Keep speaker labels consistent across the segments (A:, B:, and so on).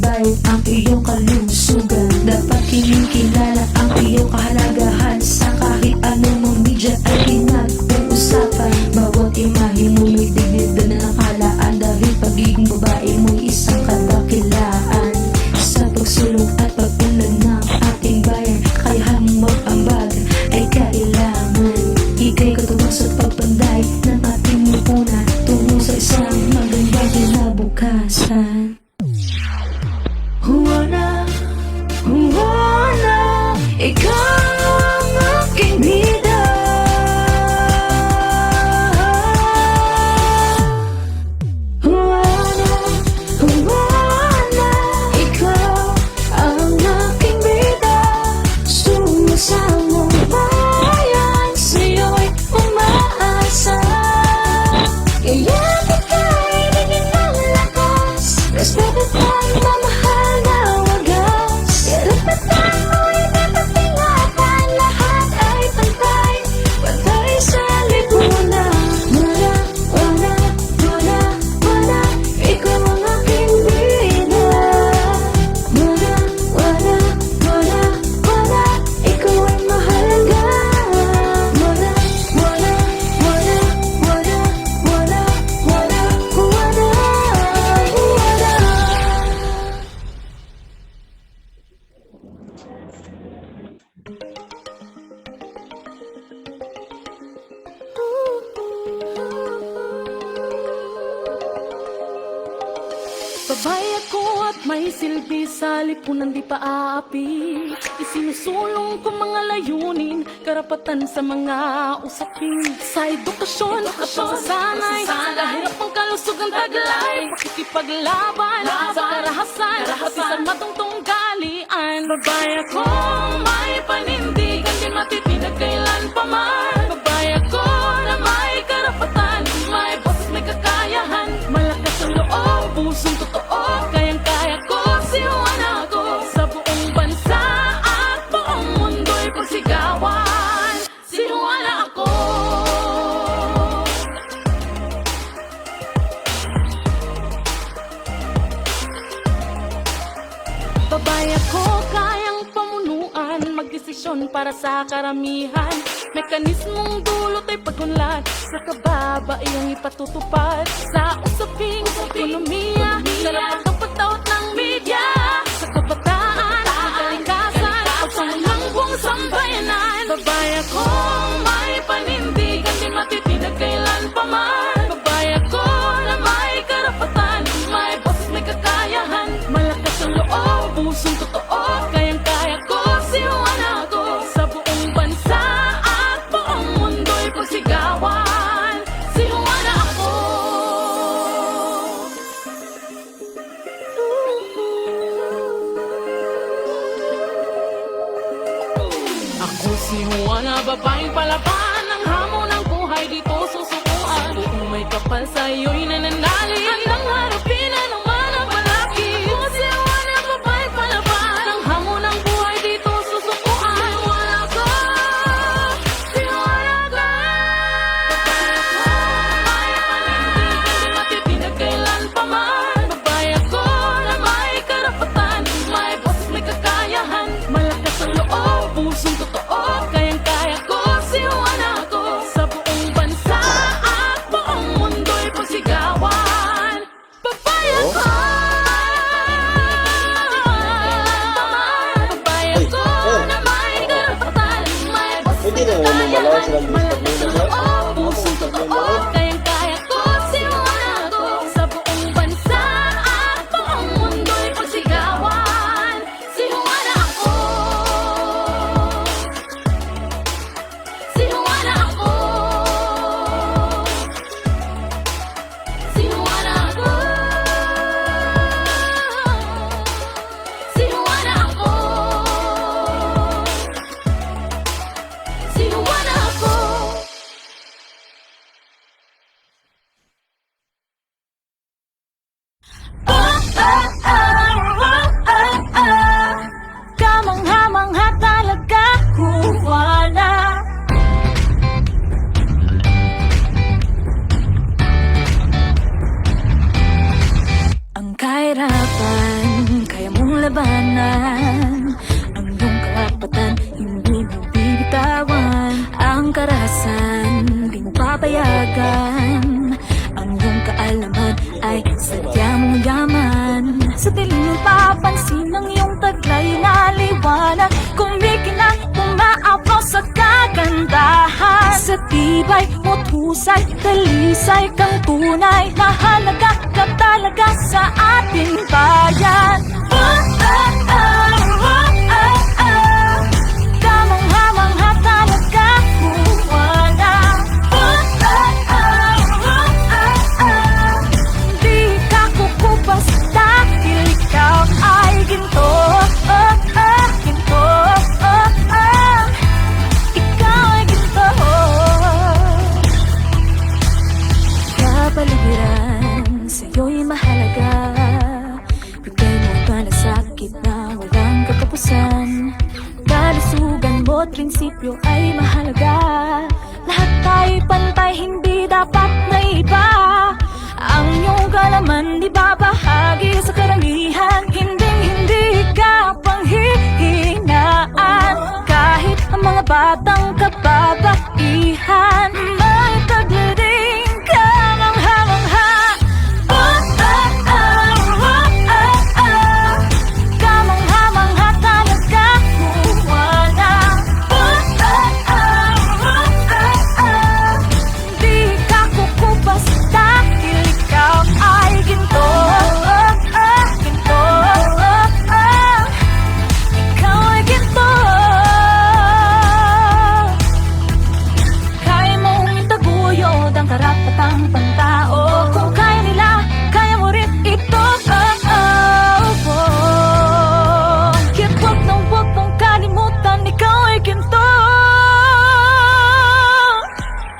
A: bayad ang iyong kalusugan. Dapat kinikilala ang iyong kahalagahan. Sa kahit anong media ay pinag-uusapan. Bawat imahe mo may dignidad na nakalaan. Dahil pagiging babae mo'y isang kadakilaan. Sa pagsulong at pag-unlad ng ating bayan, kayahang mag-ambag ay kailangan. Ika'y katuwang sa pagpanday ng ating lipunan tungo sa isang magandang kinabukasan. Juana, Juana, ikaw ang aking bida. Juana, Juana, ikaw ang aking bida. Sumasama bayan, sa'yo'y umaasa. Kaya ika'y bigyan ng lakas, respeto at mamahal na wagas. Karapatan mo'y napatingatan, lahat ay pantay, pantay sa lipunan. Juana, Juana, Juana, Juana, ikaw ang aking bida. Juana, Juana, Juana, Juana, ikaw ay mahalaga. Juana, Juana, Juana, Juana, Juana, Juana, Juana, Juana.
B: Babae ako at may silbi sa lipunan di pa aapi. Isinusulong ko mga layunin, karapatan sa mga usapin. Sa edukasyon, at pagsasanay, sa hirap ng kalusugan taglay. Pakikipaglaban sa karahasan, pati sa matungtong galian. Babae ako may panindigan, di matitinag kailan pa man. Babae ako na may karapatan, may boses, may kakayahan. Malakas ang loob, pusong totoo, kayang-kaya ko, si Juana ako. Sa buong bansa at buong mundo'y pagsigawan, si Juana ako. Babae ako, kayang pamunuan, magdesisyon para sa karamihan. Mekanismong dulot ay pagunlad, sa kababaihang ipatutupad. Sa usaping ekonomiya, sarap ang pagtawat ng media. Sa kabataan, sa kalikasan, pagsunod ng buong sambayanan. Babae ako, may panindigan, di matitinag kailan pa man. Babae ako na may karapatan, may boses, may kakayahan. Malakas ang loob, pusong totoo, kayang-kaya ko, si Juana ako. Sa buong bansa at buong mundo'y pagsigawan, si Juana ako. Ako si Juana, babaeng palaban, ang hamon ng buhay dito susubuan. Kung may kapal sa'yo'y nananali, handang harapin anuman ang palaki. Ako si Juana, babaeng palaban, ang hamon ng buhay dito susubuan. Si Juana ako, si Juana ako. Babae ako, may panindigan, di matitinag kailan pa man. Babae ako na may karapatan, may boses, may kakayahan. Malakas ang loob, pusong totoo, kayang-kaya ko, si Juana ako. Sa buong bansa at buong mundo'y pagsigawan, babae ako. Babae ako na may karapatan, may boses, may kakayahan. Malakas ang loob, pusong totoo, kayang-kaya ko, si Juana ako. Sa buong bansa at buong mundo'y pagsigawan, si Juana ako. Si Juana ako. Si Juana ako. Si Juana ako. Si Juana ako.
C: labanan. Ang iyong karapatan, hindi mo bibitawan. Ang karahasan, di mo papayagan. Ang iyong kaalaman ay sadya mong yaman. Sa dilim ng papansin ng iyong taglay na liwanag, kumikinang umaapaw sa kagandahan. Sa tibay mo't husay, talisay kang tunay. Mahalaga ka talaga sa ating bayan. Kamangha-mangha talaga, buwana. Di ka kukupas dahil ikaw ay ginto. Ginto. Ikaw ay ginto. Kapaligiran sa'yo'y mahalaga. Bigay mo ka na sakit na walang katapusan. Kalusugan mo't prinsipyo ay mahalaga. Lahat tayo'y pantay, hindi dapat na iba. Ang iyong kalaman di babahagi sa karamihan. Hindi ka panghihinaan. Kahit ang mga batang kababaihan, may taglading kamangha-mangha. Kamangha-mangha talaga, buwana. Di ka kukupas dahil ikaw ay ginto. Ginto. Ikaw ay ginto. Kaya mong itaguyod ang karapatang pantao. Kung kaya nila, kaya mo rin ito. Kaya't huwag mong kalimutan, ikaw ay ginto.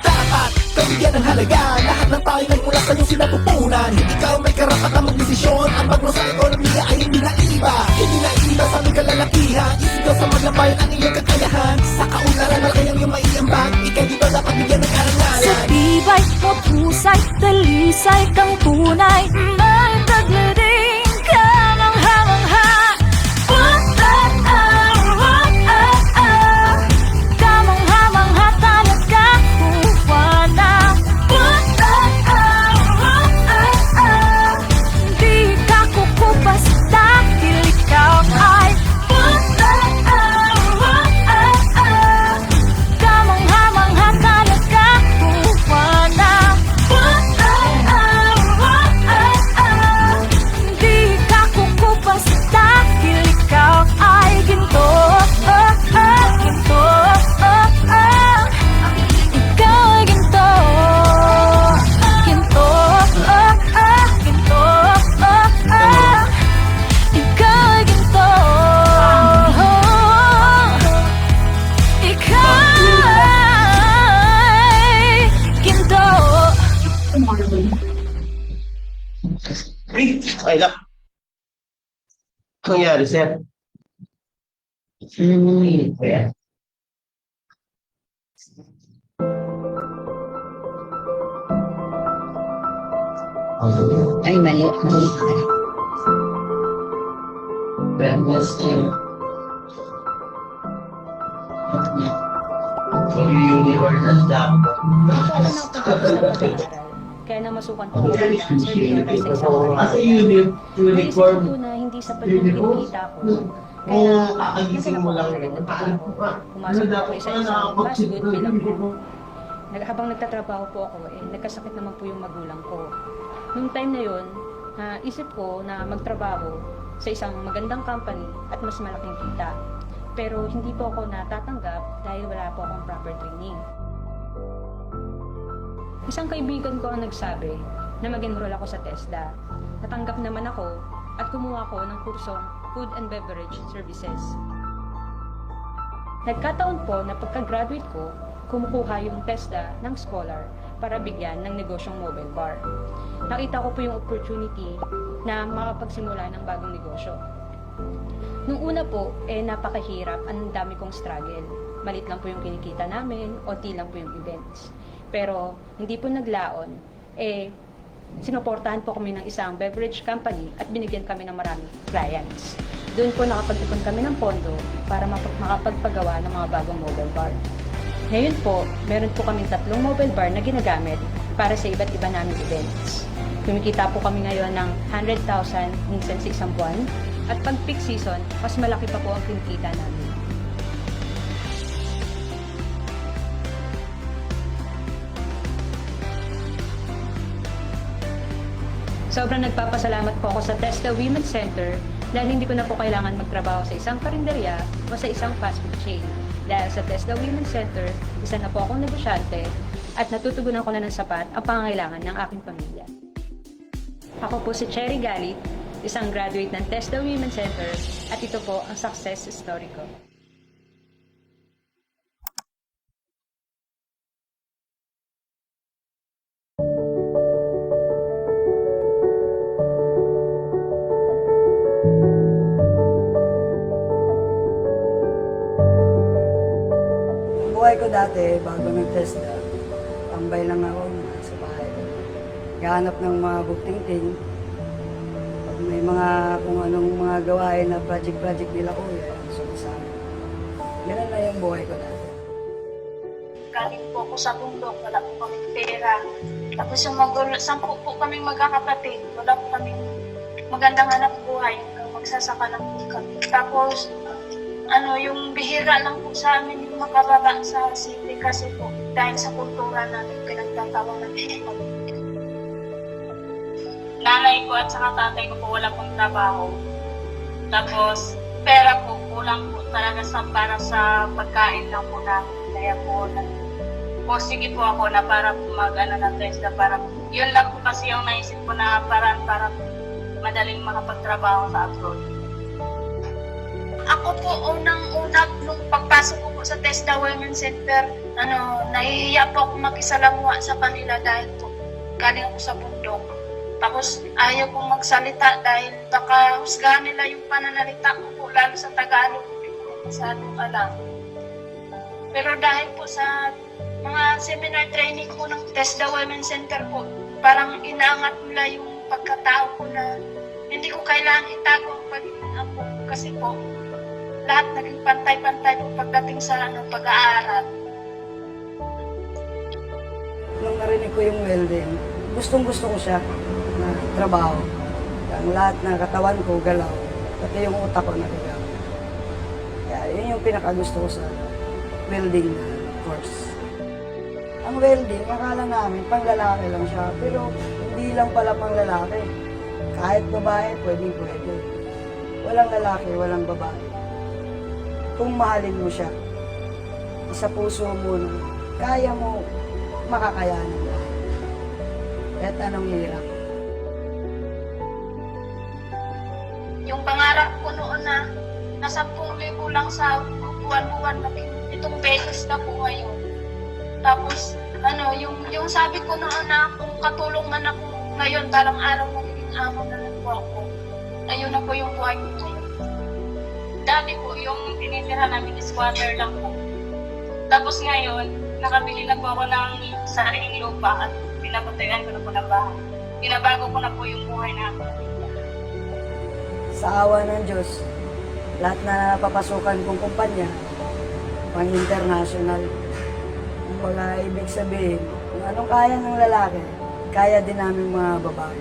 D: Dapat kabigyan ng halaga. Lahat ng tayo ay mula sa'yo sinapupunan. Ikaw may karapatang magdesisyon. Ang bagro sa ekonomiya ay hindi naiba. Hindi naiba sa aming kalalakihan. Isigaw sa maglabayan ang iyong kakayahan. Sa kaunlaran na kayang iyong maiambag. Ika'y dito dapat bigyan ng
C: Sa
D: karangalan.
C: tibay mo't husay, talisay kang tunay. May taglading kamangha-mangha. Kamangha-mangha talaga, buwana. Di ka kukupas dahil ikaw ay kamangha-mangha talaga, buwana. Di ka kukupas dahil ikaw ay ginto. Ginto. Ikaw ay ginto. Ginto. Ginto. Ikaw ay ginto. Ikaw ay ginto.
D: Ay, lang. Ang nangyari, sir? Kaya.
E: Ay, mali.
A: Kaya namasukan ko ang answer sa isang naisip ko na hindi sapat yung kinikita ko. Kaya
D: Kakagising mo lang.
A: pumasok ako sa isang fast food bilang habang nagtatrabaho po ako, nagkasakit naman po yung magulang ko. Nung time na yun, isip ko na magtrabaho sa isang magandang company at mas malaking kita. Pero hindi po ako natatanggap dahil wala po akong proper training. Isang kaibigan ko ang nagsabi na mag-enroll ako sa TESDA. Natanggap naman ako at kumuha ko ng kursong Food and Beverage Services. Nagkataon po na pagka-graduate ko, kumukuha yung TESDA ng scholar para bigyan ng negosyong mobile bar. Nakita ko po yung opportunity na makapagsimula ng bagong negosyo. Nung una po, napakahirap, ang dami kong struggle. Malit lang po yung kinikita namin, onti lang po yung events. Pero hindi po naglaon, sinuportahan po kami ng isang beverage company at binigyan kami ng maraming clients.
E: Doon po nakapag-ipon kami ng pondo para makapagpagawa ng mga bagong mobile bar. Ngayon po, meron po kaming 3 mobile bar na ginagamit para sa iba't iba naming events. Kumikita po kami ngayon ng 100,000 minsan sa isang buwan at pag peak season, mas malaki pa po ang kinikita namin. Sobrang nagpapasalamat po ako sa Tesla Women's Center dahil hindi ko na po kailangan magtrabaho sa isang karinderya o sa isang fast food chain. Dahil sa Tesla Women's Center, isa na po akong negosyante at natutugunan ko na ng sapat ang pangangailangan ng aking pamilya. Ako po si Cherry Galit, isang graduate ng Tesla Women's Center at ito po ang success story ko.
F: Buhay ko dati, bago nag-Tesla, tambay lang ako sa bahay. Gahanap ng mga bukting-ting. Pag may mga kung anong mga gawain na project nila ko, sumasama. Ganun na yung buhay ko dati.
G: Galing po ako sa bundok, wala po kaming pera. Tapos yung sampu po kaming magkakapatid, wala po kaming magandang hanap buhay, magsasaka lang po kami. Tapos, yung bihira lang po sa amin yung makababa sa city kasi po dahil sa kultura namin pinagtatawang namin. Nanay ko at saka tatay ko po wala pong trabaho. Tapos, pera po, kulang po talaga para sa pagkain lang po namin. Kaya po, sige po ako na para ng Tesla para yun lang po kasi yung naisip ko na para madaling makapagtrabaho sa abroad. Ako po unang-una nung pagpasok ko po sa Tesla Women's Center, nahihiya po ako makisalamuha sa kanila dahil po galing ako sa bundok. Tapos ayaw kong magsalita dahil baka husgahan nila yung pananalita ko po, lalo sa Tagalog, hindi ko masyadong alam. Pero dahil po sa mga seminar training ko ng Tesla Women's Center po, parang inaangat nila yung pagkatao ko na hindi ko kailangang itago ang pagiging ako kasi po lahat naging pantay-pantay po pagdating sa pag-aaral.
F: Nung narinig ko yung welding, gustong-gusto ko siya na trabaho. Ang lahat ng katawan ko, galaw. Pati yung utak ko nagalaw. Kaya yun yung pinakagusto ko sa welding course. Ang welding, akala namin pang lalaki lang siya, pero hindi lang pala pang lalaki. Kahit babae, pwede. Walang lalaki, walang babae. Kung mahalin mo siya, sa puso mo na kaya mo makakayanan lahat. Kahit anong hirap.
G: Yung pangarap ko noon na nasa 10,000 lang sa buwan-buwan, naging 7 pesos na po ngayon. Tapos, yung sabi ko noon na kung katulong man ako ngayon, talang araw magiging amo na lang po ako. Ayun na po yung buhay ko ngayon. Dati po, yung tinitira namin is water lang po. Tapos ngayon, nakabili na po ako ng sariling lupa at pinapatayan ko na po ng bahay. Pinabago ko na po yung buhay namin.
F: Sa awa ng Diyos, lahat na papasukan kong kumpanya, pang international, ang mga ibig sabihin, kung anong kaya ng lalaki, kaya din namin mga babae.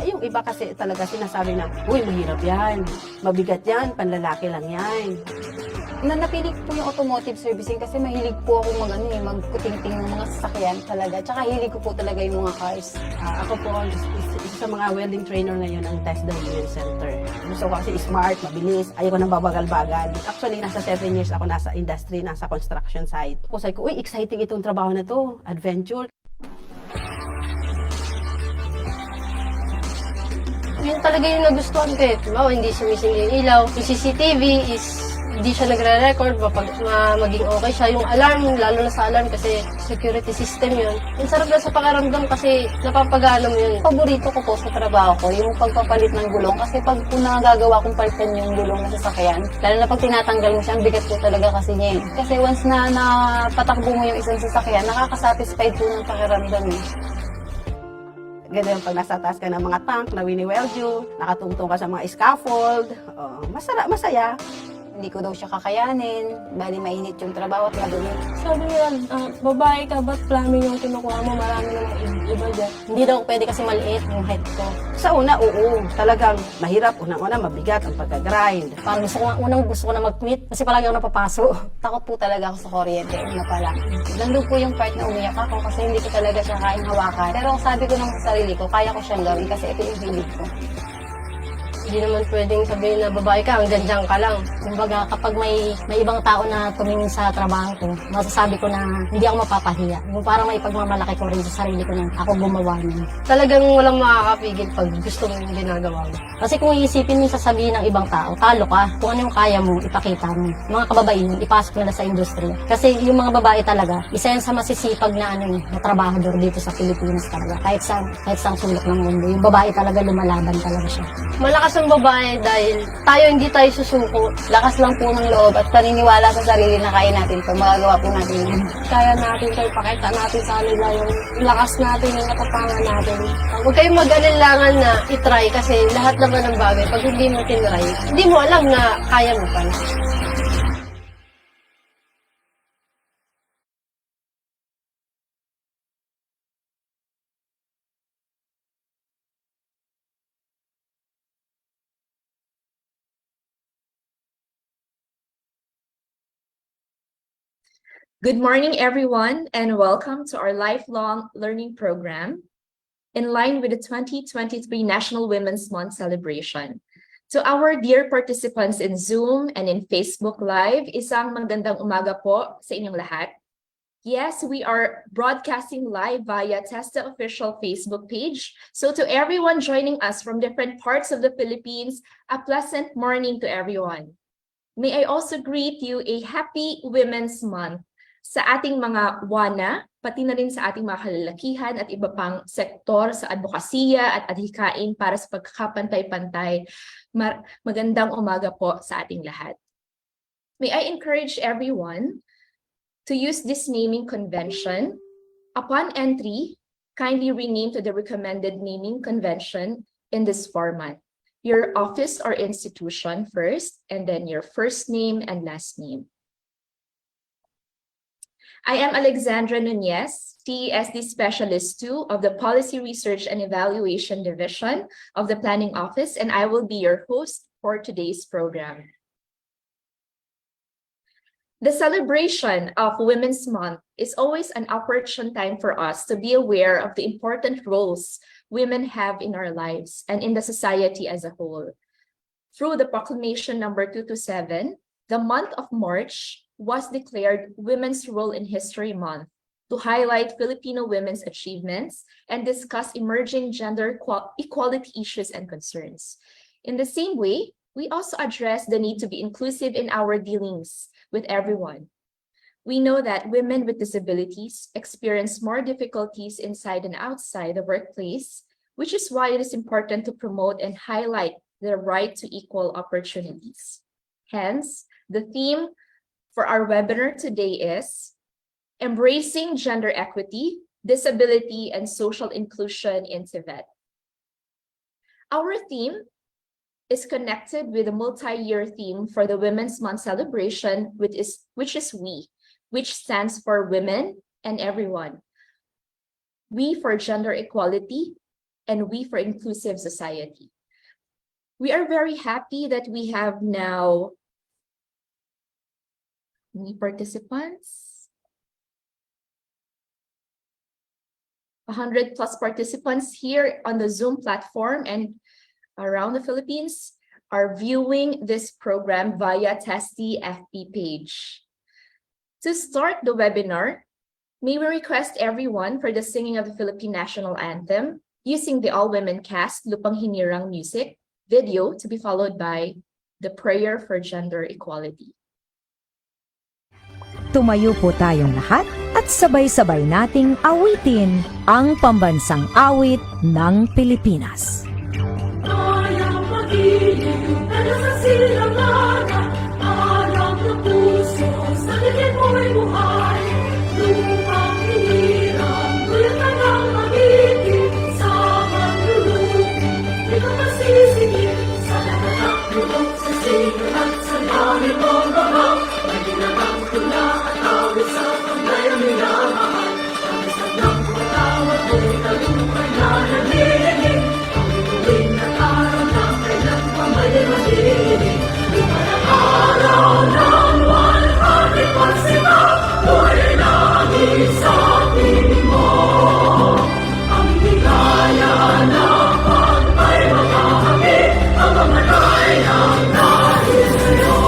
H: Yung iba kasi talaga sinasabi na, uy, mahirap yan, mabigat yan, panlalaki lang yan.
I: Napili ko po yung automotive servicing kasi mahilig po ako magkutingting ng mga sasakyan talaga. Tsaka hilig ko po talaga yung mga cars.
H: Ako po, isa sa mga welding trainer ngayon ang Tesla Women's Center. Gusto ko kasi smart, mabilis, ayoko nang babagal-bagal. Actually, nasa 7 years ako nasa industry, nasa construction site. Sabi ko, uy, exciting itong trabaho na to, adventure.
I: Yun talaga yung nagustuhan ko eh. Diba, hindi sumising yung ilaw. Yung CCTV is
J: hindi siya nagre-record, maging okay siya. Yung alarm, lalo na sa alarm kasi security system yun. Ang sarap na sa pakiramdam kasi napapagana mo yun. Paborito ko po sa trabaho ko, yung pagpapalit ng gulong. Kasi pag nagagawa kong part yung gulong na sasakyan, lalo na pag tinatanggal mo siya, ang bigat po talaga kasi niya eh. Kasi once na napatakbo mo yung isang sasakyan, nakakasatisfied po ng pakiramdam eh.
H: Ganyan pag nasa taas ka ng mga tank na wini-weld you, nakatungtong ka sa mga scaffold, masaya.
I: Hindi ko daw siya kakayanin, bali mainit yung trabaho at madumi.
J: Sabi nila, babae ka, ba't plumbing yung kinukuha mo? Marami namang iba dyan. Hindi daw pwede kasi maliit yung height ko.
H: Sa una, oo, talagang mahirap. Unang-una, mabigat ang pagka-grind.
J: Parang gusto ko na mag-quit kasi palagi ako napapaso.
I: Takot po talaga ako sa kuryente, una pala. Nandun po yung part na umiyak ako kasi hindi ko talaga siya kayang hawakan. Pero sabi ko naman sa sarili ko, kaya ko siyang gawin kasi ito yung hilig ko.
J: Hindi naman pwedeng sabihin na babae ka, hanggang dyan ka lang.
K: Kumbaga, kapag may ibang tao na tumingin sa trabaho ko, masasabi ko na hindi ako mapapahiya. Yung parang may pagmamalaki ko rin sa sarili ko na ako gumawa nun.
J: Talagang walang makakapigil pag gusto mo yung ginagawa mo.
K: Kasi kung iisipin mo sasabihin ng ibang tao, talo ka. Kung ano yung kaya mo, ipakita mo. Mga kababaihan, ipasok nila sa industriya. Kasi yung mga babae talaga, isa yan sa masisipag na na trabahador dito sa Pilipinas talaga. Kahit sa sulok ng mundo. Yung babae talaga lumalaban talaga siya.
J: Malakas ang babae dahil hindi tayo susuko.
I: Lakas lang po ng loob at paniniwala sa sarili na kaya natin ito. Magagawa po natin yun.
J: Kaya natin ito, ipakita natin sa kanila yung lakas natin, yung katapangan natin. Huwag kayong mag-alilangan na itry kasi lahat naman ng bagay, pag hindi mo tinry, hindi mo alam na kaya mo pala.
L: Good morning, everyone, and welcome to our lifelong learning program in line with the 2023 National Women's Month celebration. To our dear participants in Zoom and in Facebook Live, isang magandang umaga po sa inyong lahat. Yes, we are broadcasting live via TESDA official Facebook page. So to everyone joining us from different parts of the Philippines, a pleasant morning to everyone. May I also greet you a happy Women's Month sa ating mga wana, pati na rin sa ating mga kalalakihan at iba pang sektor sa advokasya at adhikain para sa pagkakapantay-pantay. Magandang umaga po sa ating lahat. May I encourage everyone to use this naming convention. Upon entry, kindly rename to the recommended naming convention in this format. Your office or institution first, and then your first name and last name. I am Alexandra Nunez, TESD Specialist 2 of the Policy Research and Evaluation Division of the Planning Office, and I will be your host for today's program. The celebration of Women's Month is always an opportune time for us to be aware of the important roles women have in our lives and in the society as a whole. Through the proclamation number 227, the month of March was declared Women's Role in History Month to highlight Filipino women's achievements and discuss emerging gender equality issues and concerns. In the same way, we also address the need to be inclusive in our dealings with everyone. We know that women with disabilities experience more difficulties inside and outside the workplace, which is why it is important to promote and highlight their right to equal opportunities. Hence, the theme for our webinar today is Embracing Gender Equity, Disability, and Social Inclusion in Tibet. Our theme is connected with a multi-year theme for the Women's Month celebration, which is WE, which stands for Women and Everyone. We for Gender Equality, and We for Inclusive Society. We are very happy that we have now many participants, 100 plus participants here on the Zoom platform and around the Philippines are viewing this program via TESD FB page. To start the webinar, may we request everyone for the singing of the Philippine National Anthem using the all-women cast Lupang Hinirang music video to be followed by the prayer for gender equality.
M: Tumayo po tayong lahat at sabay-sabay nating awitin ang pambansang awit ng Pilipinas.
B: Kayang pag-ibig, ano sa silanganan, alam ng puso, sa tingin mo'y buhay. Lupang hinirang, tulad ka ng magiging, sa manlulupi, di ka masisingin. Sa lahat ng lubog, sa sigat at sa dami mong babang, may ginamang tula at awit sa pagday ang minamahal. Pag-isang ng patawad mo'y talupay na nagiging, araw ng 100 pagsima, muli langit sa piling mo. Ang higaya ng pagpay makakamit, ang mamatay ng dahil sa'yo.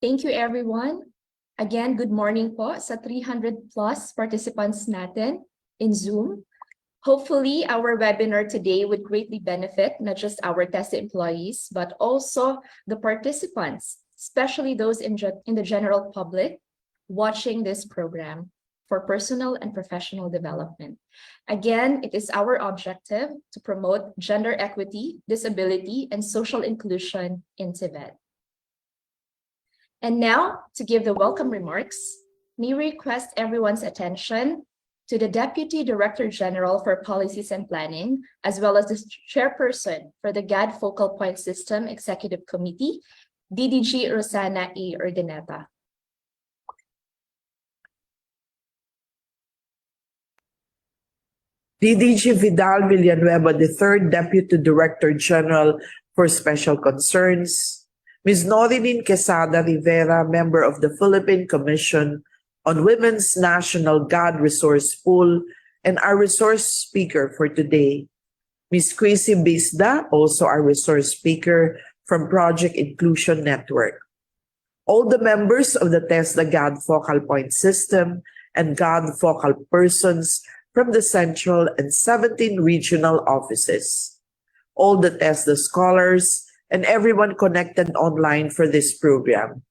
L: Thank you, everyone. Again, good morning po sa 300 plus participants natin in Zoom. Hopefully, our webinar today would greatly benefit not just our TESDA employees, but also the participants, especially those in the general public watching this program for personal and professional development. Again, it is our objective to promote gender equity, disability, and social inclusion in Tibet. And now, to give the welcome remarks, we request everyone's attention to the Deputy Director General for Policies and Planning, as well as the Chairperson for the GAD Focal Point System Executive Committee, DDG Rosana E. Urdaneta.
N: DDG Vidal Villanueva III, Deputy Director General for Special Concerns, Ms. Norilyn Quesada Rivera, member of the Philippine Commission on Women's National GAD Resource Pool, and our resource speaker for today, Ms. Chrissy Bisda, also our resource speaker from Project Inclusion Network. All the members of the TESDA GAD Focal Point System and GAD Focal Persons from the Central and 17 regional offices. All the TESDA scholars, and everyone connected online for this program.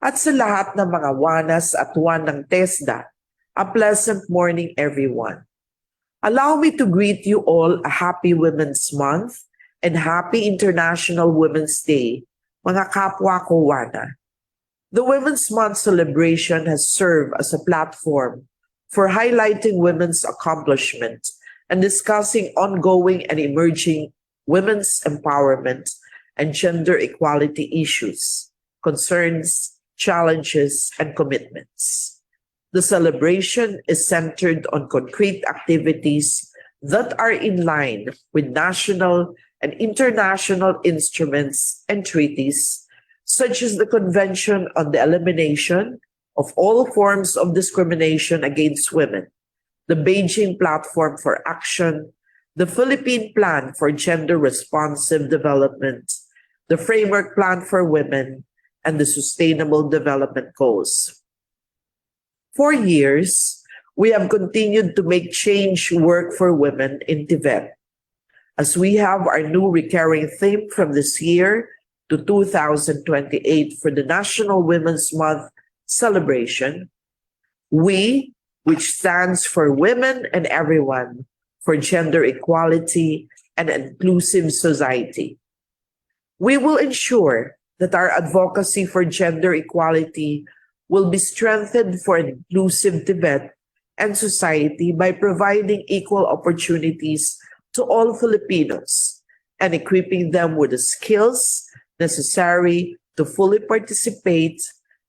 N: At sa lahat ng mga wanas at wan ng TESDA, a pleasant morning everyone. Allow me to greet you all a happy Women's Month and happy International Women's Day, mga kapwa ko wana. The Women's Month celebration has served as a platform for highlighting women's accomplishment and discussing ongoing and emerging women's empowerment and gender equality issues, concerns, challenges, and commitments. The celebration is centered on concrete activities that are in line with national and international instruments and treaties, such as the Convention on the Elimination of All Forms of Discrimination Against Women, the Beijing Platform for Action, the Philippine Plan for Gender Responsive Development, the Framework Plan for Women, and the Sustainable Development Goals. For years, we have continued to make change work for women in Tibet. As we have our new recurring theme from this year, to 2028 for the National Women's Month celebration, WE, which stands for Women and Everyone, for Gender Equality and Inclusive Society. We will ensure that our advocacy for gender equality will be strengthened for an inclusive Tibet and society by providing equal opportunities to all Filipinos and equipping them with the skills necessary to fully participate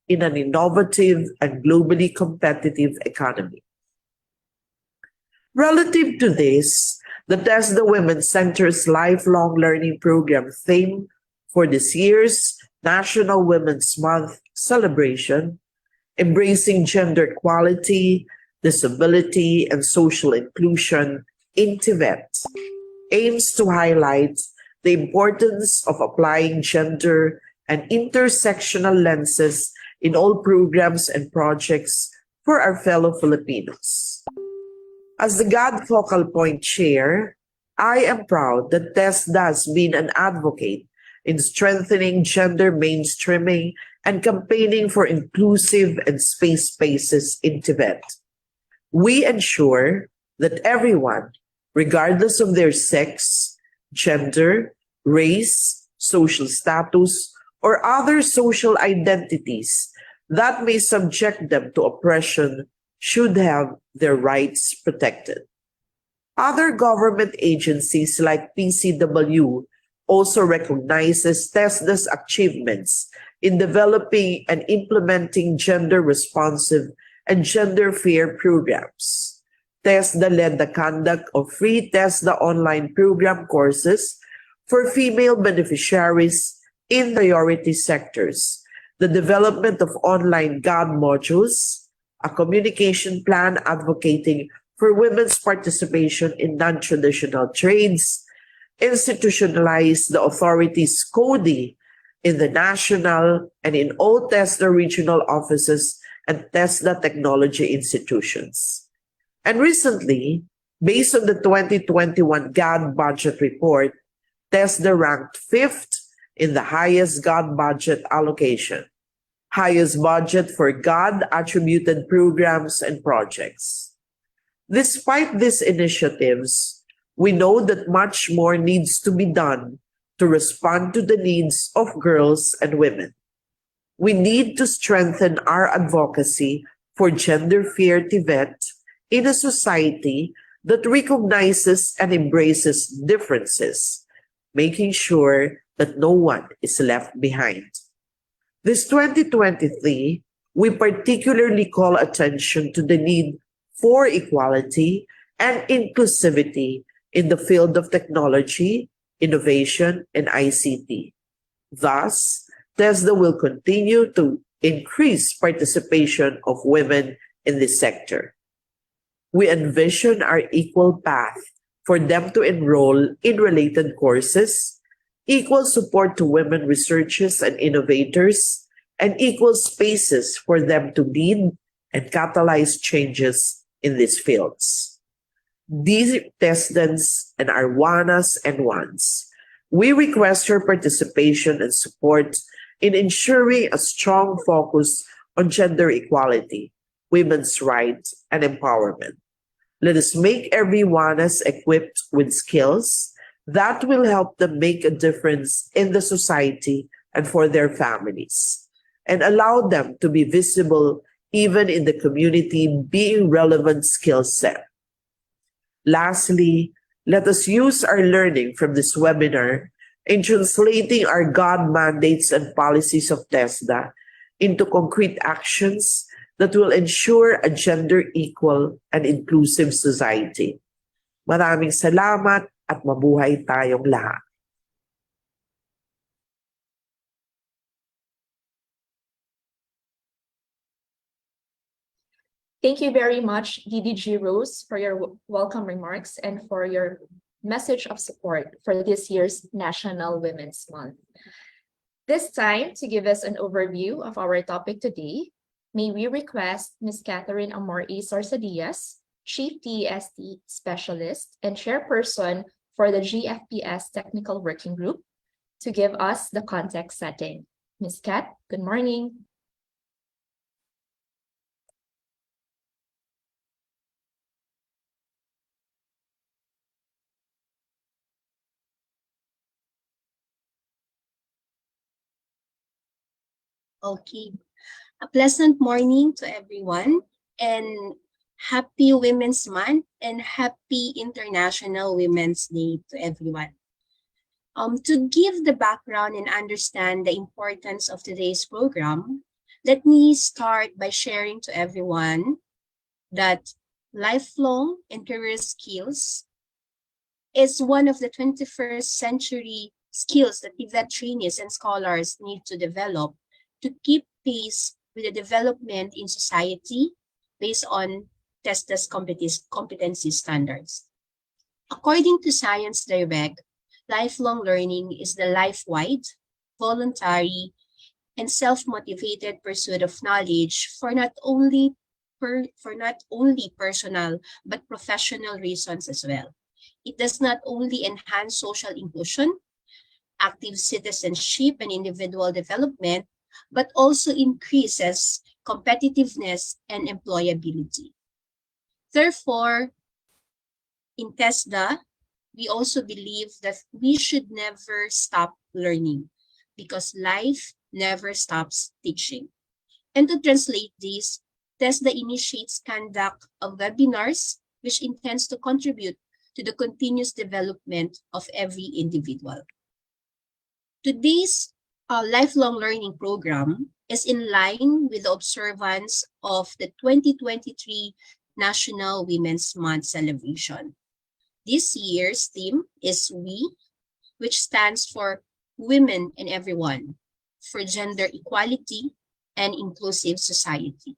N: in an innovative and globally competitive economy. Relative to this, the TESDA Women's Center's Lifelong Learning Program theme for this year's National Women's Month celebration, Embracing Gender Equality, Disability, and Social Inclusion in Tibet, aims to highlight the importance of applying gender and intersectional lenses in all programs and projects for our fellow Filipinos. As the GAD Focal Point Chair, I am proud that TESDA has been an advocate in strengthening gender mainstreaming and campaigning for inclusive and space spaces in Tibet. We ensure that everyone, regardless of their sex, gender, race, social status, or other social identities that may subject them to oppression, should have their rights protected. Other government agencies like PCW also recognizes TESDA's achievements in developing and implementing gender-responsive and gender-fair programs. TESDA led the conduct of free TESDA online program courses for female beneficiaries in priority sectors, the development of online GAD modules, a communication plan advocating for women's participation in non-traditional trades, institutionalized the authority's CODI in the national and in all TESDA regional offices and TESDA technology institutions. And recently, based on the 2021 GAD budget report, TESDA ranked 5th in the highest GAD budget allocation, highest budget for GAD-attributed programs and projects. Despite these initiatives, we know that much more needs to be done to respond to the needs of girls and women. We need to strengthen our advocacy for gender-fair Tibet in a society that recognizes and embraces differences, making sure that no one is left behind. This 2023, we particularly call attention to the need for equality and inclusivity in the field of technology, innovation, and ICT. Thus, TESDA will continue to increase participation of women in this sector. We envision our equal path for them to enroll in related courses, equal support to women researchers and innovators, and equal spaces for them to lead and catalyze changes in these fields. These TESDANs and our WANAs and WANs, we request your participation and support in ensuring a strong focus on gender equality, women's rights, and empowerment. Let us make every WANAs equipped with skills that will help them make a difference in the society and for their families, and allow them to be visible even in the community being relevant skill set. Lastly, let us use our learning from this webinar in translating our GAD mandates and policies of TESDA into concrete actions that will ensure a gender equal and inclusive society. Maraming salamat at mabuhay tayong lahat.
L: Thank you very much, DDG Rose, for your welcome remarks and for your message of support for this year's National Women's Month. This time, to give us an overview of our topic today, may we request Ms. Catherine Amor A. Sorsadias, Chief TEST Specialist and Chairperson for the GFPS Technical Working Group, to give us the context setting. Ms. Kat, good morning.
O: Okay. A pleasant morning to everyone and happy Women's Month and happy International Women's Day to everyone. To give the background and understand the importance of today's program, let me start by sharing to everyone that lifelong and career skills is one of the 21st century skills that TVET trainees and scholars need to develop to keep pace with the development in society based on TESDA's competency standards. According to Science Direct, lifelong learning is the life-wide, voluntary, and self-motivated pursuit of knowledge for not only personal but professional reasons as well. It does not only enhance social inclusion, active citizenship, and individual development, but also increases competitiveness and employability. Therefore, in TESDA, we also believe that we should never stop learning because life never stops teaching. And to translate this, TESDA initiates conduct of webinars which intends to contribute to the continuous development of every individual. Today's lifelong learning program is in line with the observance of the 2023 National Women's Month celebration. This year's theme is WE, which stands for Women and Everyone, for gender equality and inclusive society.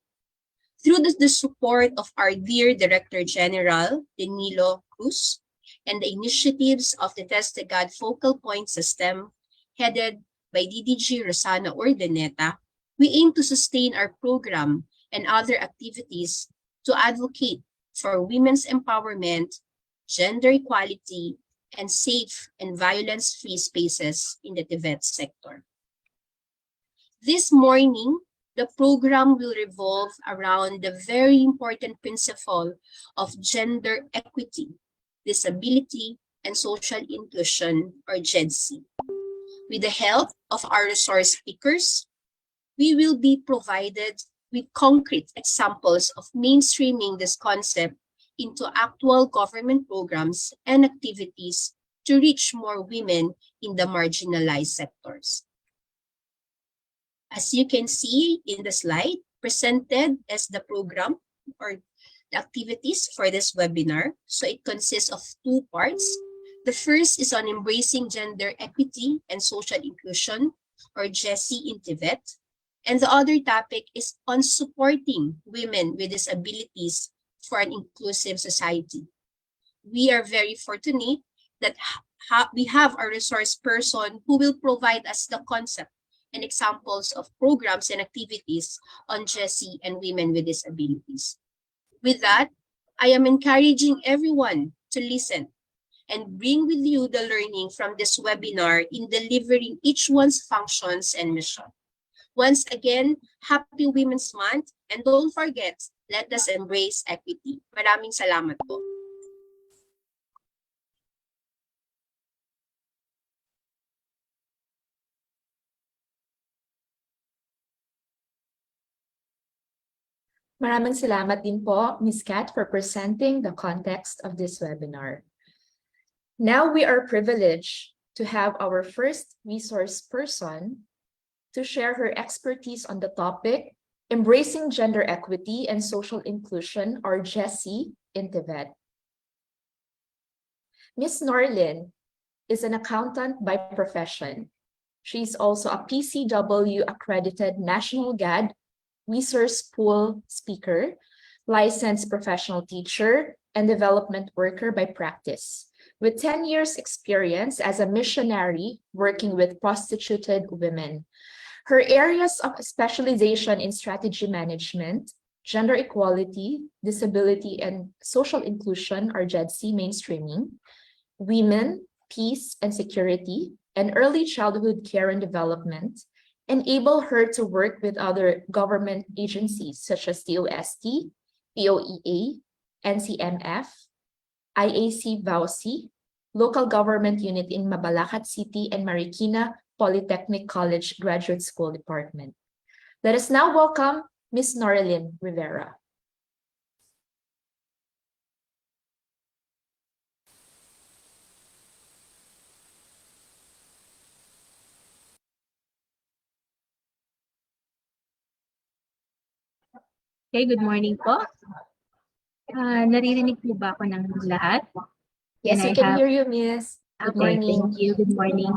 O: Through the support of our dear Director General, Danilo Cruz, and the initiatives of the TESDA Focal Point System, headed by DDG Rosana Urdaneta, we aim to sustain our program and other activities to advocate for women's empowerment, gender equality, and safe and violence-free spaces in the TVET sector. This morning, the program will revolve around the very important principle of gender equity, disability, and social inclusion, or GEDC. With the help of our resource speakers, we will be provided with concrete examples of mainstreaming this concept into actual government programs and activities to reach more women in the marginalized sectors. As you can see in the slide, presented as the program or the activities for this webinar. So it consists of two parts. The first is on embracing gender equity and social inclusion, or GESI in TVET. And the other topic is on supporting women with disabilities for an inclusive society. We are very fortunate that we have a resource person who will provide us the concept and examples of programs and activities on GESI and women with disabilities. With that, I am encouraging everyone to listen and bring with you the learning from this webinar in delivering each one's functions and mission. Once again, happy Women's Month, and don't forget, let us embrace equity. Maraming salamat po.
L: Maraming salamat din po, Ms. Kat, for presenting the context of this webinar. Now we are privileged to have our first resource person to share her expertise on the topic, Embracing Gender Equity and Social Inclusion, or GESI, in TVET. Ms. Norlin is an accountant by profession. She's also a PCW-accredited National GAD resource pool speaker, licensed professional teacher, and development worker by practice, with 10 years experience as a missionary working with prostituted women. Her areas of specialization in strategy management, gender equality, disability, and social inclusion, or GEDC mainstreaming, women, peace and security, and early childhood care and development, enable her to work with other government agencies such as DOST, POEA, NCMF, IAC VAUSI, local government unit in Mabalacat City, and Marikina Polytechnic College Graduate School Department. Let us now welcome Ms. Norilyn Rivera.
P: Okay, good morning po. Naririnig po ba ako ng lahat?
L: Yes, we can hear you, Miss. Good
P: Okay,
L: morning.
P: thank you. Good morning.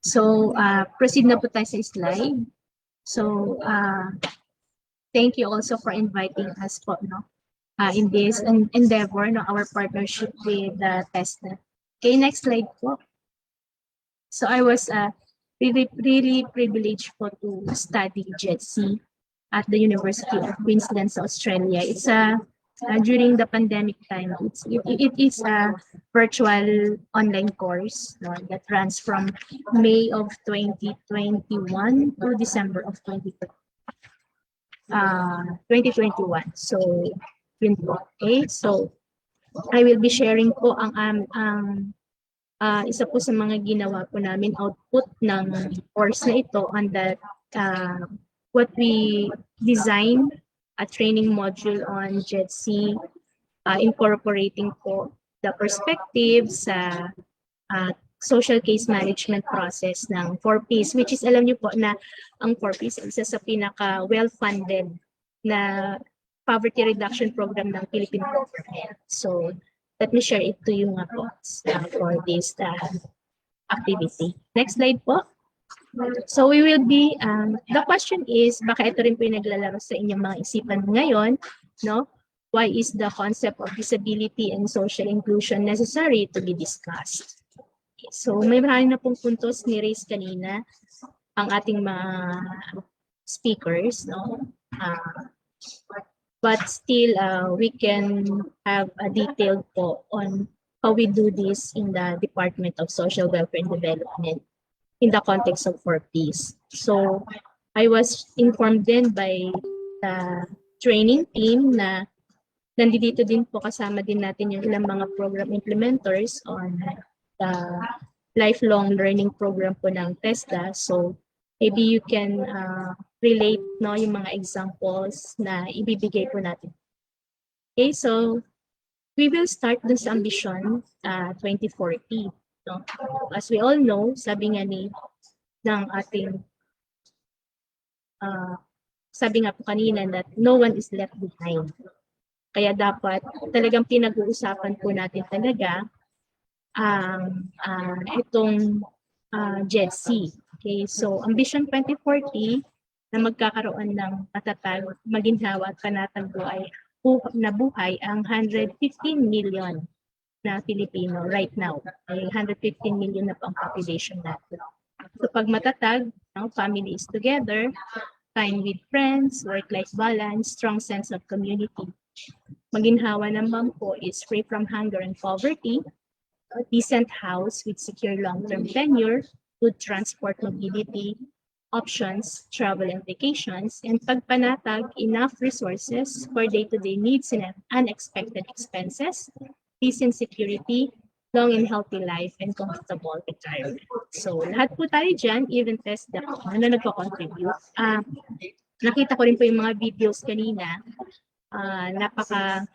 P: So, proceed na po tayo sa slide. So, thank you also for inviting us po, no? In this endeavor, no, our partnership with TESDA. Okay, next slide po. So, I was really privileged po to study JETC at the University of Queensland sa Australia. It's during the pandemic time. It is a virtual online course, no, that runs from May of 2021 to December of 2021. So, yun po. Okay, so I will be sharing po ang isa po sa mga ginawa po namin output ng course na ito on the what we designed a training module on JETC, incorporating po the perspectives sa social case management process ng 4Ps, which is alam niyo po na ang 4Ps isa sa pinaka well-funded na poverty reduction program ng Philippine government. So let me share it to you nga po for this activity. Next slide po. So we will be, the question is, baka ito rin po yung naglalaro sa inyong mga isipan ngayon, no? Why is the concept of disability and social inclusion necessary to be discussed? So may marami na pong puntos ni Race kanina ang ating mga speakers, no? But still, we can have a detailed po on how we do this in the Department of Social Welfare and Development in the context of 4Ps. So I was informed then by the training team na nandito din po kasama din natin yung ilang mga program implementers on the lifelong learning program po ng TESDA. So maybe you can relate, no, yung mga examples na ibibigay po natin. Okay, so we will start dun sa ambition 2040. No? As we all know, sabi nga ng ating sabi nga po kanina that no one is left behind. Kaya dapat talagang pinag-uusapan po natin talaga ang itong JETC. Okay, so Ambition 2040 na magkakaroon ng matatag, maginhawa at panatag buhay ang 115 million na Pilipino right now. Ay 115 million na po ang population natin. So pag matatag, family is together, time with friends, work-life balance, strong sense of community. Maginhawa naman po is free from hunger and poverty, a decent house with secure long-term tenure, good transport mobility, options, travel and vacations, and pagpanatag, enough resources for day-to-day needs and unexpected expenses, peace and security, long and healthy life, and comfortable retirement. So lahat po tayo dyan, even TESDA na nagko-contribute. Nakita ko rin po yung mga videos kanina. Napaka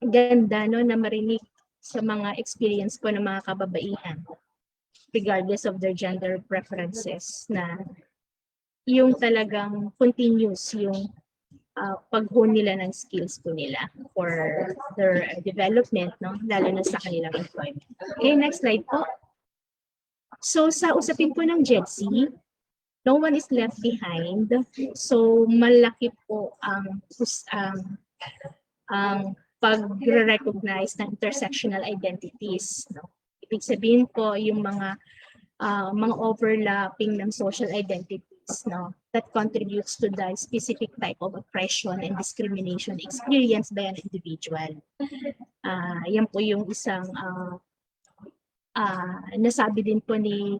P: ganda, no, na marinig sa mga experience po ng mga kababaihan regardless of their gender preferences, na yung talagang continuous yung pag-hone nila ng skills po nila for their development, no, lalo na sa kanilang employment. Okay, next slide po. So sa usapin po ng JETC, no one is left behind. So malaki po ang pag-recognize ng intersectional identities, no? Ibig sabihin po yung mga overlapping ng social identities, no, that contributes to the specific type of oppression and discrimination experienced by an individual. Yan po yung isang nasabi din po ni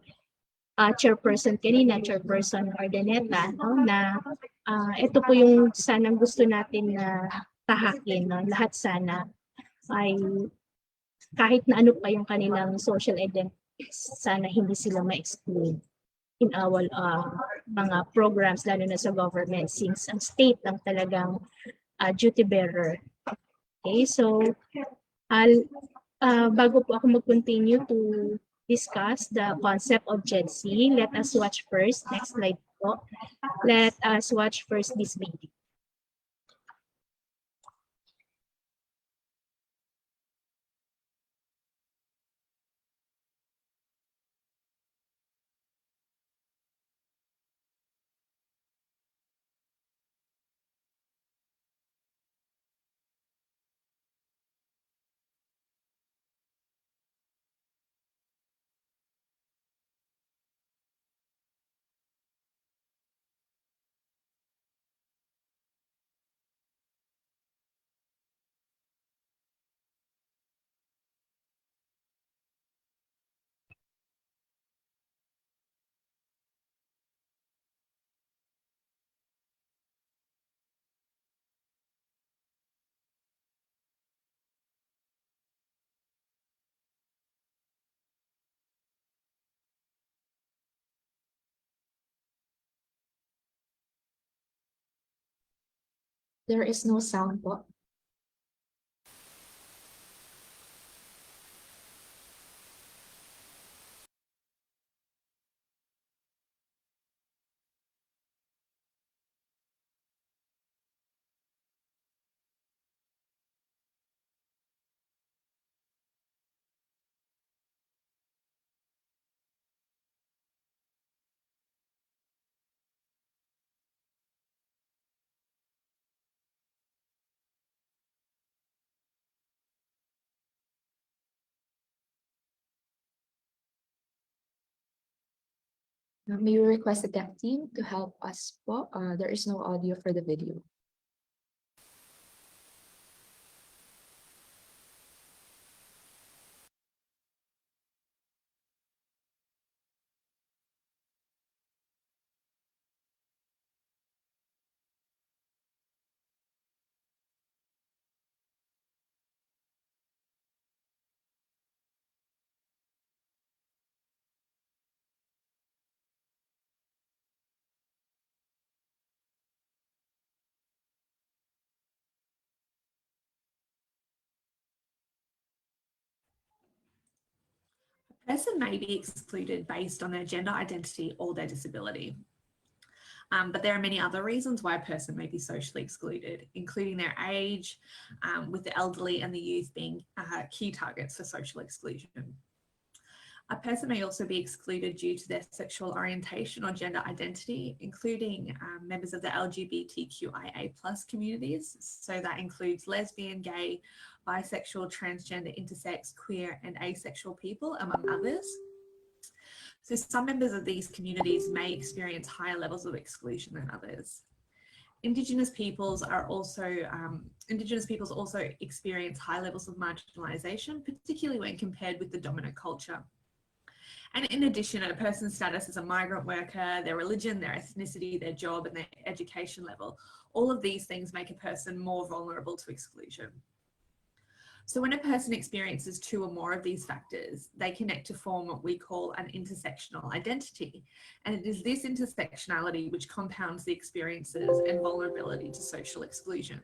P: chairperson kanina, Chairperson Ordaneta, no, na ito po yung sanang gusto natin na tahakin. No? Lahat sana ay kahit na ano pa yung kanilang social identities, sana hindi sila ma-exclude in our mga programs, lalo na sa government, since ang state lang talagang duty bearer. Okay, so bago po ako mag-continue to discuss the concept of Gen Z, let us watch first, next slide po, let us watch first this video.
L: There is no sound po. May we request the tech team to help us po? There is no audio for the video.
Q: A person may be excluded based on their gender identity or their disability. But there are many other reasons why a person may be socially excluded, including their age, with the elderly and the youth being key targets for social exclusion. A person may also be excluded due to their sexual orientation or gender identity, including members of the LGBTQIA+ communities. So that includes lesbian, gay, bisexual, transgender, intersex, queer, and asexual people, among others. So some members of these communities may experience higher levels of exclusion than others. Indigenous peoples also experience high levels of marginalisation, particularly when compared with the dominant culture. And in addition, a person's status as a migrant worker, their religion, their ethnicity, their job, and their education level, all of these things make a person more vulnerable to exclusion. So when a person experiences two or more of these factors, they connect to form what we call an intersectional identity. And it is this intersectionality which compounds the experiences and vulnerability to social exclusion.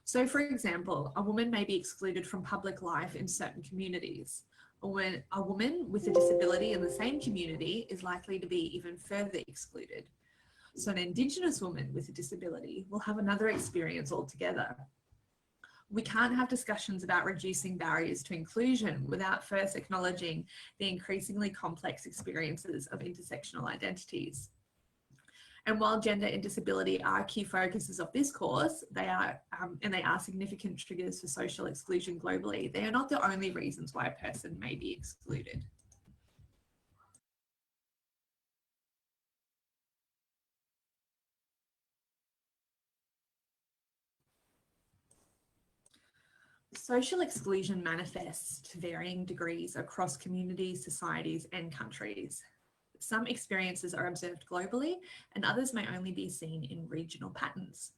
Q: So for example, a woman may be excluded from public life in certain communities. When a woman with a disability in the same community is likely to be even further excluded. So an Indigenous woman with a disability will have another experience altogether. We can't have discussions about reducing barriers to inclusion without first acknowledging the increasingly complex experiences of intersectional identities. And while gender and disability are key focuses of this course, they are significant triggers for social exclusion globally. They are not the only reasons why a person may be excluded. Social exclusion manifests to varying degrees across communities, societies, and countries. some experiences are observed globally and others may only be seen in regional patterns.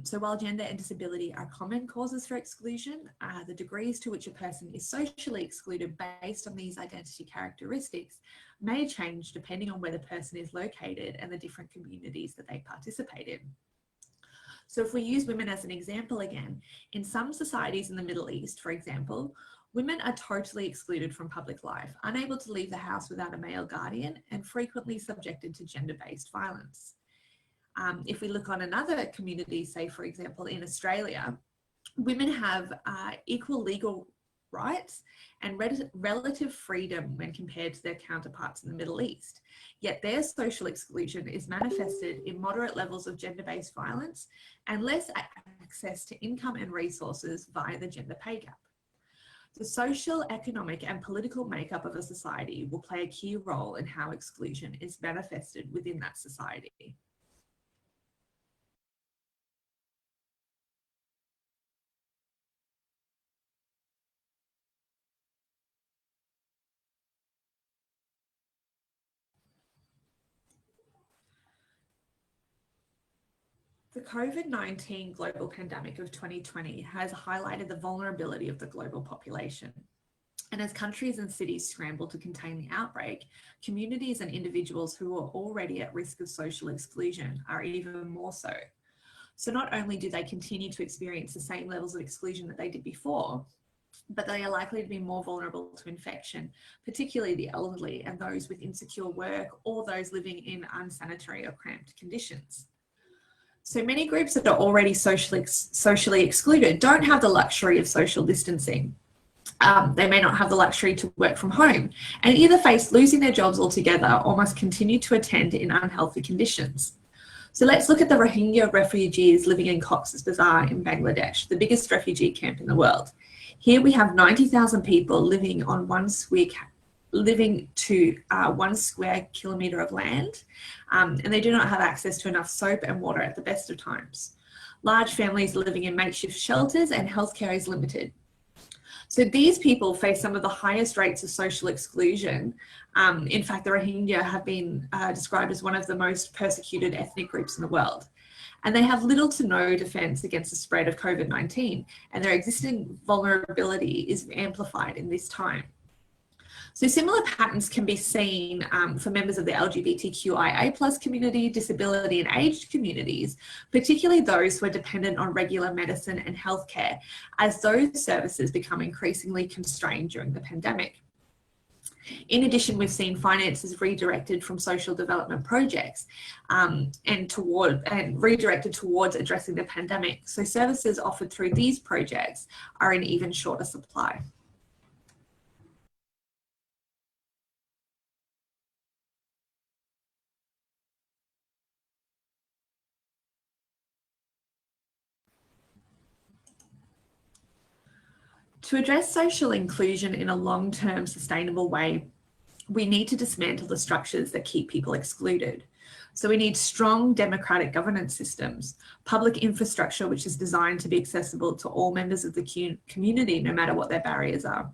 Q: So while gender and disability are common causes for exclusion, the degrees to which a person is socially excluded based on these identity characteristics may change depending on where the person is located and the different communities that they participate in. So if we use women as an example again, in some societies in the Middle East, for example, women are totally excluded from public life, unable to leave the house without a male guardian, and frequently subjected to gender-based violence. If we look on another community, say for example in Australia, women have equal legal rights and relative freedom when compared to their counterparts in the Middle East. Yet their social exclusion is manifested in moderate levels of gender-based violence and less access to income and resources via the gender pay gap. The social, economic and political makeup of a society will play a key role in how exclusion is manifested within that society. The COVID-19 global pandemic of 2020 has highlighted the vulnerability of the global population. And as countries and cities scramble to contain the outbreak, communities and individuals who are already at risk of social exclusion are even more so. So not only do they continue to experience the same levels of exclusion that they did before, but they are likely to be more vulnerable to infection, particularly the elderly and those with insecure work or those living in unsanitary or cramped conditions. So many groups that are already socially excluded don't have the luxury of social distancing. They may not have the luxury to work from home and either face losing their jobs altogether or must continue to attend in unhealthy conditions. So let's look at the Rohingya refugees living in Cox's Bazar in Bangladesh, the biggest refugee camp in the world. Here we have 90,000 people living on 1 square kilometre of land, and they do not have access to enough soap and water at the best of times. Large families are living in makeshift shelters and healthcare is limited. So these people face some of the highest rates of social exclusion. In fact, the Rohingya have been described as one of the most persecuted ethnic groups in the world. And they have little to no defence against the spread of COVID-19, and their existing vulnerability is amplified in this time. So similar patterns can be seen for members of the LGBTQIA+ community, disability and aged communities, particularly those who are dependent on regular medicine and healthcare, as those services become increasingly constrained during the pandemic. In addition, we've seen finances redirected from social development projects and redirected towards addressing the pandemic. So services offered through these projects are in even shorter supply. To address social inclusion in a long-term sustainable way, we need to dismantle the structures that keep people excluded. So we need strong democratic governance systems, public infrastructure which is designed to be accessible to all members of the community no matter what their barriers are.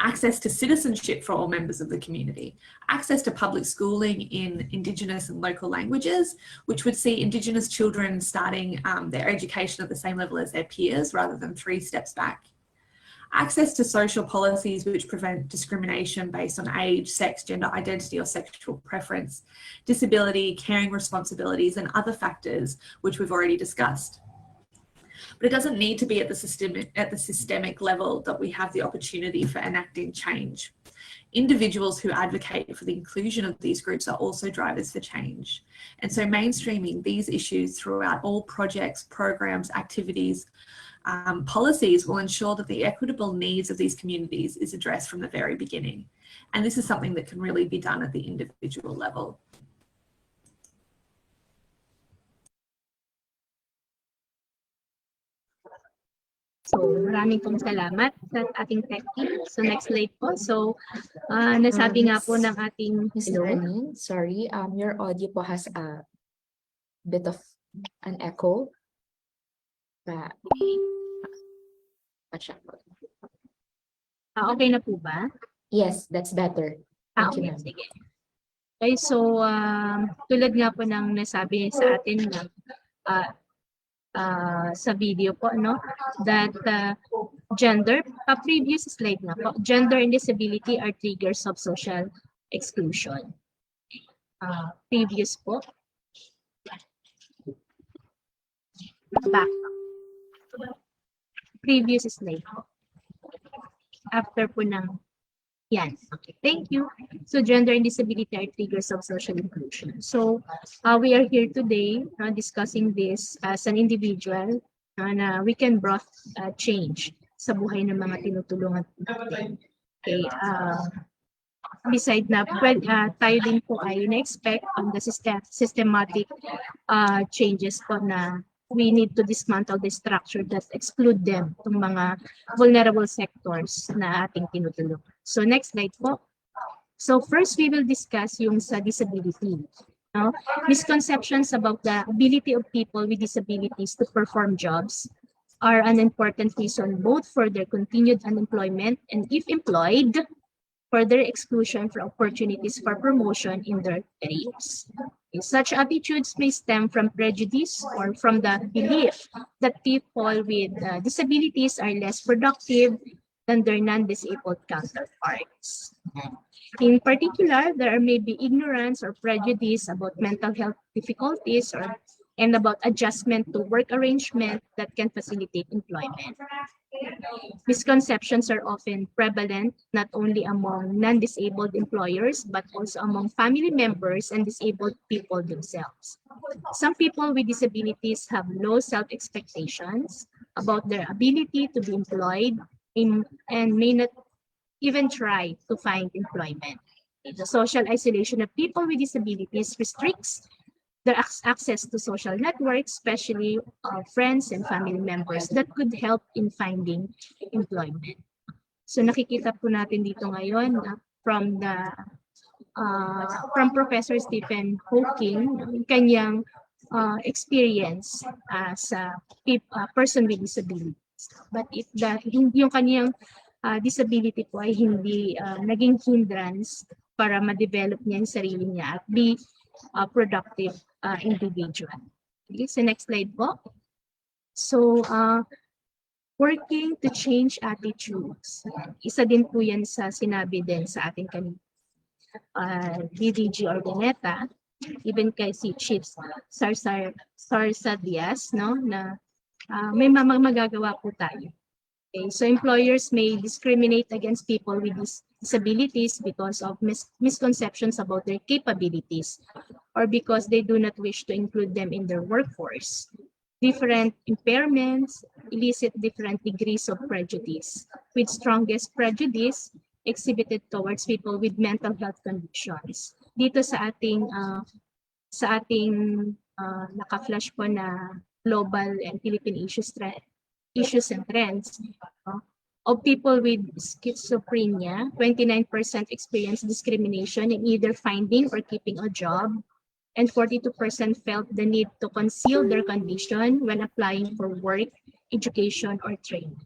Q: Access to citizenship for all members of the community, access to public schooling in Indigenous and local languages, which would see Indigenous children starting their education at the same level as their peers rather than 3 steps back. Access to social policies which prevent discrimination based on age, sex, gender identity or sexual preference, disability, caring responsibilities and other factors which we've already discussed. But it doesn't need to be at the systemic level that we have the opportunity for enacting change. Individuals who advocate for the inclusion of these groups are also drivers for change. And so mainstreaming these issues throughout all projects, programs, activities, policies will ensure that the equitable needs of these communities is addressed from the very beginning. And this is something that can really be done at the individual level.
P: So, maraming pong salamat sa ating tech team. So, next slide po. So, nasabi nga po ng ating...
L: Ms. Arlene, sorry, your audio po has a bit of an echo.
P: Okay na po ba?
L: Yes, that's better. Thank you,
P: Okay,
L: ma'am.
P: sige. Okay, so tulad nga po ng nasabi sa atin na sa video po, no, that gender, previous slide na po, gender and disability are triggers of social exclusion. Previous po. Back. Previous slide po. After po ng yan. Okay, thank you. So gender and disability are triggers of social inclusion. So we are here today discussing this as an individual na we can bring change sa buhay ng mga tinutulungan natin. Okay, beside na tayo din po ay na-expect on the systematic changes po na we need to dismantle the structure that exclude them, itong mga vulnerable sectors na ating tinutulungan. So next slide po. So first we will discuss yung sa disability. No? Misconceptions about the ability of people with disabilities to perform jobs are an important reason both for their continued unemployment and if employed, for their exclusion from opportunities for promotion in their careers. Such attitudes may stem from prejudice or from the belief that people with disabilities are less productive than their non-disabled counterparts. In particular, there may be ignorance or prejudice about mental health difficulties and about adjustment to work arrangement that can facilitate employment. Misconceptions are often prevalent not only among non-disabled employers but also among family members and disabled people themselves. Some people with disabilities have low self-expectations about their ability to be employed and may not even try to find employment. The social isolation of people with disabilities restricts their access to social networks, especially friends and family members that could help in finding employment. So nakikita po natin dito ngayon from Professor Stephen Hawking, kanyang experience as a person with disabilities. But if yung kanyang disability po ay hindi naging hindrance para ma-develop niya yung sarili niya at be productive individual. Okay, so next slide po. So, working to change attitudes. Isa din po yan sa sinabi din sa ating kanina. DDG Ordaneta, even kay si Chief Sarsadias, no, na may magagawa po tayo. Okay, so employers may discriminate against people with disabilities because of misconceptions about their capabilities or because they do not wish to include them in their workforce. Different impairments elicit different degrees of prejudice, with strongest prejudice exhibited towards people with mental health conditions. Dito sa ating naka-flash po na global and Philippine issues and trends. Of people with schizophrenia, 29% experience discrimination in either finding or keeping a job, and 42% felt the need to conceal their condition when applying for work, education, or training.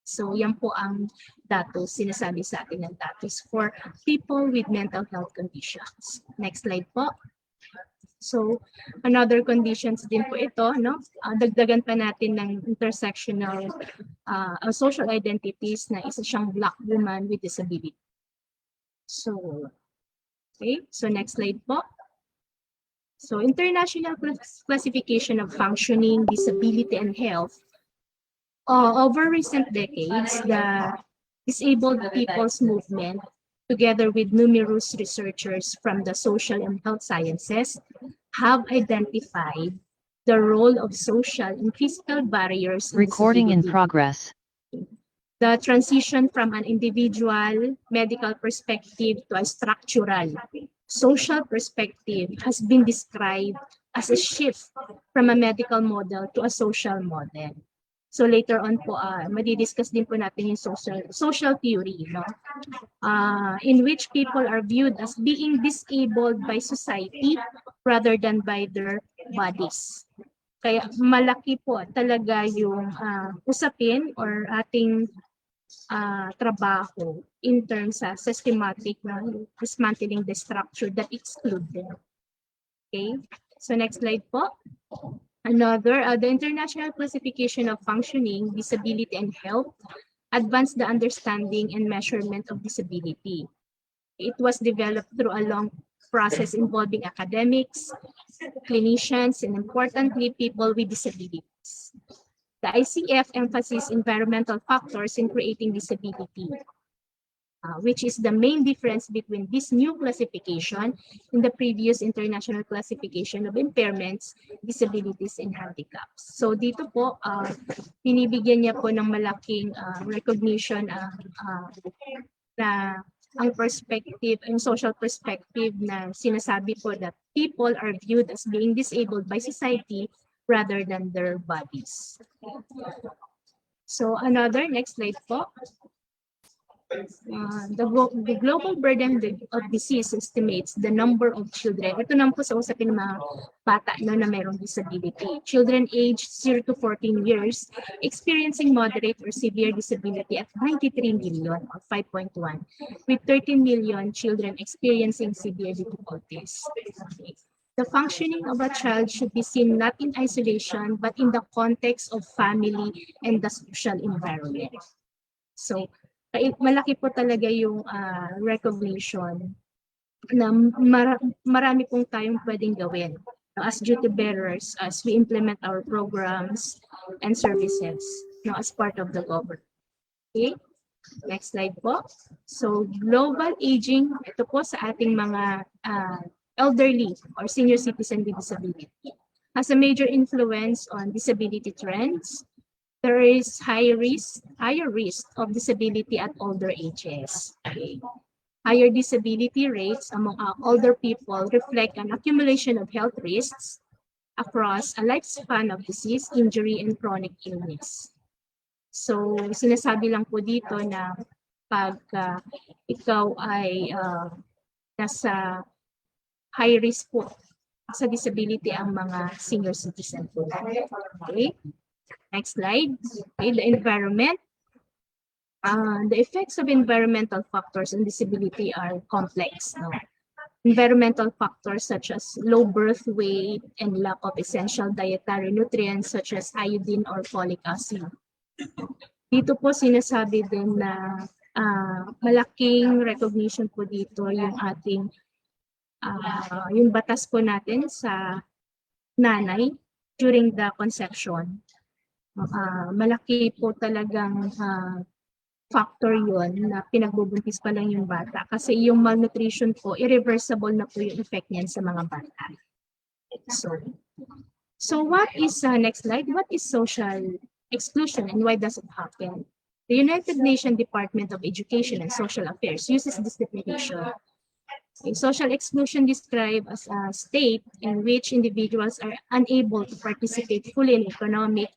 P: So yan po ang datos, sinasabi sa atin ng datos for people with mental health conditions. Next slide po. So, another conditions din po ito, no? Dagdagan pa natin ng intersectional social identities na isa siyang Black woman with disability. So, okay. So, next slide po. So, International Classification of Functioning, Disability, and Health. Over recent decades, the disabled people's movement, together with numerous researchers from the social and health sciences, have identified the role of social and physical barriers in
R: Recording in
P: disability.
R: progress.
P: The transition from an individual medical perspective to a structural social perspective has been described as a shift from a medical model to a social model. So later on po, madidiscuss din po natin yung social theory, no? In which people are viewed as being disabled by society rather than by their bodies. Kaya malaki po talaga yung usapin or ating trabaho in terms sa systematic na dismantling the structure that exclude them. Okay, so next slide po. Another, the International Classification of Functioning, Disability and Health advanced the understanding and measurement of disability. It was developed through a long process involving academics, clinicians, and importantly, people with disabilities. The ICF emphasizes environmental factors in creating disability, which is the main difference between this new classification and the previous international classification of impairments, disabilities, and handicaps. So dito po, binibigyan niya po ng malaking recognition na ang perspective, ang social perspective na sinasabi po that people are viewed as being disabled by society rather than their bodies. So another, next slide po. The global burden of disease estimates the number of children. Ito naman po sa usapin ng mga bata na mayroong disability. Children aged 0 to 14 years experiencing moderate or severe disability at 93 million or 5.1, with 13 million children experiencing severe difficulties. The functioning of a child should be seen not in isolation but in the context of family and the social environment. So, malaki po talaga yung recognition na marami pong tayong pwedeng gawin as duty bearers as we implement our programs and services as part of the government. Okay, next slide po. So global aging, ito po sa ating mga elderly or senior citizen with disability, has a major influence on disability trends. There is higher risk of disability at older ages. Okay. Higher disability rates among older people reflect an accumulation of health risks across a lifespan of disease, injury, and chronic illness. So, sinasabi lang po dito na pag ikaw ay nasa high risk po sa disability ang mga senior citizen po. Okay. Next slide. Okay, the environment. The effects of environmental factors on disability are complex. No? Environmental factors such as low birth weight and lack of essential dietary nutrients such as iodine or folic acid. Dito po sinasabi din na malaking recognition po dito yung ating yung batas po natin sa nanay during the conception. Malaki po talagang factor yon na pinagbubuntis pa lang yung bata kasi yung malnutrition po, irreversible na po yung effect niyan sa mga bata. So what is, next slide, what is social exclusion and why does it happen? The United Nations Department of Education and Social Affairs uses this definition. Social exclusion described as a state in which individuals are unable to participate fully in economic,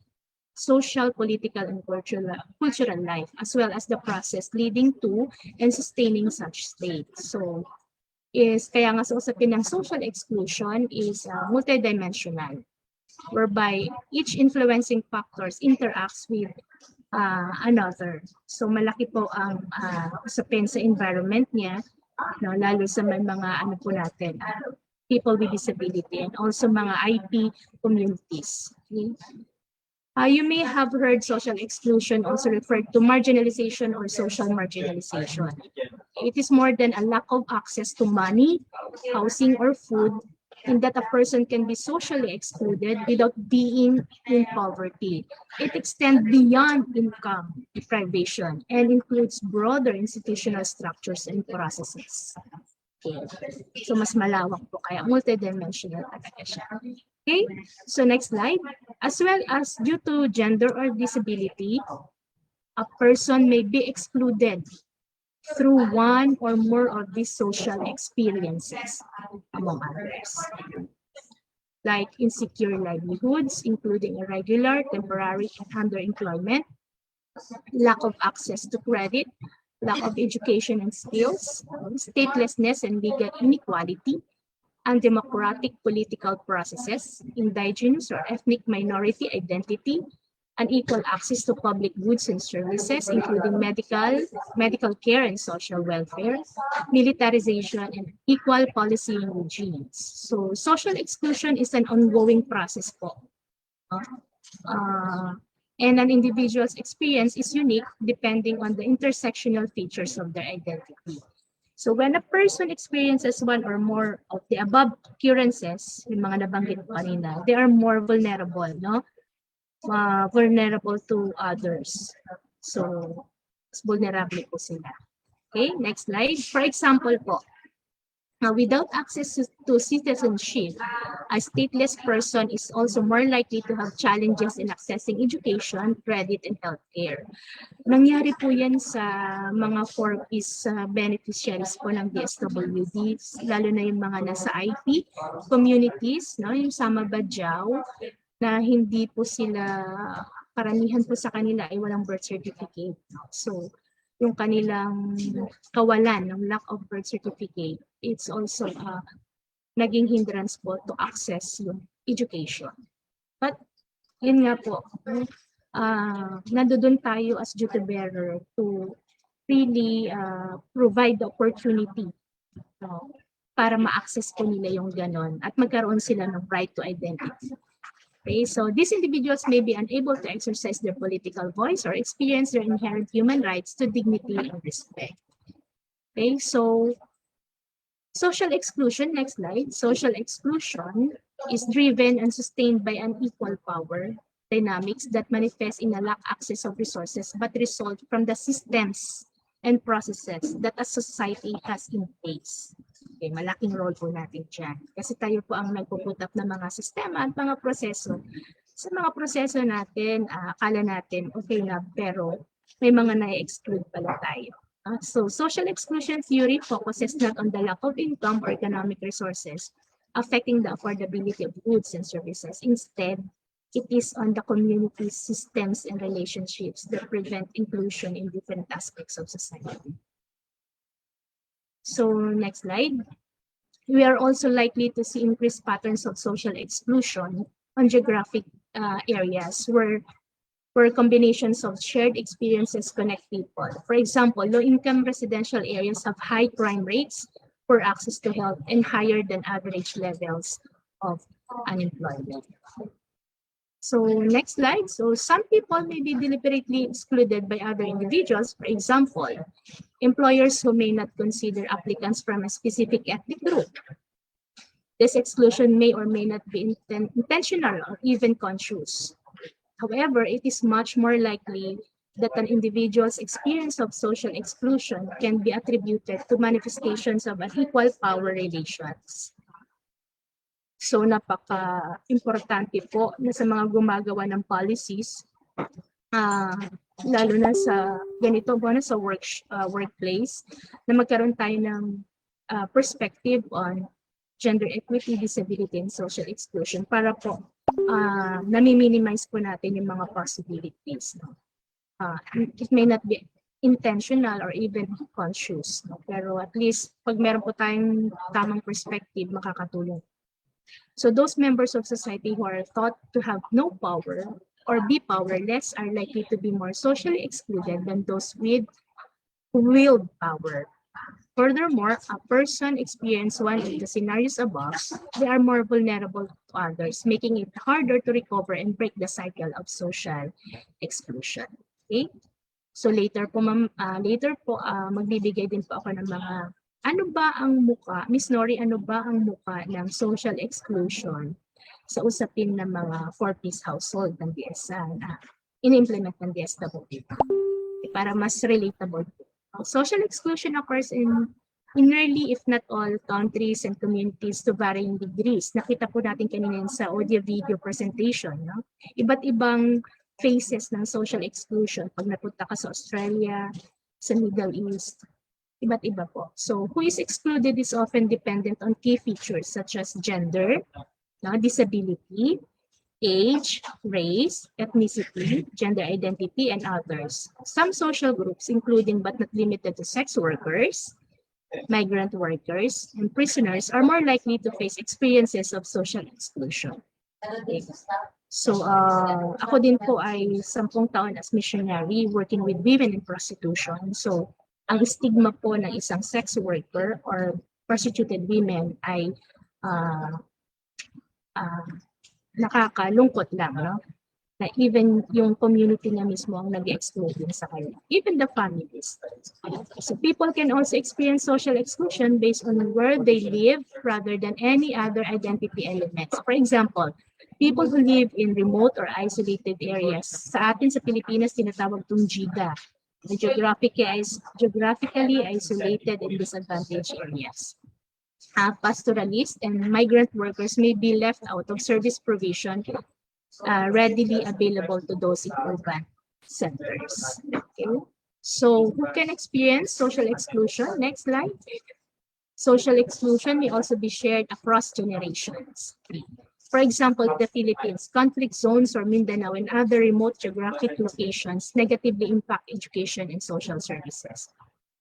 P: social, political, and cultural life, as well as the process leading to and sustaining such state. So, kaya nga sa usapin ng social exclusion is multidimensional, whereby each influencing factors interacts with another. So, malaki po ang usapin sa environment niya, no, lalo sa mga po natin, people with disability and also mga IP communities. Okay? You may have heard social exclusion also referred to marginalization or social marginalization. It is more than a lack of access to money, housing, or food, in that a person can be socially excluded without being in poverty. It extends beyond income deprivation and includes broader institutional structures and processes. Okay. So mas malawak po kaya multidimensional talaga siya. Okay, so next slide. As well as due to gender or disability, a person may be excluded through one or more of these social experiences, among others. Like insecure livelihoods, including irregular, temporary, and underemployment, lack of access to credit, lack of education and skills, statelessness and legal inequality, undemocratic political processes, indigenous or ethnic minority identity, unequal access to public goods and services, including medical care and social welfare, militarization, and equal policy regimes. So social exclusion is an ongoing process po. And an individual's experience is unique depending on the intersectional features of their identity. So when a person experiences one or more of the above occurrences, yung mga nabanggit ko kanina, they are more vulnerable, no? Vulnerable to others. So, vulnerable po sila. Okay, next slide. For example po, without access to citizenship, a stateless person is also more likely to have challenges in accessing education, credit, and healthcare. Nangyari po yan sa mga 4Ps beneficiaries po ng DSWD, lalo na yung mga nasa IP communities, no? Yung Sama Badjao, na hindi po sila, karamihan po sa kanila ay walang birth certificate. So, yung kanilang kawalan ng lack of birth certificate, it's also naging hindrance po to access yung education. But, yun nga po, nandoon tayo as duty bearer to really provide the opportunity para ma-access po nila yung ganon at magkaroon sila ng right to identity. Okay, so these individuals may be unable to exercise their political voice or experience their inherent human rights to dignity and respect. Okay, so social exclusion, next slide. Social exclusion is driven and sustained by unequal power dynamics that manifest in a lack access of resources but result from the systems and processes that a society has in place. Okay, malaking role po natin dyan. Kasi tayo po ang nagpuput up ng mga sistema at mga proseso. Sa mga proseso natin, akala natin okay na, pero may mga na-exclude pala tayo. So, social exclusion theory focuses not on the lack of income or economic resources affecting the affordability of goods and services. Instead, it is on the community systems and relationships that prevent inclusion in different aspects of society. So, next slide. We are also likely to see increased patterns of social exclusion on geographic areas where combinations of shared experiences connect people. For example, low-income residential areas have high crime rates, poor access to health, and higher than average levels of unemployment. So next slide. So some people may be deliberately excluded by other individuals. For example, employers who may not consider applicants from a specific ethnic group. This exclusion may or may not be intentional or even conscious. However, it is much more likely that an individual's experience of social exclusion can be attributed to manifestations of unequal power relations. So napaka-importante po na sa mga gumagawa ng policies, lalo na sa ganito po na sa workplace, na magkaroon tayo ng perspective on gender equity, disability, and social exclusion para po nami-minimize po natin yung mga possibilities. No? It may not be intentional or even conscious, no? Pero at least pag meron po tayong tamang perspective, makakatulong. So those members of society who are thought to have no power or be powerless are likely to be more socially excluded than those with willed power. Furthermore, a person experiencing one of the scenarios above, they are more vulnerable to others, making it harder to recover and break the cycle of social exclusion. Okay? So later po, magbibigay din po ako ng mga ano ba ang muka, Miss Nori, ano ba ang muka ng social exclusion sa usapin ng mga 4-piece household ng in-implement ng DSWD para mas relatable po. Social exclusion occurs in nearly, if not all, countries and communities to varying degrees. Nakita po natin kanina sa audio-video presentation. No? Iba't ibang phases ng social exclusion. Pag napunta ka sa Australia, sa Middle East, iba't iba po. So, who is excluded is often dependent on key features such as gender, disability, age, race, ethnicity, gender identity, and others. Some social groups, including but not limited to sex workers, migrant workers, and prisoners, are more likely to face experiences of social exclusion. Okay. So, ako din po ay 10 taon as missionary working with women in prostitution. So, ang stigma po ng isang sex worker or prostituted women ay uh, nakakalungkot lang, no? Na even yung community na mismo ang nag-exclude din sa kanila. Even the families. So people can also experience social exclusion based on where they live rather than any other identity elements. For example, people who live in remote or isolated areas. Sa atin sa Pilipinas, tinatawag itong GIGA. Geographically isolated and disadvantaged areas. Pastoralists and migrant workers may be left out of service provision readily available to those in urban centers. Okay. So who can experience social exclusion? Next slide. Social exclusion may also be shared across generations. For example, the Philippines, conflict zones or Mindanao and other remote geographic locations negatively impact education and social services.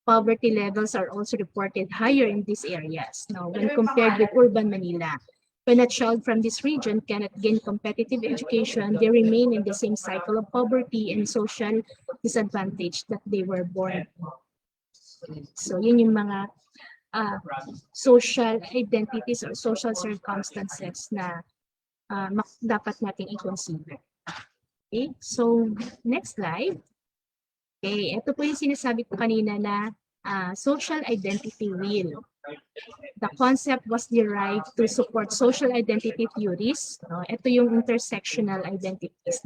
P: Poverty levels are also reported higher in these areas now when compared with urban Manila. When a child from this region cannot gain competitive education, they remain in the same cycle of poverty and social disadvantage that they were born in. So yun yung mga social identities or social circumstances na dapat nating i-consider. Okay, so next slide. Okay, ito po yung sinasabi ko kanina na social identity wheel. The concept was derived to support social identity theories. Ito yung intersectional identities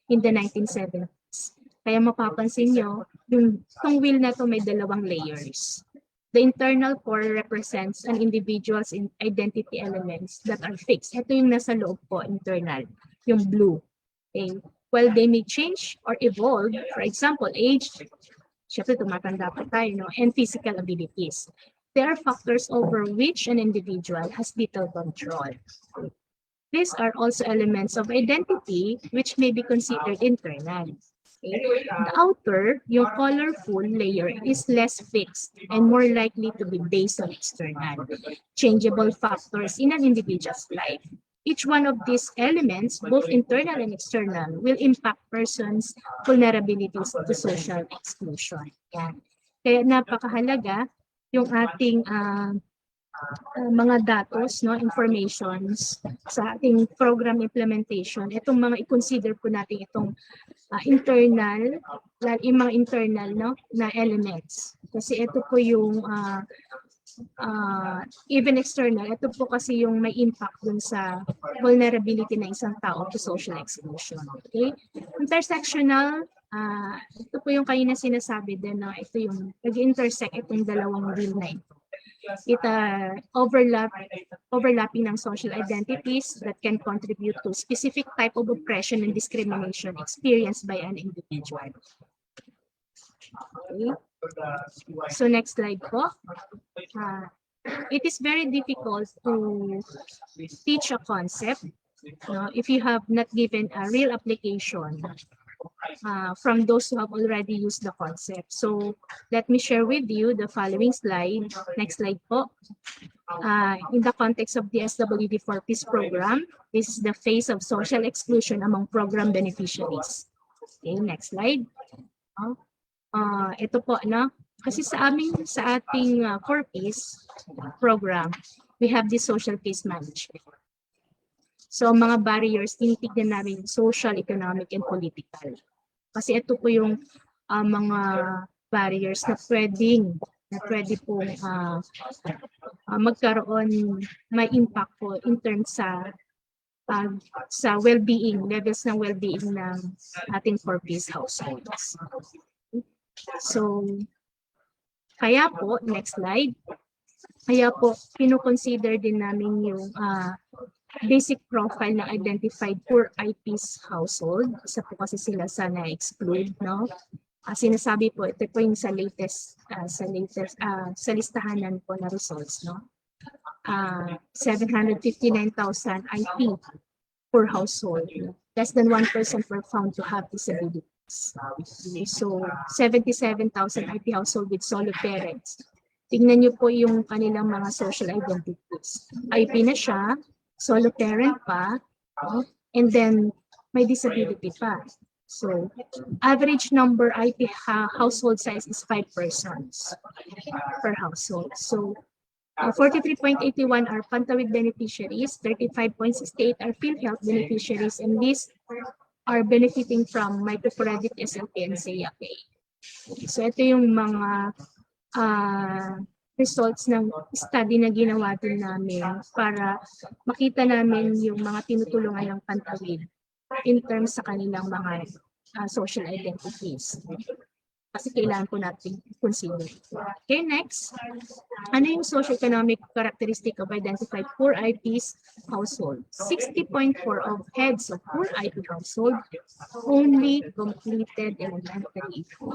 P: in the 1970s. Kaya mapapansin nyo, itong wheel na to may dalawang layers. The internal core represents an individual's identity elements that are fixed. Ito yung nasa loob po, internal, yung blue. Okay. While they may change or evolve, for example, age, syempre tumatanda pa tayo, and physical abilities. There are factors over which an individual has little control. These are also elements of identity which may be considered internal. Okay. The outer, yung colorful layer is less fixed and more likely to be based on external, changeable factors in an individual's life. Each one of these elements, both internal and external, will impact persons' vulnerabilities to social exclusion. Yan. Kaya napakahalaga yung ating mga datos, informations sa ating program implementation. Itong mga i-consider po natin itong internal, yung mga internal na elements. Kasi ito po yung even external, ito po kasi yung may impact dun sa vulnerability ng isang tao to social exclusion. Okay? Intersectional, ito po yung kanina sinasabi din na ito yung nag-intersect itong dalawang wheel na ito. Overlapping ng social identities that can contribute to specific type of oppression and discrimination experienced by an individual. Okay. So next slide po. It is very difficult to teach a concept if you have not given a real application from those who have already used the concept. So let me share with you the following slide. Next slide po. In the context of the SWD for Peace program, this is the phase of social exclusion among program beneficiaries. Okay, next slide. Ito po, kasi sa ating for Peace program, we have the social case management. So mga barriers, tinitignan namin social, economic, and political. Kasi ito po yung mga barriers na pwede po magkaroon, may impact po in terms sa well-being, levels ng well-being ng ating for Peace households. So, kaya po, next slide, kaya po, kino-consider din namin yung basic profile ng identified poor IPs household. Isa po kasi sila sa na-exclude, sinasabi po, ito po yung sa listahanan po na results, 759,000 IP per household. Less than 1% were found to have disabilities. So, 77,000 IP household with solo parents. Tingnan niyo po yung kanilang mga social identities. IP na siya, solo parent pa, and then may disability pa. So, average number IP household size is 5 persons per household. So, 43.81 are Pantawid beneficiaries, 35.68 are PhilHealth beneficiaries, and these are benefiting from microcredit, SLP, and SEA Pay. So, ito yung mga results ng study na ginawa din namin para makita namin yung mga tinutulungan ng Pantawid in terms sa kanilang mga social identities. Kasi kailangan po natin consider. Okay, next. Ano yung socio-economic characteristic of identified poor IPs household? 60.4 of heads of poor IP household only completed elementary education.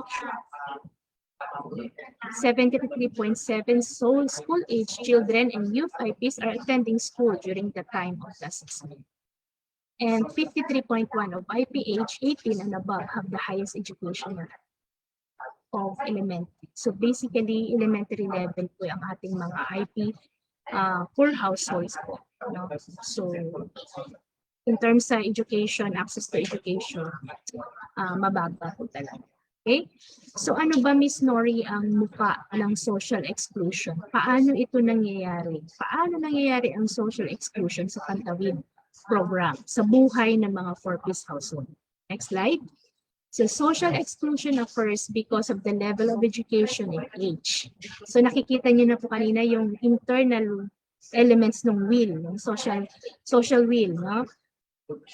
P: 73.7 school-age children and youth IPs are attending school during the time of the assessment. And 53.1 of IP age 18 and above have the highest education of elementary. So basically, elementary level po ang ating mga IP poor households po. No? So in terms sa education, access to education, mababa po talaga. Okay? So ano ba, Miss Nori, ang mukha ng social exclusion? Paano ito nangyayari? Paano nangyayari ang social exclusion sa Pantawid program sa buhay ng mga 4-piece household? Next slide. So social exclusion occurs because of the level of education and age. So nakikita niyo na po kanina yung internal elements ng will, ng social will, no?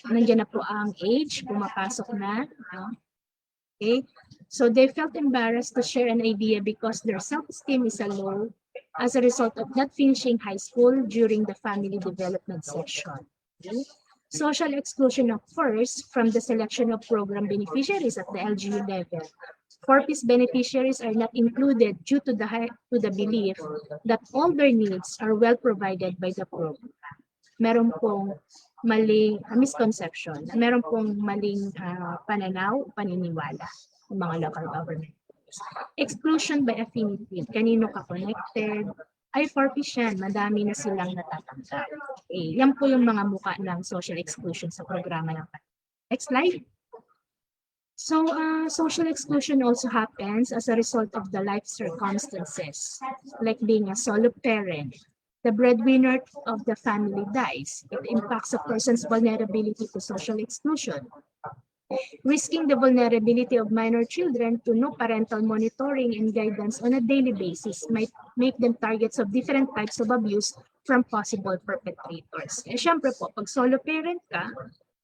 P: Nandiyan na po ang age, pumapasok na, no? Okay? So they felt embarrassed to share an idea because their self-esteem is low as a result of not finishing high school during the family development session. Okay? Social exclusion occurs from the selection of program beneficiaries at the LGU level. 4-piece beneficiaries are not included due to the belief that all their needs are well provided by the program. Meron pong maling misconception, meron pong maling pananaw, paniniwala ng mga local government. Exclusion by affinity, kanino ka connected, ay 4-piece yan, madami na silang natatanggap. Okay, yan po yung mga mukha ng social exclusion sa programa ng Next slide. So, social exclusion also happens as a result of the life circumstances, like being a solo parent. The breadwinner of the family dies. It impacts a person's vulnerability to social exclusion. Risking the vulnerability of minor children to no parental monitoring and guidance on a daily basis might make them targets of different types of abuse from possible perpetrators. Syempre po, pag solo parent ka,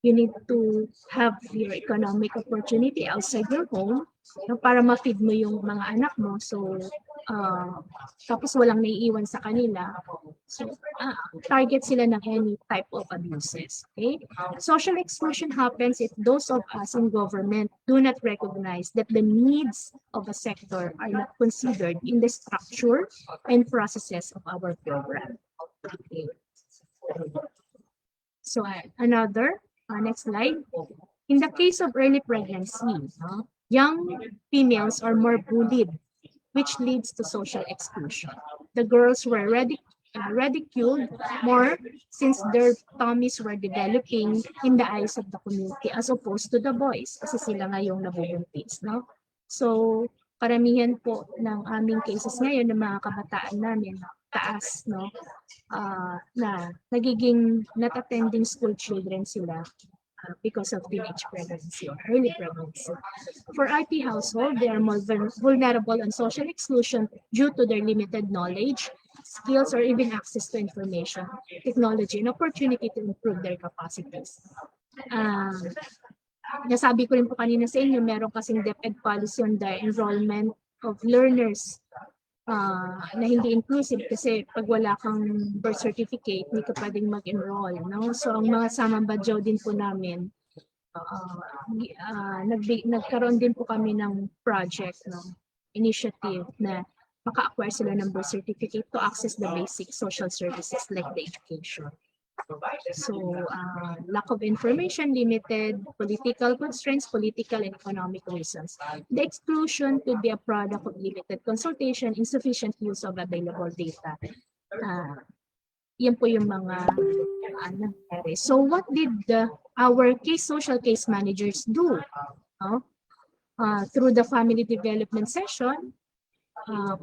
P: you need to have your economic opportunity outside your home, no, para ma-feed mo yung mga anak mo. So, tapos walang naiiwan sa kanila. So, target sila ng any type of abuses. Okay? Social exclusion happens if those of us in government do not recognize that the needs of a sector are not considered in the structure and processes of our program. Okay. So, next slide. In the case of early pregnancy, young females are more bullied, which leads to social exclusion. The girls were ridiculed more since their tummies were developing in the eyes of the community as opposed to the boys, kasi sila nga yung nabubuntis, no? So, karamihan po ng aming cases ngayon ng mga kabataan namin, taas, no? Na nagiging not attending school children sila because of teenage pregnancy or early pregnancy. For IP household, they are more vulnerable on social exclusion due to their limited knowledge, skills, or even access to information, technology, and opportunity to improve their capacities. Nasabi ko rin po kanina sa inyo, meron kasing DepEd policy on the enrollment of learners na hindi inclusive kasi pag wala kang birth certificate, hindi ka pwedeng mag-enroll. No? So, ang mga samambadyaw din po namin, nagkaroon din po kami ng project, no? Initiative na maka-acquire sila ng birth certificate to access the basic social services like the education. So, lack of information, limited political constraints, political and economic reasons. The exclusion could be a product of limited consultation, insufficient use of available data. yan po yung mga nangyari. So what did our social case managers do? Through the family development session,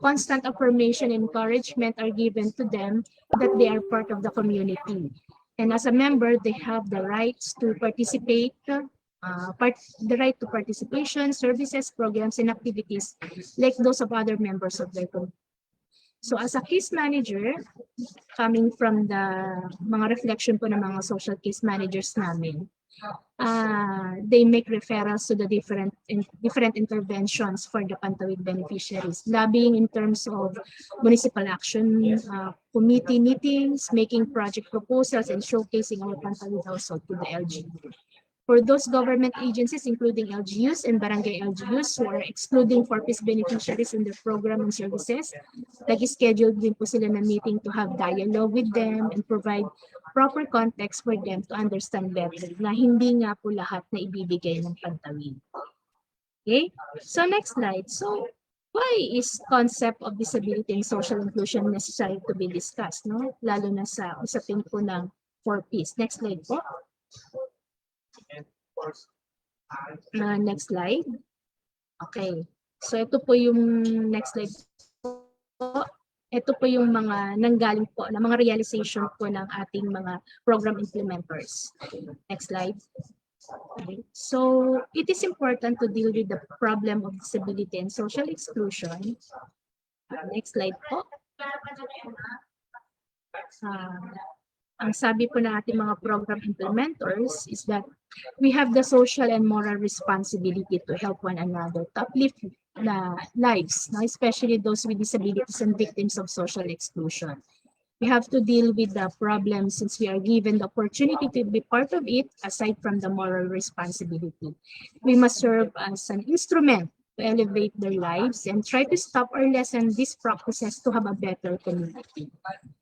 P: constant affirmation and encouragement are given to them that they are part of the community. And as a member, they have the rights to participate, the right to participation, services, programs, and activities like those of other members of their community. So as a case manager, coming from the mga reflection po ng mga social case managers namin, they make referrals to the different interventions for the Pantawid beneficiaries, lobbying in terms of municipal action committee meetings, making project proposals, and showcasing our Pantawid household to the LGU. For those government agencies, including LGUs and barangay LGUs who are excluding 4-piece beneficiaries in their program and services, nag-schedule din po sila na meeting to have dialogue with them and provide proper context for them to understand better na hindi nga po lahat na ibibigay ng Pantawid. Okay? So next slide. So why is concept of disability and social inclusion necessary to be discussed, no? Lalo na sa usapin po ng 4-piece. Next slide po. Next slide. Okay. So ito po yung next slide po. Ito po yung mga nanggaling po na mga realization po ng ating mga program implementers. Next slide. Okay. So it is important to deal with the problem of disability and social exclusion. Next slide po. Ang sabi po ng ating mga program implementers is that we have the social and moral responsibility to help one another, to uplift lives, especially those with disabilities and victims of social exclusion. We have to deal with the problem since we are given the opportunity to be part of it aside from the moral responsibility. We must serve as an instrument to elevate their lives and try to stop or lessen these practices to have a better community.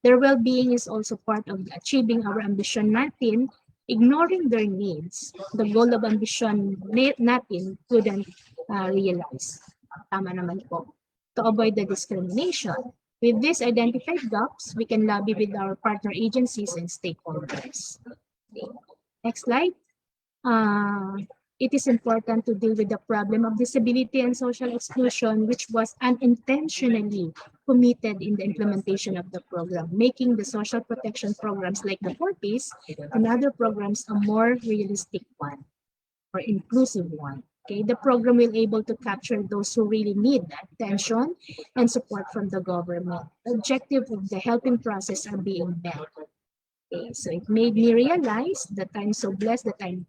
P: Their well-being is also part of achieving our ambition natin. Ignoring their needs, the goal of ambition natin couldn't realize. Tama naman po. To avoid the discrimination. With these identified gaps, we can lobby with our partner agencies and stakeholders. Okay. Next slide. It is important to deal with the problem of disability and social exclusion, which was unintentionally committed in the implementation of the program, making the social protection programs like the 4-piece and other programs a more realistic one or inclusive one. Okay, the program will be able to capture those who really need attention and support from the government. The objective of the helping process are being met. Okay, so it made me realize that I'm so blessed that I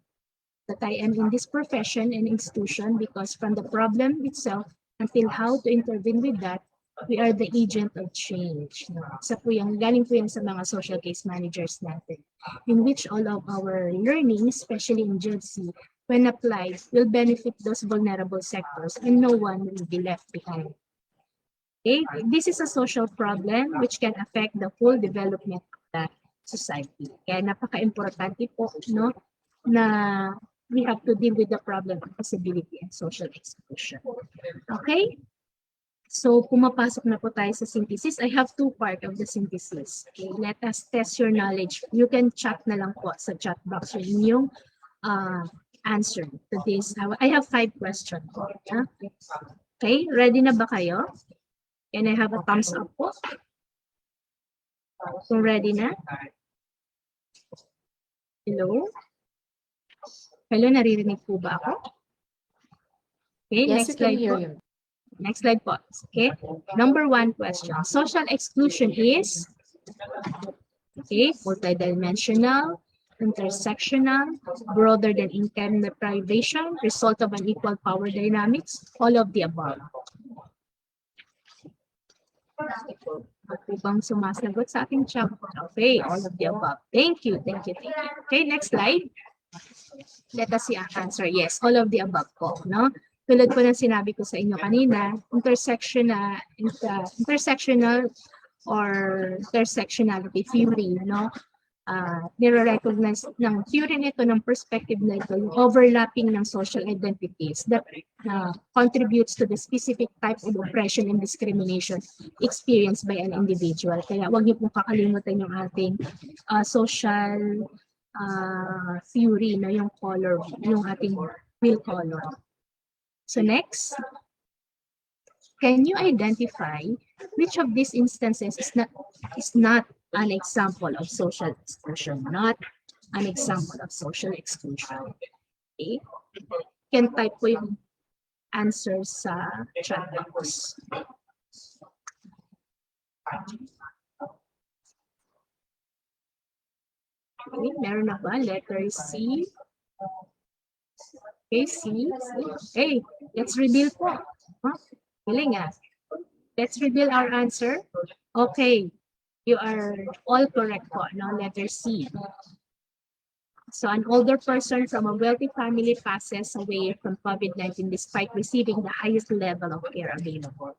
P: am in this profession and institution, because from the problem itself until how to intervene with that, we are the agent of change. Isa po yung, galing po yan sa mga social case managers natin, in which all of our learning, especially in JEDC, when applied, will benefit those vulnerable sectors and no one will be left behind. Okay? This is a social problem which can affect the full development of the society. Kaya napaka-importante po, no, na we have to deal with the problem of disability and social exclusion. Okay? So, pumapasok na po tayo sa synthesis. I have two parts of the synthesis. Okay? Let us test your knowledge. You can chat na lang po sa chat box yung inyong answer to this. I have 5 questions. Okay? Ready na ba kayo? Can I have a thumbs up po? Kung ready na? Hello? Hello, naririnig po ba ako? Okay,
L: Yes,
P: next
L: we can
P: slide
L: hear
P: po.
L: you.
P: Next slide po. Okay, number 1 question. Social exclusion is, okay, multidimensional, intersectional, broader than income deprivation, result of unequal power dynamics, all of the above. Ako bang sumasagot sa ating chat? Okay, all of the above. Thank you, thank you, thank you. Okay, next slide. Let us see ang answer. Yes, all of the above po, no? Tulad po ng sinabi ko sa inyo kanina, intersectional or intersectionality theory, no? nire-recognize ng theory nito, ng perspective na ito, yung overlapping ng social identities that contributes to the specific type of oppression and discrimination experienced by an individual. Kaya huwag niyo pong kakalimutan yung ating social theory na yung color, yung ating real color. So next, can you identify which of these instances is not an example of social exclusion? Not an example of social exclusion. Okay? Can type po yung answer sa chat box. Okay, meron na ba? Letter C. Okay, C. Okay, let's reveal po. Galing ah. Let's reveal our answer. Okay, you are all correct po. Now, letter C. So, an older person from a wealthy family passes away from COVID-19 despite receiving the highest level of care available.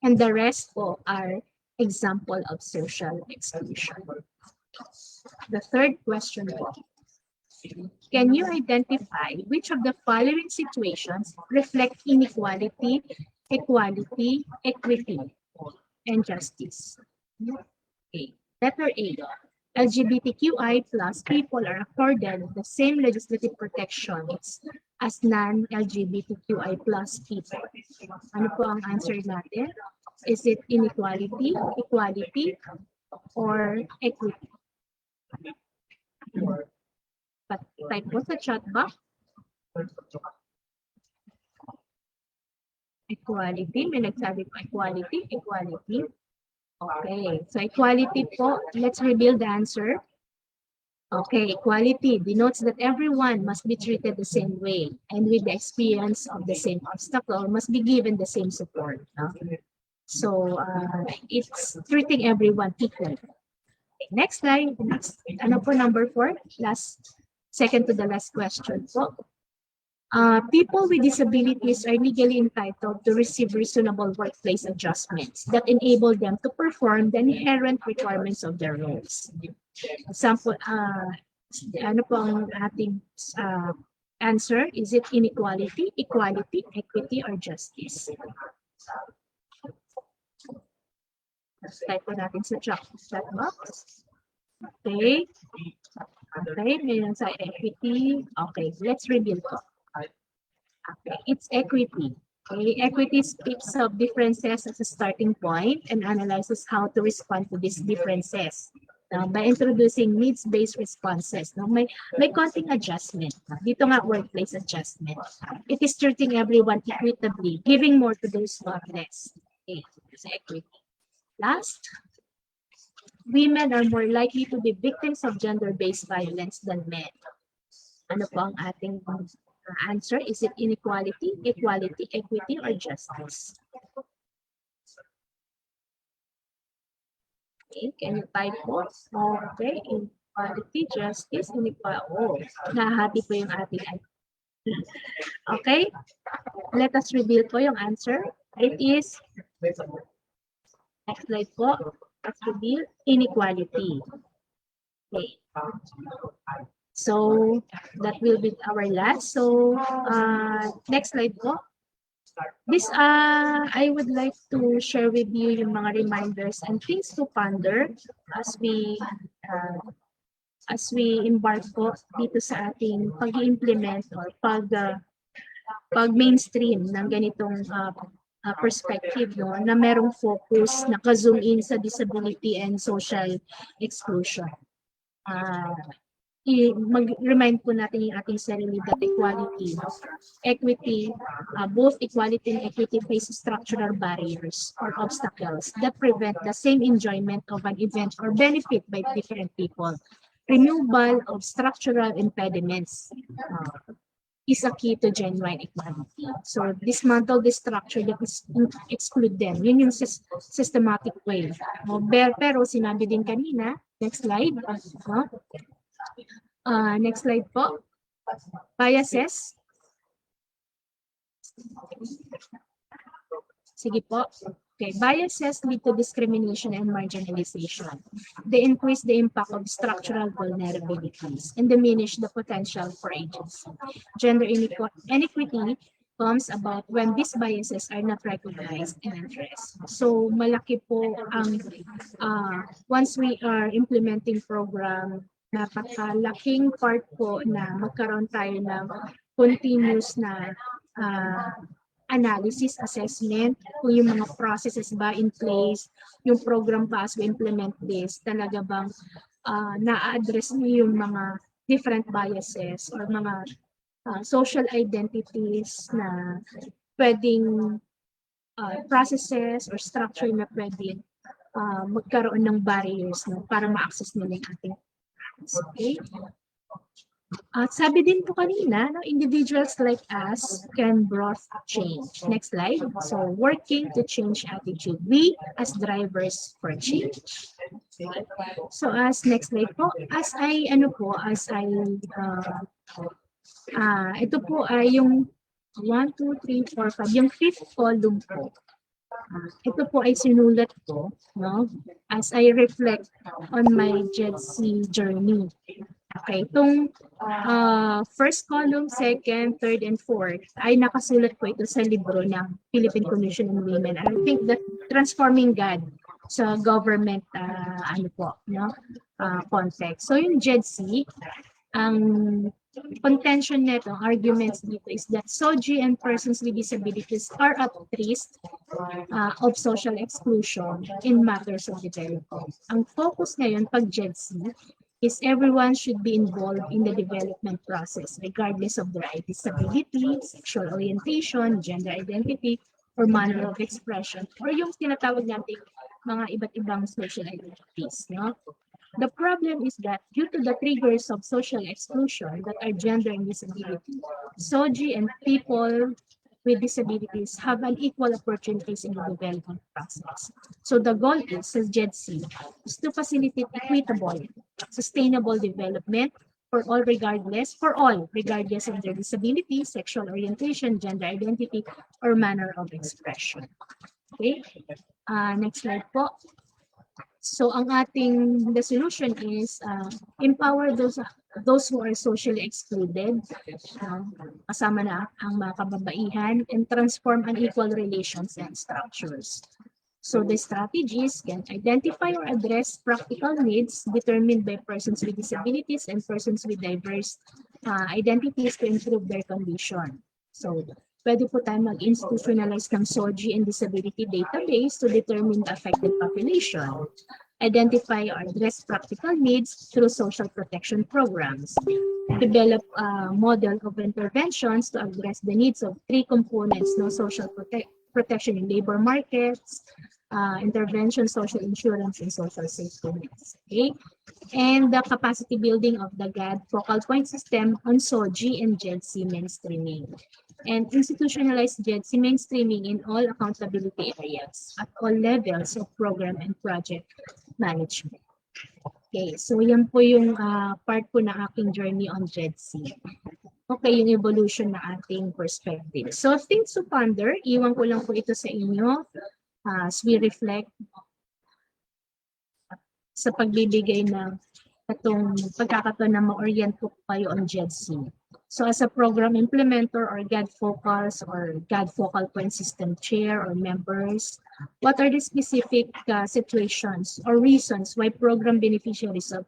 P: And the rest po are example of social exclusion. The third question po. Can you identify which of the following situations reflect inequality, equality, equity, and justice? Okay. Letter A. LGBTQI plus people are accorded the same legislative protections as non-LGBTQI plus people. Ano po ang answer natin? Is it inequality, equality, or equity? Type po sa chat box. Equality. May nagsabi po equality, equality. Okay. So equality po, let's reveal the answer. Okay, equality denotes that everyone must be treated the same way and with the experience of the same obstacle must be given the same support. No? So it's treating everyone equal. Okay, next slide. Next, ano po number 4? Second to the last question po. People with disabilities are legally entitled to receive reasonable workplace adjustments that enable them to perform the inherent requirements of their roles. Example, ano po ang ating answer? Is it inequality, equality, equity, or justice? Type po natin sa chat box. Okay. Okay, mayroon sa equity. Okay, let's reveal po. Okay, it's equity. Okay, equity speaks of differences as a starting point and analyzes how to respond to these differences. By introducing needs-based responses. May konting adjustment. Dito nga, workplace adjustment. It is treating everyone equitably, giving more to those who have less. Okay, it's equity. Last, women are more likely to be victims of gender-based violence than men. Ano po ang ating answer? Is it inequality, equality, equity, or justice? Okay, can you type po? Okay, inequality, justice, inequality. Oh, nahati po yung ating okay, let us reveal po yung answer. It is, next slide po, let's reveal inequality. Okay. So, that will be our last. So, next slide po. This, I would like to share with you yung mga reminders and things to ponder as we embark po dito sa ating pag-implement or pag-mainstream ng ganitong perspective, no, na merong focus na ka-zoom in sa disability and social exclusion. Mag-remind po natin yung ating sarili that equality, equity, both equality and equity face structural barriers or obstacles that prevent the same enjoyment of an event or benefit by different people. Removal of structural impediments is a key to genuine equality. So dismantle the structure that exclude them. Yun yung systematic way. Pero sinabi din kanina, next slide. Next slide po. Biases. Sige po. Okay, biases lead to discrimination and marginalization. They increase the impact of structural vulnerabilities and diminish the potential for agency. Gender inequity comes about when these biases are not recognized and addressed. So malaki po ang once we are implementing program, napakalaking part po na magkaroon tayo ng continuous na analysis, assessment, kung yung mga processes ba in place, yung program pa as we implement this, talaga bang na-address niyo yung mga different biases or mga social identities na pwedeng processes or structure na pwedeng magkaroon ng barriers no, para ma-access nila yung ating programs. Okay? At sabi din po kanina, no, individuals like us can brought change. Next slide. So, working to change attitude. We as drivers for change. So, as next slide po, ito po ay yung 1, 2, 3, 4, 5, yung fifth column po. Ito po ay sinulat ko, no, as I reflect on my JEDC journey. Okay, itong first column, second, third, and fourth ay nakasulat po ito sa libro ng Philippine Commission on Women. I think that Transforming God sa government context. So yung JEDC, ang contention nito, arguments dito is that SOGI and persons with disabilities are at risk of social exclusion in matters of development. Ang focus ngayon pag JEDC is everyone should be involved in the development process regardless of their disability, sexual orientation, gender identity, or manner of expression, or yung tinatawag natin mga iba't ibang social identities. No? The problem is that due to the triggers of social exclusion that are gender and disability, SOGI and people with disabilities have unequal opportunities in the development process. So the goal is, says JEDC, is to facilitate equitable, sustainable development for all regardless of their disability, sexual orientation, gender identity, or manner of expression. Okay? Next slide po. So ang the solution is empower those who are socially excluded, kasama na ang mga kababaihan, and transform unequal relations and structures. So the strategies can identify or address practical needs determined by persons with disabilities and persons with diverse identities to improve their condition. So pwede po tayo mag-institutionalize ng SOGI and disability database to determine the affected population. Identify or address practical needs through social protection programs. Develop a model of interventions to address the needs of three components, social protection in labor markets, intervention, social insurance, and social safety nets. Okay? And the capacity building of the GAD focal point system on SOGI and JEDC mainstreaming. And institutionalized JEDC mainstreaming in all accountability areas at all levels of program and project management. Okay, so yan po yung part po na aking journey on JEDC. Okay, yung evolution na ating perspective. So things to ponder, iwan ko lang po ito sa inyo as we reflect sa pagbibigay ng itong pagkakataon na ma-orient po kayo on JEDC. So as a program implementer or GAD focus or GAD focal point system chair or members, what are the specific situations or reasons why program beneficiaries of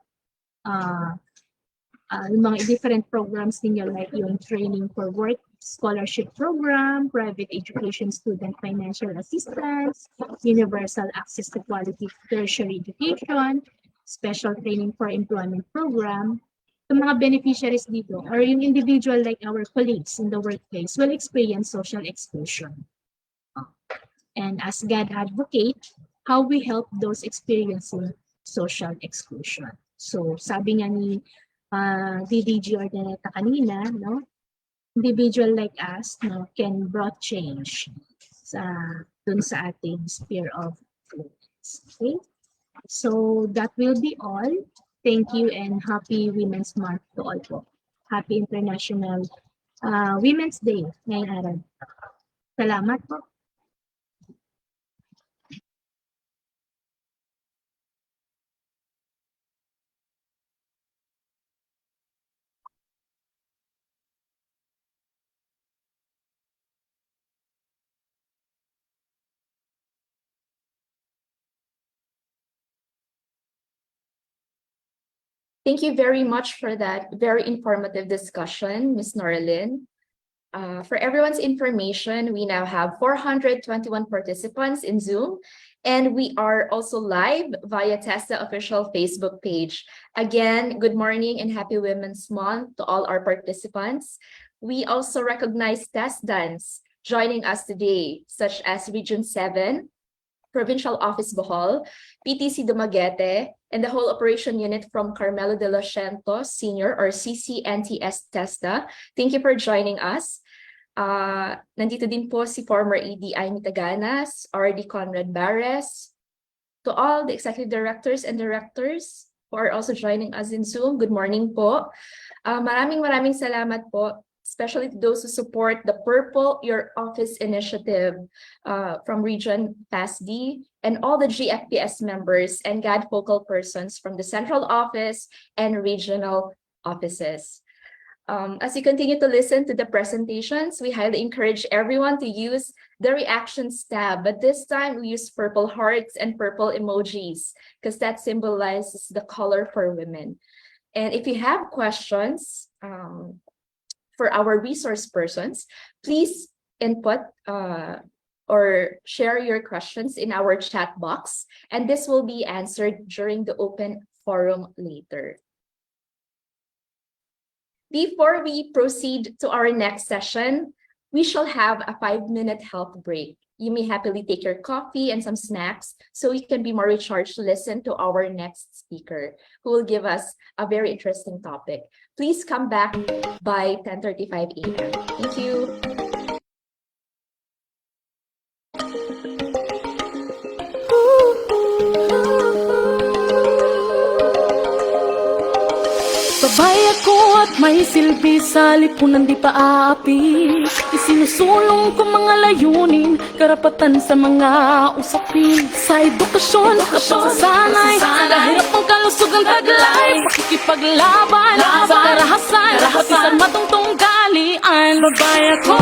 P: mga different programs ninyo like yung training for work, scholarship program, private education student financial assistance, universal access to quality tertiary education, special training for employment program, the mga beneficiaries dito or yung individual like our colleagues in the workplace will experience social exclusion. And as GAD advocate, how we help those experiencing social exclusion. So sabi nga ni DDG Ordaneta kanina, no? Individual like us can brought change dun sa ating sphere of influence. Okay? So that will be all. Thank you and happy Women's Month to all po. Happy International Women's Day ngayong araw. Salamat po.
L: Thank you very much for that very informative discussion, Ms. Norlin. For everyone's information, we now have 421 participants in Zoom, and we are also live via TESDA official Facebook page. Again, good morning and happy Women's Month to all our participants. We also recognize TESDANs joining us today, such as Region 7, Provincial Office Bohol, PTC Dumaguete, and the whole operation unit from Carmelo de los Santos Senior or CCNTS TESDA. Thank you for joining us. Nandito din po si former EDI Mitaganas, RD Conrad Barres. To all the executive directors and directors who are also joining us in Zoom, good morning po. Maraming salamat po, especially to those who support the Purple Your Office initiative from Region PASD and all the GFPS members and GAD focal persons from the central office and regional offices. As you continue to listen to the presentations, we highly encourage everyone to use the reactions tab, but this time we use purple hearts and purple emojis because that symbolizes the color for women. And if you have questions, for our resource persons, please input or share your questions in our chat box, and this will be answered during the open forum later. Before we proceed to our next session, we shall have a 5-minute health break. You may happily take your coffee and some snacks so you can be more recharged to listen to our next speaker, who will give us a very interesting topic. Please come back by 10:35 a.m. Thank you.
B: Babay ako at may silbi sa lipunan di paaapi. Isinusulong ko mga layunin, karapatan sa mga usapin. Sa edukasyon, sa sanay, sa hirap ng kalusugan taglay, pakikipaglaban, sa karahasan, pati sa matungtong galian. Babay ako,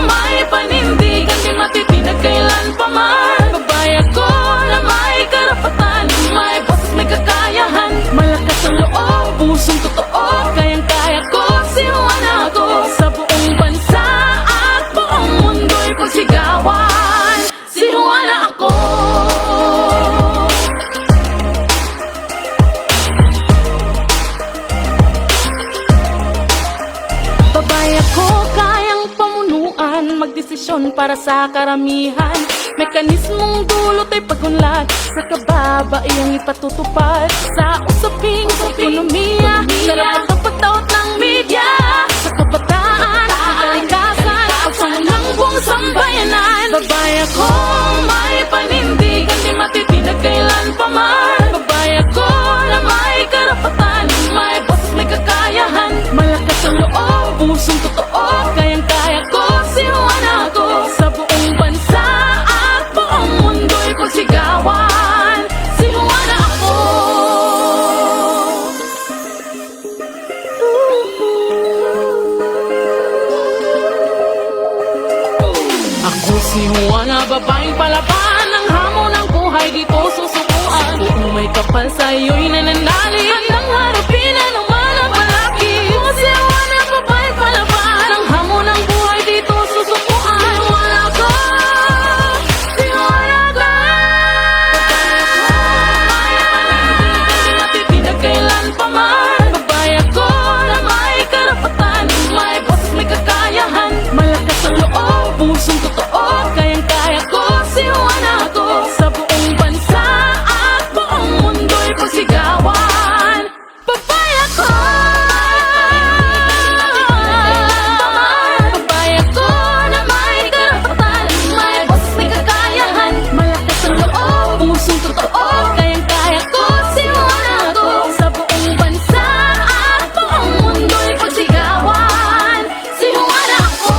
B: may panindigan, di matitinag kailan pa man. Babay ako na may karapatan, may boses, may kakayahan, malakas ang loob, pusong totoo, kayang-kaya ko, sinuwan ako sa buong bansa at buong mundo'y pagsigawan, sinuwan ako. Babay ako, kayang pamunuan, magdesisyon para sa karamihan. Mekanismong dulot ay pagunlad, sa kababaihang ipatutupad. Sa usaping ekonomiya, sarap ang pagtaot ng media. Sa kabataan, sa kalikasan, pagsanang buong sambayanan. Babay ako, may panindigan, di matitinag kailan pa man. Babay ako na may karapatan, may boses, may kakayahan, malakas ang loob, pusong totoo, kayang-kaya ko, sinuwan ako sa buong bansa at buong mundo'y pagsigawan, sinuwan ako. Ako si Juana, babaeng palaban, ang hamon ng buhay dito susukuan. Kung may kapal sa'yo'y nananali, handang harapin anuman ang malaki. Ako si Juana, babaeng palaban, ang hamon ng buhay dito susukuan. Sinuwan ako, sinuwan ako. May matitinag kailan pa man. Babay ako na may karapatan, may boses, may kakayahan, malakas ang loob, pusong totoo, kayang-kaya ko, sinuwan ako sa buong bansa at buong mundo'y pagsigawan. Babay ako, babay ako na may karapatan, may boses, may kakayahan, malakas ang loob, pusong totoo, kayang-kaya ko, sinuwan ako sa buong bansa at buong mundo'y pagsigawan, sinuwan ako.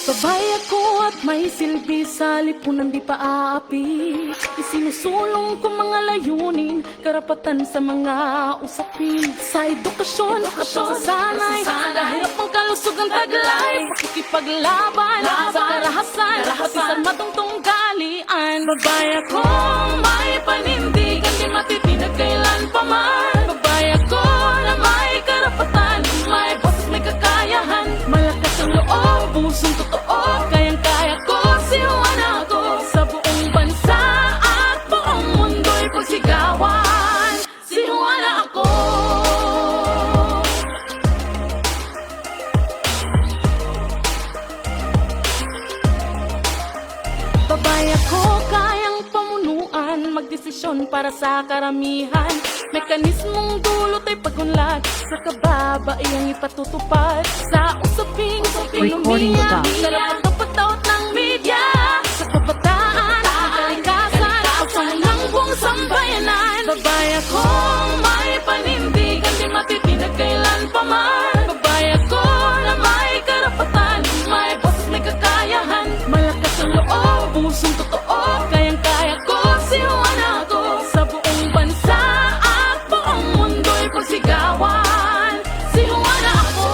B: Babae ako at may silbi sa lipunan di paaapi. Isinusulong ko mga layunin, karapatan sa mga usapin. Sa edukasyon at pagsasanay, kahirap ang kalusugan taglay. Pakikipaglaban sa karahasan, pati sa matungtong galian. Babae ako may panindigan, di matitinag kailan pa man. Babae ako na may karapatan, may boses, may kakayahan. Malakas ang loob, pusong totoo, kayang-kaya ko, sinuwan ako. Sa buong bansa at buong mundo'y pagsigawan, sinuwan ako. Babae ako, kayang pamunuan, magdesisyon para sa karamihan. Mekanismong dulot ay pagunlad, sa kababaihang ipatutupad. Sa usaping ekonomiya, sa lapatapataot ng media. Sa kabataan, sa kalikasan, sa ng buong sambayanan. Babae ako, may panindigan, di matitinag kailan pa man. Babae ako na may karapatan, may boses, may kakayahan. Malakas ang loob, pusong totoo, kayang-kaya ko, sinuwan ako. Sa buong bansa at buong mundo'y pagsigawan, sinuwan ako.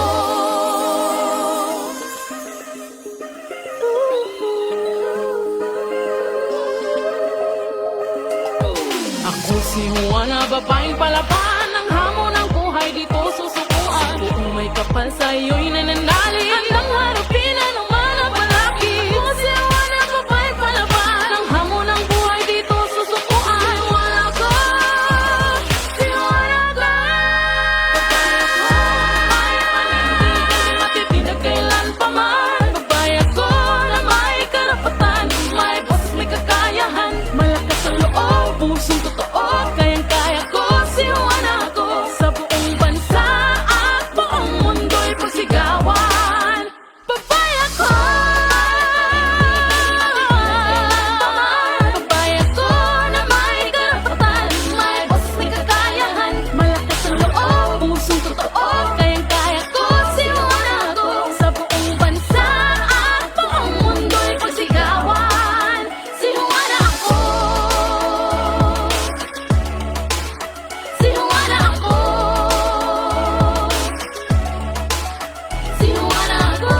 B: Ako si Juana, babaeng palaban, ang hamon ng buhay dito susukuan. Kung may kapal sa'yo'y nananali, handang harapin anuman ang palaki. Ako si Juana, babaeng palaban, ang hamon ng buhay dito susukuan. Sinuwan ako, sinuwan ako. Babae ako, may panindigan, di matitinag kailan pa man. Babae ako na may karapatan, may boses, may kakayahan. Malakas ang loob, pusong totoo, kayang-kaya ko, sinuwan ako. Sa buong bansa at buong mundo'y pagsigawan, babae ako. Babae ako na may karapatan, may boses, may kakayahan. Malakas ang loob, pusong totoo, kayang-kaya ko, sinuwan ako. Sa buong bansa at buong mundo'y pagsigawan, sinuwan ako. Sinuwan ako. Sinuwan ako.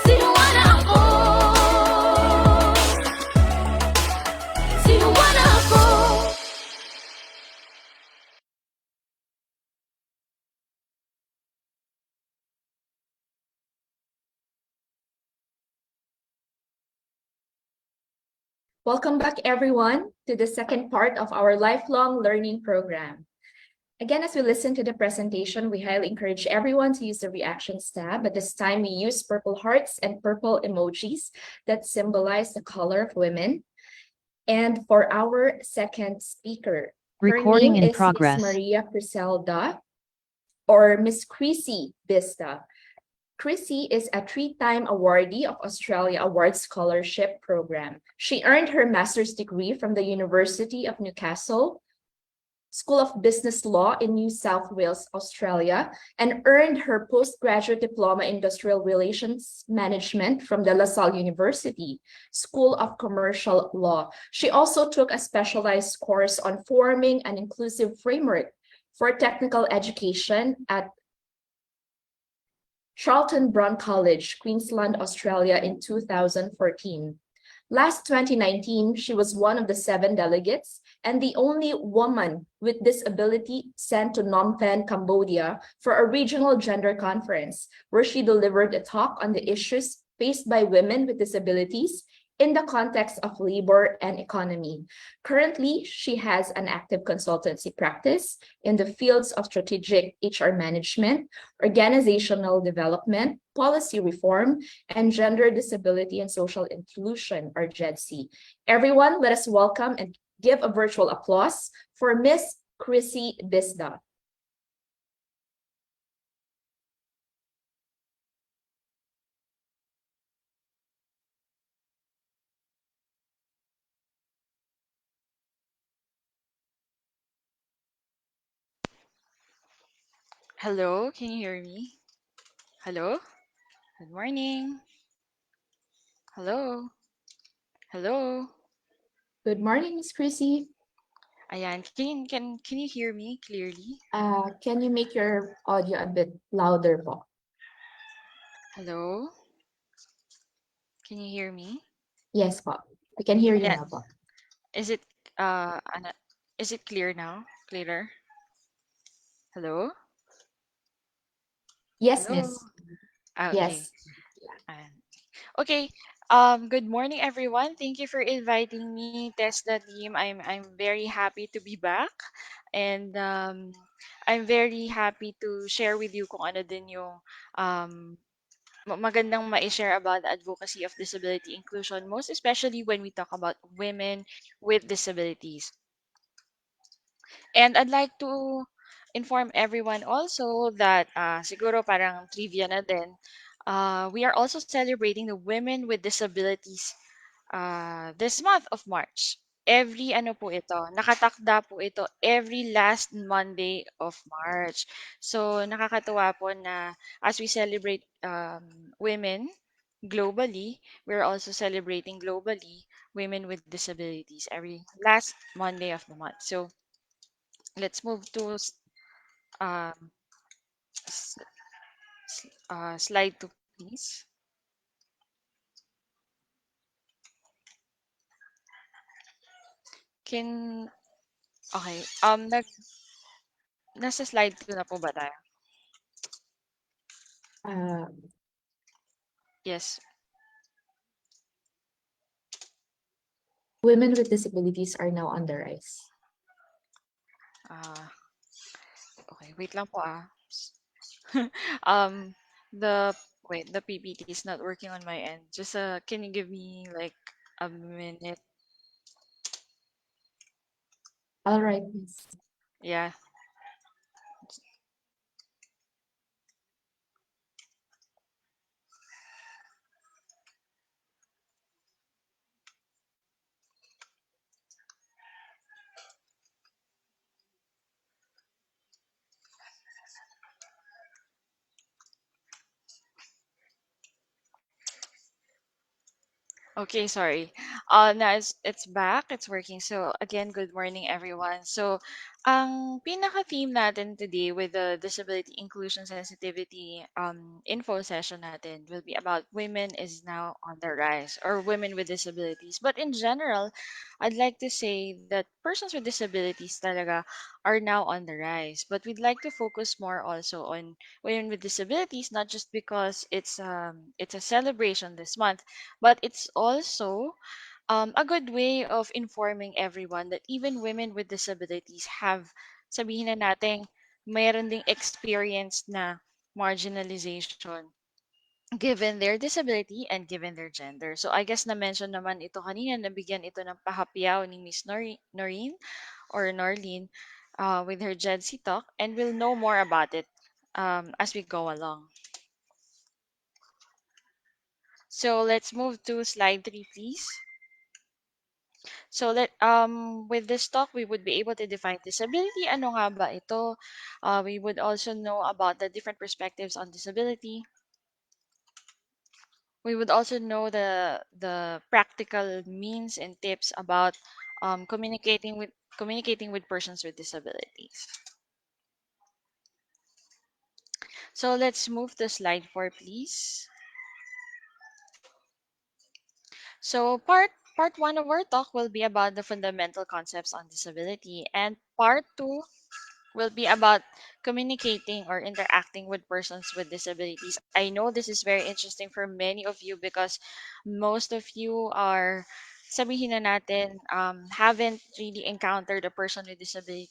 B: Sinuwan ako. Sinuwan ako.
L: Welcome back, everyone, to the second part of our lifelong learning program. Again, as we listen to the presentation, we highly encourage everyone to use the reactions tab. But this time, we use purple hearts and purple emojis that symbolize the color of women. And for our second speaker,
M: Recording
L: her name
M: in
L: is
M: progress.
L: Maria Criselda, or Miss Chrissy Bista. Chrissy is a 3-time awardee of Australia Awards Scholarship Program. She earned her master's degree from the University of Newcastle School of Business Law in New South Wales, Australia, and earned her postgraduate diploma in Industrial Relations Management from the LaSalle University School of Commercial Law. She also took a specialized course on forming an inclusive framework for technical education at Charlton Brown College, Queensland, Australia in 2014. Last 2019, she was one of the 7 delegates and the only woman with disability sent to Phnom Penh, Cambodia for a regional gender conference, where she delivered a talk on the issues faced by women with disabilities in the context of labor and economy. Currently, she has an active consultancy practice in the fields of strategic HR management, organizational development, policy reform, and gender disability and social inclusion, or GEDC. Everyone, let us welcome and give a virtual applause for Miss Chrissy Bista.
R: Hello, can you hear me? Hello? Good morning. Hello? Hello?
L: Good morning, Miss Chrissy.
R: Ayan, can you hear me clearly?
L: Can you make your audio a bit louder po?
R: Hello? Can you hear me?
L: Yes po. We can hear you
R: Ayan.
L: now po.
R: Is it is it clear now? Clearer? Hello?
L: Yes,
R: Hello?
L: miss.
R: Okay.
L: Yes.
R: Ayan. Okay. Good morning, everyone. Thank you for inviting me, Tesla team. I'm very happy to be back, and I'm very happy to share with you kung ano din yung um, magandang ma-share about the advocacy of disability inclusion, most especially when we talk about women with disabilities. And I'd like to inform everyone also that siguro parang trivia na din, we are also celebrating the Women with Disabilities this month of March. Every ano po ito, nakatakda po ito every last Monday of March. So nakakatuwa po na as we celebrate women globally, we're also celebrating globally women with disabilities every last Monday of the month. So let's move to um, s- slide 2, please. Can okay. Nasa slide 2 na po ba tayo?
L: Uh,
R: Yes.
L: Women with disabilities are now on the rise.
R: Ah, okay. Wait lang po um, the wait, the PPT is not working on my end. Just can you give me like a minute?
L: All right, miss.
R: Yeah. Okay, sorry. Now it's back. It's working. So again, good morning everyone. So ang pinaka-theme natin today with the disability inclusion sensitivity info session natin will be about women is now on the rise or women with disabilities. But in general, I'd like to say that persons with disabilities talaga are now on the rise. But we'd like to focus more also on women with disabilities, not just because it's a celebration this month, but it's also a good way of informing everyone that even women with disabilities have, sabihin na natin, mayroon ding experience na marginalization given their disability and given their gender. So I guess na-mention naman ito kanina, nabigyan ito ng pahapyaw ni Miss Noreen or Norlene with her Gen Z talk, and we'll know more about it as we go along. So let's move to slide 3, please. So with this talk we would be able to define disability. Ano nga ba ito? We would also know about the different perspectives on disability. We would also know the practical means and tips about communicating with persons with disabilities. So let's move to slide 4, please. So part 1 of our talk will be about the fundamental concepts on disability, and part 2 will be about communicating or interacting with persons with disabilities. I know this is very interesting for many of you because most of you are, sabihin na natin, haven't really encountered a person with disability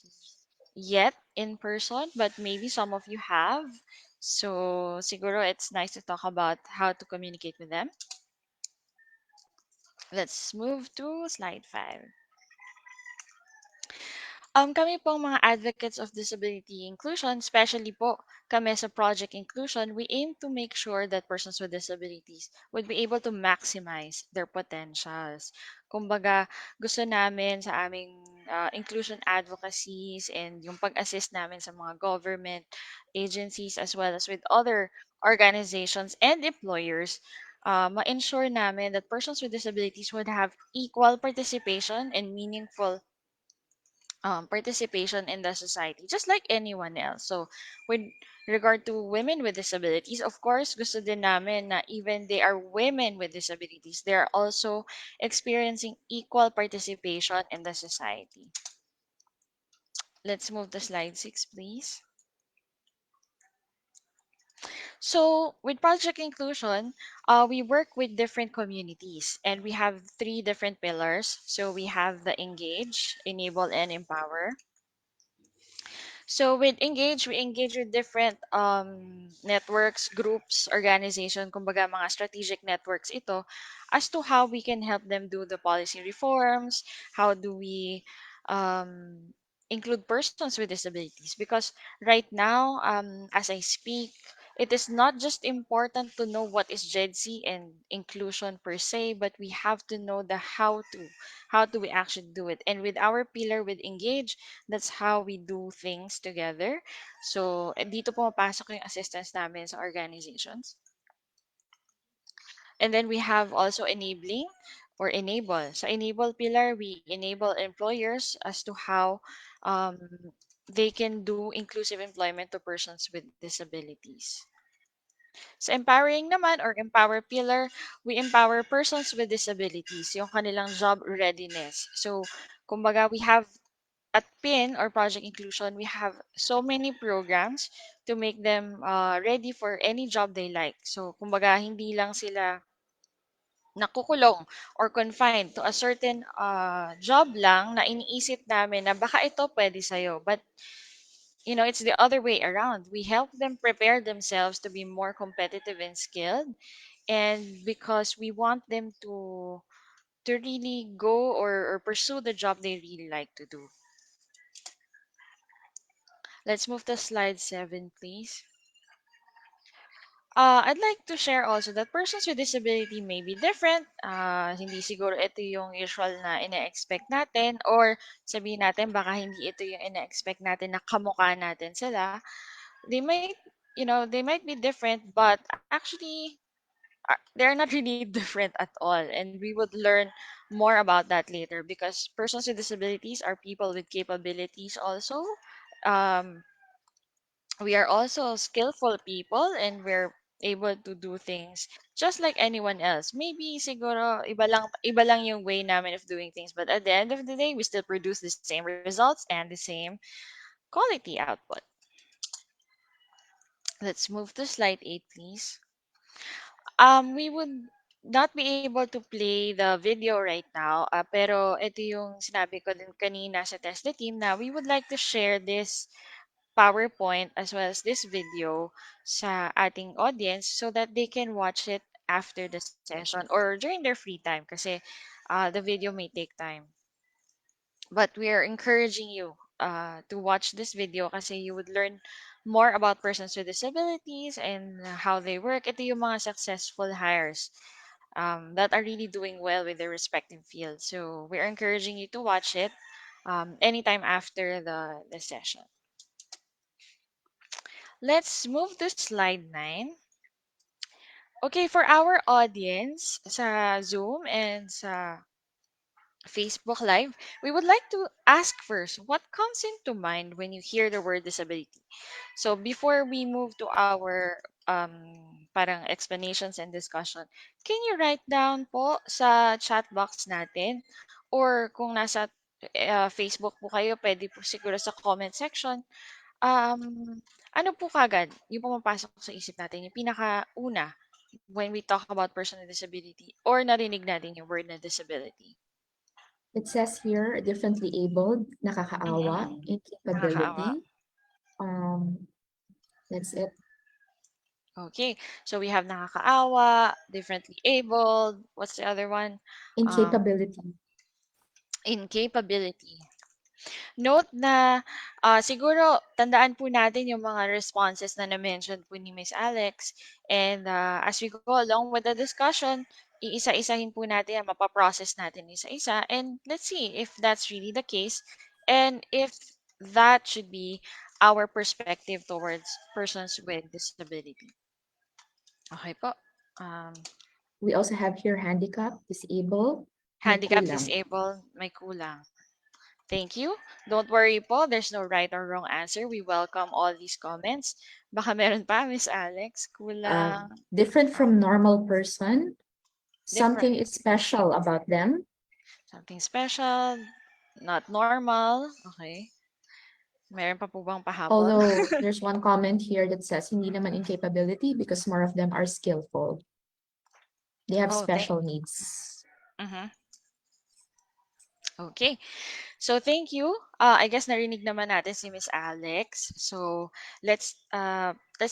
R: yet in person, but maybe some of you have. So siguro it's nice to talk about how to communicate with them. Let's move to slide 5. Kami pong mga advocates of disability inclusion, especially po kami sa Project Inclusion, we aim to make sure that persons with disabilities would be able to maximize their potentials. Kumbaga, gusto namin sa aming inclusion advocacies and yung pag-assist namin sa mga government agencies as well as with other organizations, and employers, ma-ensure namin that persons with disabilities would have equal participation and meaningful participation in the society, just like anyone else. So, with regard to women with disabilities, of course, gusto din namin na even they are women with disabilities, they are also experiencing equal participation in the society. Let's move to slide 6, please. So, with Project Inclusion, we work with different communities and we have three different pillars. So, we have the engage, enable, and empower. So with Engage, we engage with different networks, groups, organization, kumbaga mga strategic networks ito, as to how we can help them do the policy reforms, how do we um, include persons with disabilities. Because right now, as I speak, it is not just important to know what is JEDC and inclusion per se, but we have to know the how to. How do we actually do it? And with our pillar with Engage, that's how we do things together. So, dito pumapasok yung assistance namin sa organizations. And then we have also enabling or enable. Sa enable pillar, we enable employers as to how um, they can do inclusive employment to persons with disabilities. Sa empowering naman or empower pillar, we empower persons with disabilities, yung kanilang job readiness. So, kumbaga, we have at PIN or Project Inclusion, we have so many programs to make them ready for any job they like. So, kumbaga, hindi lang sila nakukulong or confined to a certain job lang na iniisip namin na baka ito pwede sa'yo. But, it's the other way around. We help them prepare themselves to be more competitive and skilled. And because we want them to really go or pursue the job they really like to do. Let's move to slide 7, please. I'd like to share also that persons with disability may be different. Hindi siguro ito yung usual na ina-expect natin or sabihin natin baka hindi ito yung ina-expect natin na kamukha natin sila. They might, they might be different, but actually they're not really different at all. And we would learn more about that later because persons with disabilities are people with capabilities also. Um, we are also skillful people and we're able to do things just like anyone else. Maybe siguro iba lang yung way namin of doing things, but at the end of the day, we still produce the same results and the same quality output. Let's move to slide 8, please. We would not be able to play the video right now, pero ito yung sinabi ko din kanina sa test the team na we would like to share this PowerPoint as well as this video sa ating audience so that they can watch it after the session or during their free time kasi the video may take time. But we are encouraging you to watch this video kasi you would learn more about persons with disabilities and how they work. Ito yung mga successful hires that are really doing well with their respective fields. So we're encouraging you to watch it anytime after the session. Let's move to slide 9. Okay, for our audience sa Zoom and sa Facebook Live, we would like to ask first, what comes into mind when you hear the word disability? So before we move to our parang explanations and discussion, can you write down po sa chat box natin or kung nasa Facebook po kayo, pwede po siguro sa comment section. Ano po kagad yung pumapasok sa isip natin, yung pinakauna when we talk about person with disability or narinig natin yung word na disability?
L: It says here, differently abled, nakakaawa,
R: Nakakaawa.
L: incapability. That's it.
R: Okay, so we have nakakaawa, differently abled, what's the other one?
L: Incapability.
R: Incapability. Note na siguro tandaan po natin yung mga responses na na-mention po ni Miss Alex. And as we go along with the discussion, iisa-isahin po natin yan, mapaprocess natin isa-isa. And let's see if that's really the case and if that should be our perspective towards persons with disability.
L: Okay po. Um,
Q: We also have here handicap, disabled, may
L: handicap,
Q: kulang.
L: disabled, may kulang. Thank you. Don't worry po, there's no right or wrong answer. We welcome all these comments. Baka meron pa, Miss Alex, kulang.
Q: Different from normal person,
L: Different.
Q: something is special about them.
L: Something special, not normal. Okay. Meron pa po bang pahabol?
Q: Although there's one comment here that says hindi naman incapability because more of them are skillful. They have
L: Oh,
Q: special needs.
L: Mhm. Okay. So thank you. I guess narinig naman natin si Miss Alex. So let's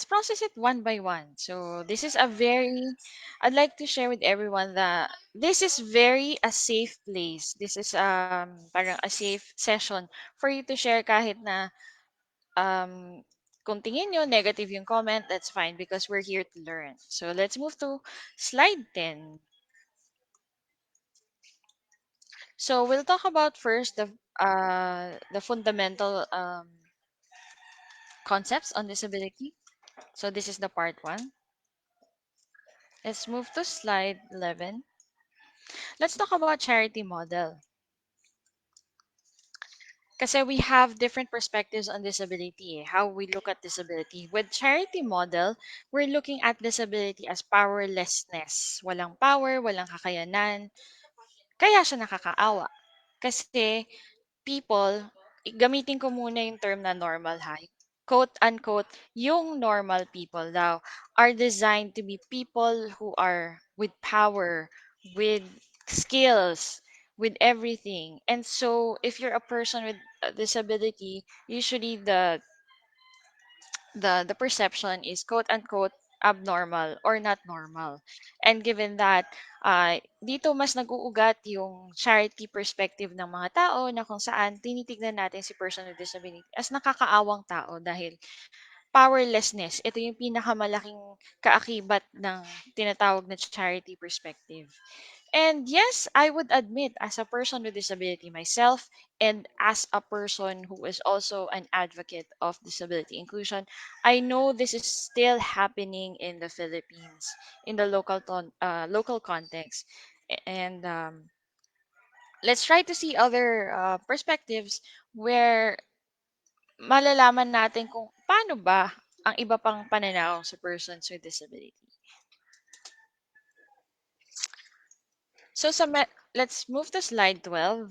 L: process it one by one. So this is a very I'd like to share with everyone that this is very a safe place. This is parang a safe session for you to share kahit na um kung tingin nyo negative yung comment, that's fine because we're here to learn. So let's move to slide 10. So we'll talk about first the fundamental concepts on disability. So this is the part 1. Let's move to slide 11. Let's talk about charity model. Kasi we have different perspectives on disability, how we look at disability. With charity model, we're looking at disability as powerlessness. Walang power, walang kakayanan, kaya siya nakakaawa. Kasi people, gamitin ko muna yung term na normal high. Quote unquote, yung normal people daw are designed to be people who are with power, with skills, with everything. And so if you're a person with a disability, usually the perception is quote unquote abnormal or not normal. And given that, dito mas nag-uugat yung charity perspective ng mga tao na kung saan tinitignan natin si person with disability as nakakaawang tao dahil powerlessness, ito yung pinakamalaking kaakibat ng tinatawag na charity perspective. And yes, I would admit, as a person with disability myself, and as a person who is also an advocate of disability inclusion, I know this is still happening in the Philippines, in the local context. And let's try to see other perspectives where malalaman natin kung paano ba ang iba pang pananaw sa persons with disability. So let's move to slide 12.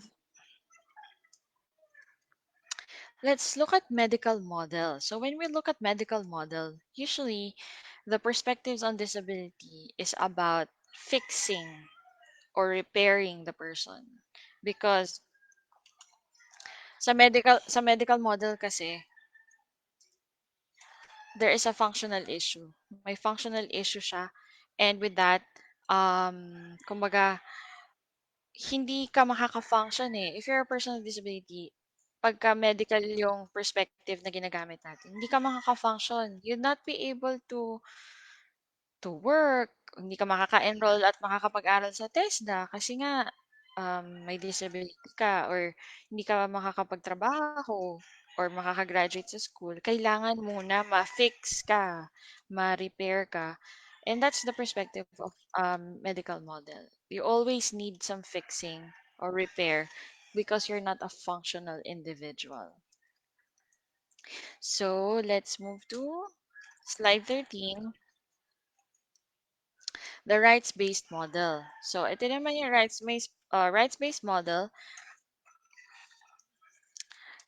L: Let's look at medical model. So when we look at medical model, usually the perspectives on disability is about fixing or repairing the person. Because sa medical model kasi there is a functional issue. May functional issue siya, and with that kumbaga hindi ka makaka-function eh. If you're a person with disability, pagka medical yung perspective na ginagamit natin, hindi ka makaka-function. You'll not be able to work, hindi ka makaka-enroll at makakapag-aral sa TESDA kasi nga may disability ka or hindi ka makakapagtrabaho or makaka-graduate sa school. Kailangan muna ma-fix ka, ma-repair ka. And that's the perspective of medical model. You always need some fixing or repair because you're not a functional individual. So let's move to slide 13. The rights-based model. So, ito naman yung rights-based model.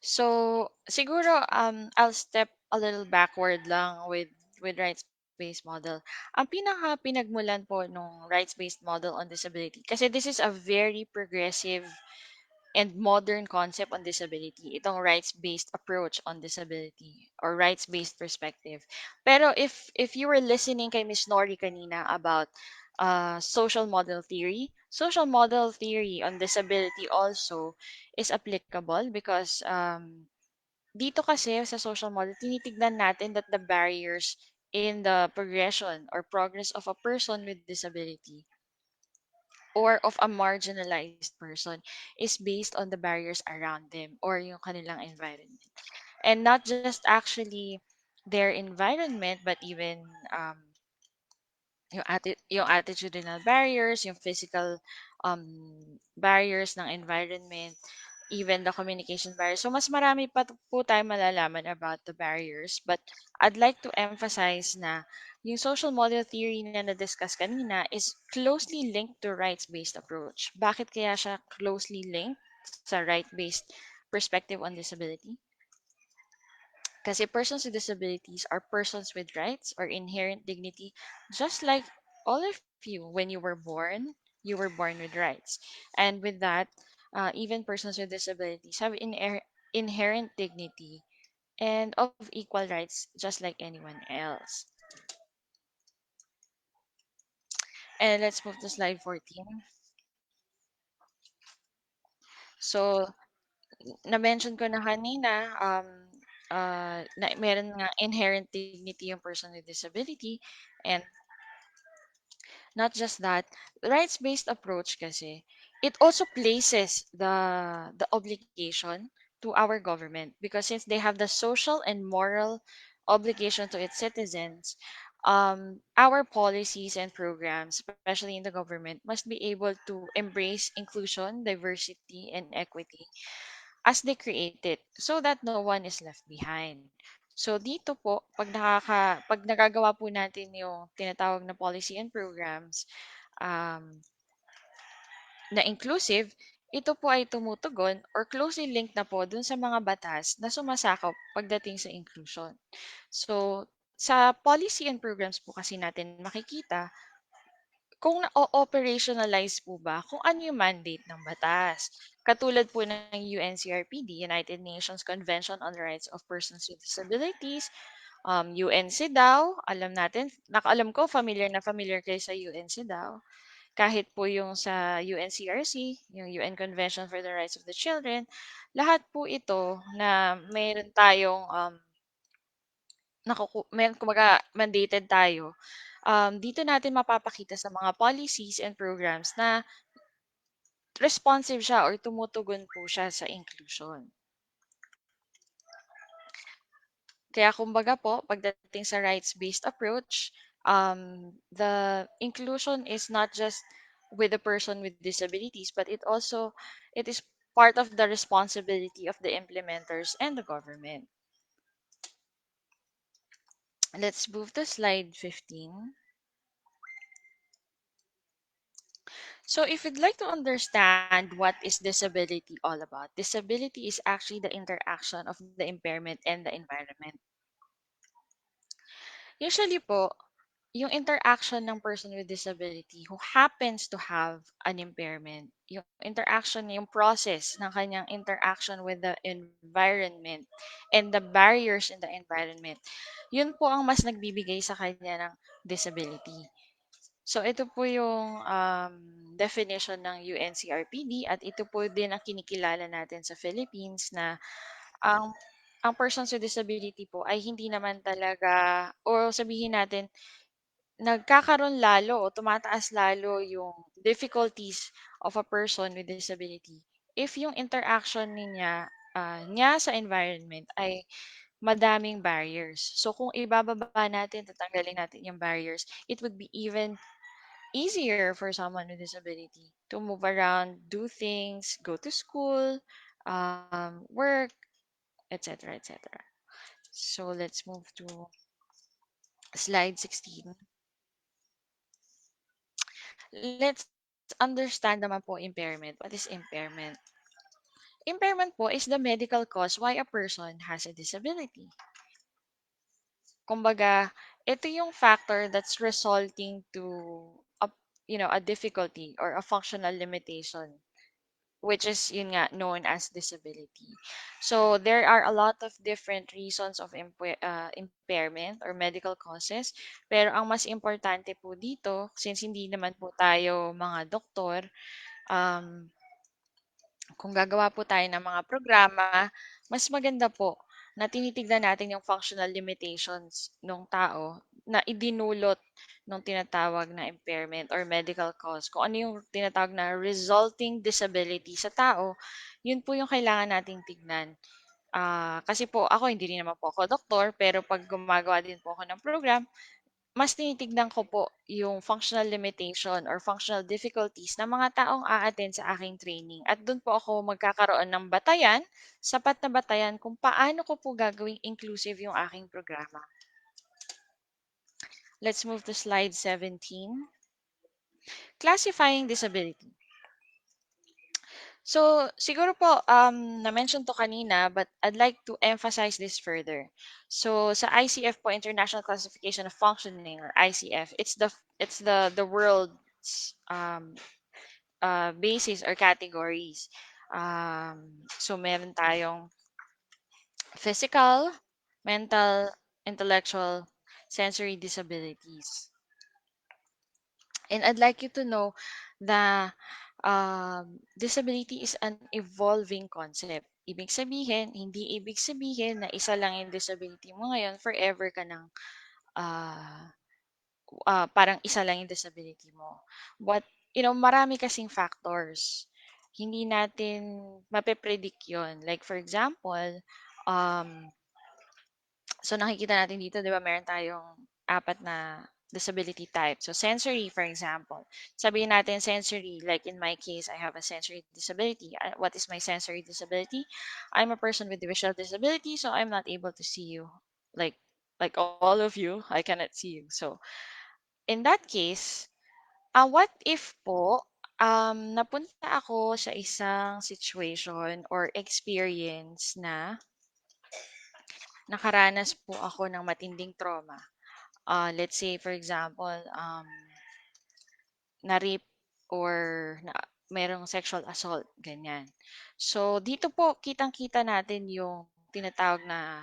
L: So, siguro, I'll step a little backward lang with rights-based model. Ang pinaka-pinagmulan po nung rights-based model on disability, kasi this is a very progressive and modern concept on disability, itong rights-based approach on disability or rights-based perspective. Pero if you were listening kay Miss Nori kanina about social model theory on disability also is applicable because dito kasi sa social model, tinitignan natin that the barriers in the progression or progress of a person with disability or of a marginalized person is based on the barriers around them or yung kanilang environment. And not just actually their environment, but even
R: yung attitudinal barriers, yung physical um, barriers ng environment, even the communication barriers. So, mas marami pa po tayo malalaman about the barriers. But I'd like to emphasize na yung social model theory na na-discuss kanina is closely linked to rights-based approach. Bakit kaya siya closely linked sa right-based perspective on disability? Kasi persons with disabilities are persons with rights or inherent dignity, just like all of you. When you were born with rights. And with that, even persons with disabilities have inherent dignity and of equal rights, just like anyone else. And let's move to slide 14. So, na-mention ko na kanina, na meron nga inherent dignity yung person with disability. And not just that, rights-based approach kasi, it also places the obligation to our government because since they have the social and moral obligation to its citizens, our policies and programs, especially in the government, must be able to embrace inclusion, diversity, and equity as they create it so that no one is left behind. So dito po, pag nagagawa po natin yung tinatawag na policy and programs um, na inclusive, ito po ay tumutugon or closely linked na po dun sa mga batas na sumasakop pagdating sa inclusion. So, sa policy and programs po kasi natin makikita kung na-operationalize po ba kung ano yung mandate ng batas. Katulad po ng UNCRPD, United Nations Convention on the Rights of Persons with Disabilities, UNCEDAW, alam natin, nakaalam ko, familiar kayo sa UNCEDAW. Kahit po yung sa UNCRC, yung UN Convention for the Rights of the Children, lahat po ito na mayroon tayong meron kumbaga mandated tayo, dito natin mapapakita sa mga policies and programs na responsive siya or tumutugon po siya sa inclusion. Kaya kumbaga po, pagdating sa rights-based approach, the inclusion is not just with the person with disabilities, but it is part of the responsibility of the implementers and the government. Let's move to slide 15. So if you'd like to understand what is disability all about, disability is actually the interaction of the impairment and the environment. Usually po, yung interaction ng person with disability who happens to have an impairment, yung interaction, yung process ng kanyang interaction with the environment and the barriers in the environment, yun po ang mas nagbibigay sa kanya ng disability. So ito po yung definition ng UNCRPD at ito po din ang kinikilala natin sa Philippines na ang ang persons with disability po ay hindi naman talaga o sabihin natin nagkakaroon lalo o tumataas lalo yung difficulties of a person with disability if yung interaction niya sa environment ay madaming barriers. So kung ibababa natin, tatanggalin natin yung barriers, it would be even easier for someone with disability to move around, do things, go to school, work, etc., etc. So let's move to slide 16. Let's understand naman po impairment. What is impairment? Impairment po is the medical cause why a person has a disability. Kumbaga, ito yung factor that's resulting to a, a difficulty or a functional limitation, which is yun nga known as disability. So there are a lot of different reasons of impairment or medical causes, pero ang mas importante po dito, since hindi naman po tayo mga doktor, kung gagawa po tayo ng mga programa, mas maganda po na tinitignan natin yung functional limitations ng tao na idinulot ng tinatawag na impairment or medical cause. Kung ano yung tinatawag na resulting disability sa tao, yun po yung kailangan nating tignan. Kasi po ako, hindi rin naman po ako doktor, pero pag gumagawa din po ako ng program, mas tinitignan ko po yung functional limitation or functional difficulties ng mga taong a-attend sa aking training at dun po ako magkakaroon ng batayan, sapat na batayan kung paano ko po gagawing inclusive yung aking programa. Let's move to slide 17. Classifying disability. So, siguro po, na-mention to kanina, but I'd like to emphasize this further. So, sa ICF po, International Classification of Functioning, or ICF, it's the world's basis or categories. So, meron tayong physical, mental, intellectual, sensory disabilities. And I'd like you to know that disability is an evolving concept. Ibig sabihin, hindi ibig sabihin na isa lang yung disability mo ngayon, forever ka ng ah, parang isa lang yung disability mo. But, marami kasing factors. Hindi natin mape-predict yun. Like, for example, um, so nakikita natin dito, 'di ba, meron tayong apat na disability type. So sensory, for example. Sabihin natin sensory, like in my case, I have a sensory disability. What is my sensory disability? I'm a person with visual disability, so I'm not able to see you. Like all of you, I cannot see you. So in that case, what if po napunta ako sa isang situation or experience na nakaranas po ako ng matinding trauma. Let's say, for example, na-rape or merong sexual assault, ganyan. So, dito po, kitang-kita natin yung tinatawag na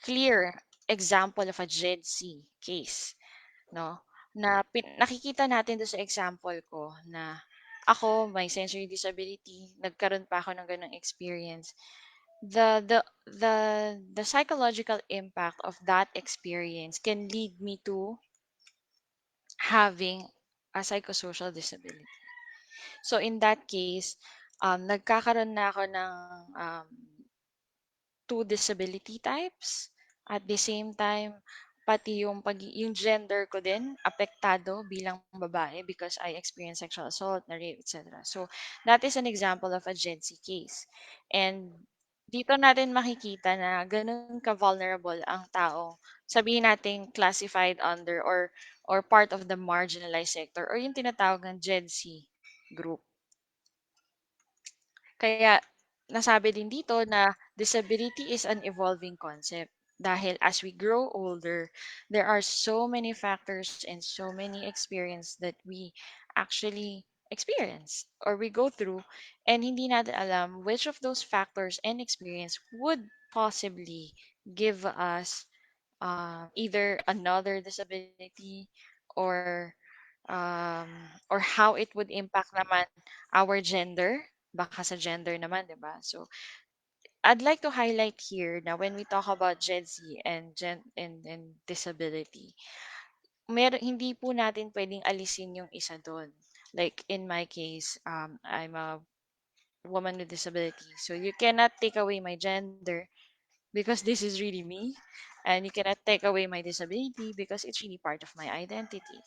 R: clear example of a GED-C case, no? Na nakikita natin doon sa example ko na ako, may sensory disability, nagkaroon pa ako ng ganong experience. The psychological impact of that experience can lead me to having a psychosocial disability. So in that case, nagkakaroon na ako ng two disability types. At the same time, pati yung gender ko din apektado bilang babae because I experienced sexual assault, na rape, etc. So that is an example of a Gen Z case. And dito natin makikita na ganun ka-vulnerable ang tao. Sabihin natin classified under or part of the marginalized sector or yung tinatawag ng Gen Z group. Kaya nasabi din dito na disability is an evolving concept. Dahil as we grow older, there are so many factors and so many experience that we actually experience or we go through and hindi natin alam which of those factors and experience would possibly give us either another disability or um, or how it would impact naman our gender, baka sa gender naman, 'di ba? So, I'd like to highlight here na when we talk about Gen Z and disability, hindi po natin pwedeng alisin yung isa doon. Like in my case, I'm a woman with disability. So you cannot take away my gender because this is really me. And you cannot take away my disability because it's really part of my identity.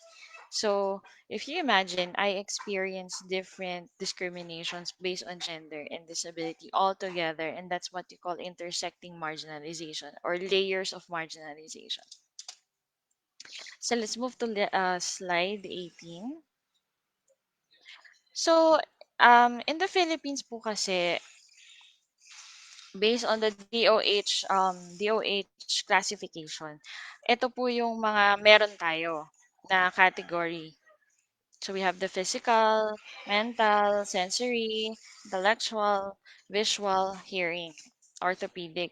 R: So, if you imagine, I experience different discriminations based on gender and disability altogether, and that's what you call intersecting marginalization or layers of marginalization. So, let's move to slide 18. So, in the Philippines po kasi, based on the DOH classification, ito po yung mga meron tayo na category. So we have the physical, mental, sensory, intellectual, visual, hearing, orthopedic,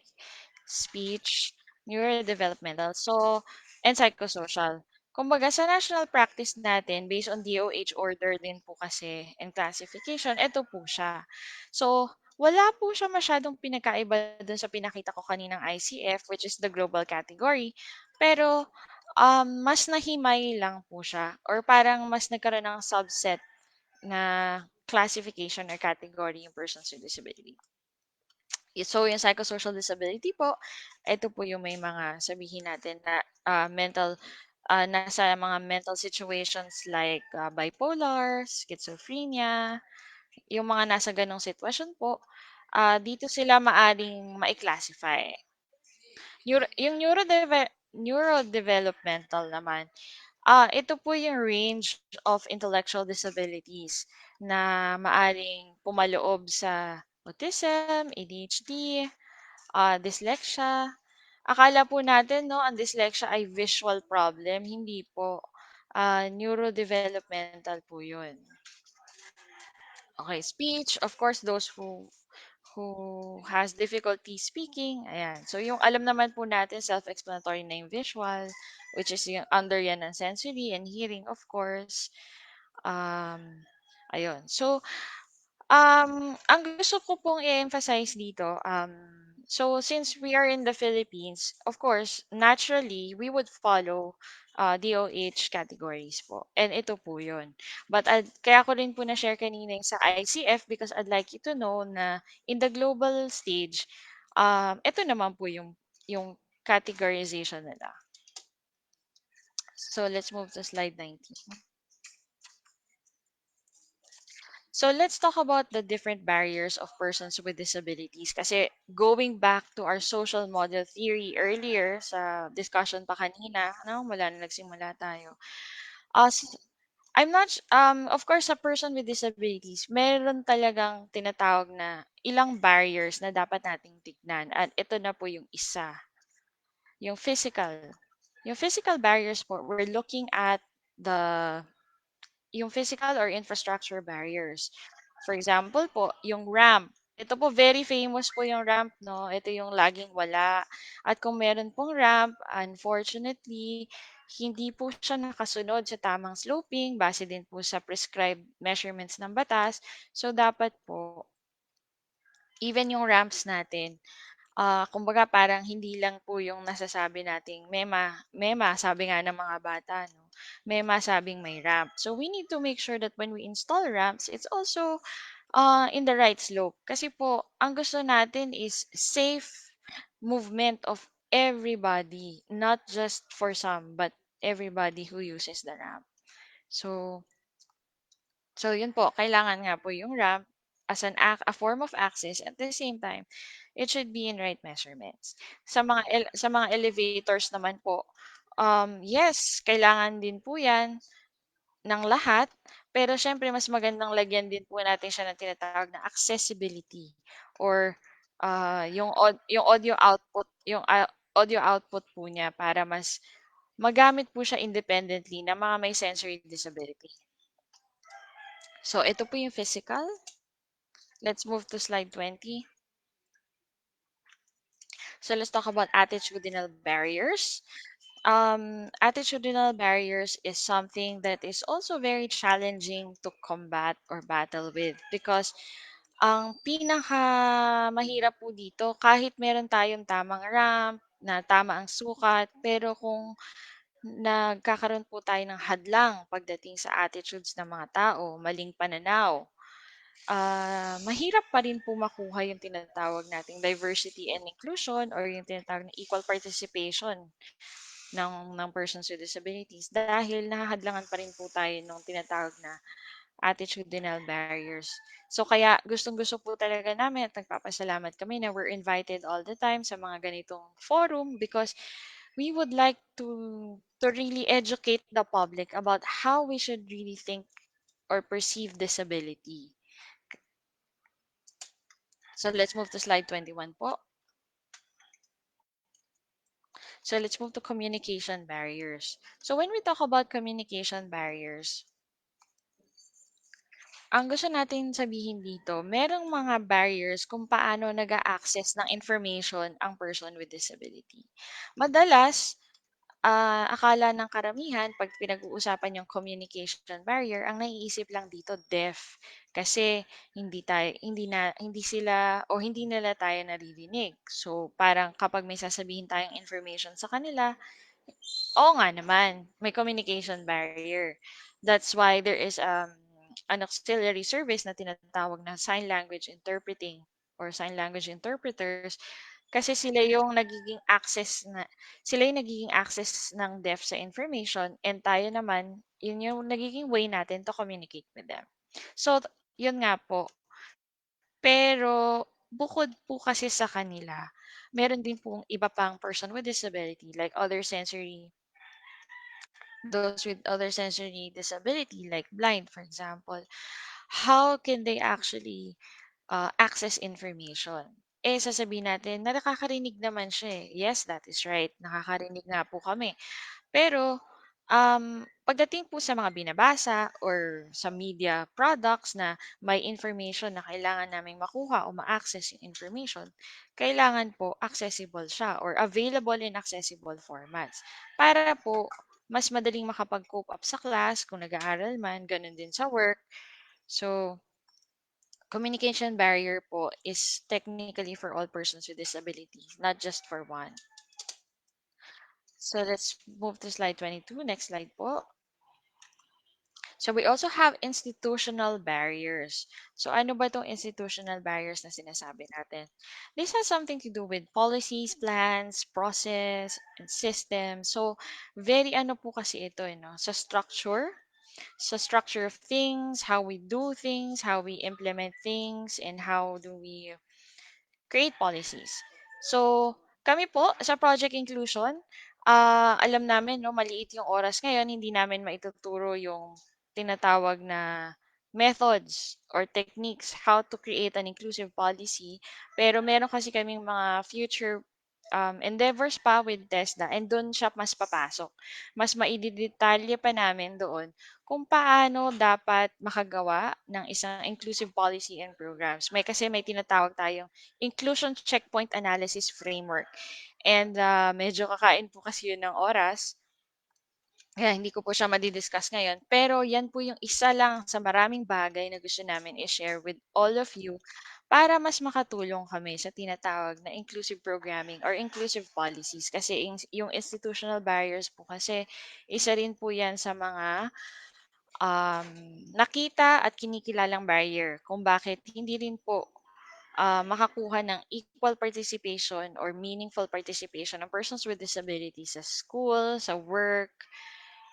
R: speech, neurodevelopmental, so, and psychosocial. Kumbaga, sa national practice natin, based on DOH order din po kasi and classification, ito po siya. So, wala po siya masyadong pinakaiba dun sa pinakita ko kaninang ICF, which is the global category. Pero, mas nahimay lang po siya or parang mas nagkaroon ng subset na classification or category yung persons with disability. So, yung psychosocial disability po, ito po yung may mga sabihin natin na mental nasa mga mental situations like bipolar, schizophrenia, yung mga nasa ganong sitwasyon po, dito sila maaring mai-classify. Yung neurodevelopmental naman, ito po yung range of intellectual disabilities na maaring pumaloob sa autism, ADHD, dyslexia. Akala po natin, no, ang dyslexia ay visual problem. Hindi po. Neurodevelopmental po yun. Okay, speech, of course, those who has difficulty speaking. Ayan. So, yung alam naman po natin, self-explanatory na yung visual, which is yung under yan ng sensory and hearing, of course. Ayun. So, ang gusto ko pong i-emphasize dito, so since we are in the Philippines, of course, naturally, we would follow DOH categories po. And ito po yun. But kaya ko rin po na-share kanina yung sa ICF because I'd like you to know na in the global stage, ito naman po yung categorization nila. So let's move to slide 19. So let's talk about the different barriers of persons with disabilities. Kasi going back to our social model theory earlier sa discussion pa kanina, no, mula na nagsimula tayo. I'm not, of course, a person with disabilities, meron talagang tinatawag na ilang barriers na dapat nating tignan. At ito na po yung isa, yung physical. Yung physical barriers po, we're looking at the yung physical or infrastructure barriers. For example po, yung ramp. Ito po, very famous po yung ramp, no? Ito yung laging wala. At kung meron pong ramp, unfortunately, hindi po siya nakasunod sa tamang sloping base din po sa prescribed measurements ng batas. So, dapat po, even yung ramps natin, kumbaga parang hindi lang po yung nasasabi nating mema, mema, sabi nga ng mga bata, no? Mema sabing may ramp. So we need to make sure that when we install ramps, it's also in the right slope. Kasi po, ang gusto natin is safe movement of everybody, not just for some, but everybody who uses the ramp. So, so yun po, kailangan nga po yung ramp as a form of access at the same time, it should be in right measurements. Sa mga elevators naman po, yes, kailangan din po 'yan ng lahat, pero syempre mas magandang lagyan din po natin siya ng tinatawag na accessibility or yung audio output, audio output po niya para mas magamit po siya independently ng mga may sensory disability. So, ito po yung physical. Let's move to slide 20. So, let's talk about attitudinal barriers. Attitudinal barriers is something that is also very challenging to combat or battle with because ang pinaka mahirap po dito, kahit meron tayong tamang ramp, na tama ang sukat, pero kung nagkakaroon po tayo ng hadlang pagdating sa attitudes ng mga tao, maling pananaw, mahirap pa rin po makuha yung tinatawag nating diversity and inclusion or yung tinatawag na equal participation ng persons with disabilities dahil nahahadlangan pa rin po tayo ng tinatawag na attitudinal barriers. So kaya gustong-gusto po talaga namin at nagpapasalamat kami na we're invited all the time sa mga ganitong forum because we would like to really educate the public about how we should really think or perceive disability. So let's move to slide 21 po. So let's move to communication barriers. So when we talk about communication barriers, ang gusto natin sabihin dito, merong mga barriers kung paano nag-a-access ng information ang person with disability. Madalas, akala ng karamihan 'pag pinag-uusapan yung communication barrier, ang naiisip lang dito deaf. Kasi hindi sila o hindi nila tayo naririnig. So, parang kapag may sasabihin tayong information sa kanila, oo nga naman, may communication barrier. That's why there is an auxiliary service na tinatawag na sign language interpreting or sign language interpreters Kasi sila yung nagiging access ng deaf sa information and tayo naman, yun yung nagiging way natin to communicate with them. So, yun nga po. Pero bukod po kasi sa kanila, meron din pong iba pang person with disability like those with other sensory disability like blind for example. How can they actually access information? Eh, sasabihin natin na nakakarinig naman siya eh. Yes, that is right. Nakakarinig nga po kami. Pero, pagdating po sa mga binabasa or sa media products na may information na kailangan naming makuha o ma-access yung information, kailangan po accessible siya or available in accessible formats. Para po, mas madaling makapag-cope up sa class kung nag-aaral man, ganun din sa work. So, communication barrier po is technically for all persons with disabilities, not just for one. So let's move to slide 22. Next slide po. So we also have institutional barriers. So ano ba itong institutional barriers na sinasabi natin? This has something to do with policies, plans, process, and systems. So very ano po kasi ito, sa structure of things, how we do things, how we implement things, and how do we create policies. So, kami po sa Project Inclusion, alam namin 'no, maliit yung oras ngayon, hindi namin maituturo yung tinatawag na methods or techniques how to create an inclusive policy. Pero meron kasi kaming mga future endeavors pa with TESDA and do'n siya mas papasok. Mas maidedetalye pa namin doon kung paano dapat makagawa ng isang inclusive policy and programs. May tinatawag tayong inclusion checkpoint analysis framework. And medyo kakain po kasi yun ng oras. Kaya hindi ko po siya madi-discuss ngayon. Pero yan po yung isa lang sa maraming bagay na gusto namin i-share with all of you para mas makatulong kami sa tinatawag na inclusive programming or inclusive policies. Kasi yung institutional barriers po kasi isa rin po yan sa mga um, nakita at kinikilalang barrier kung bakit hindi rin po makakuha ng equal participation or meaningful participation ng persons with disabilities sa school, sa work,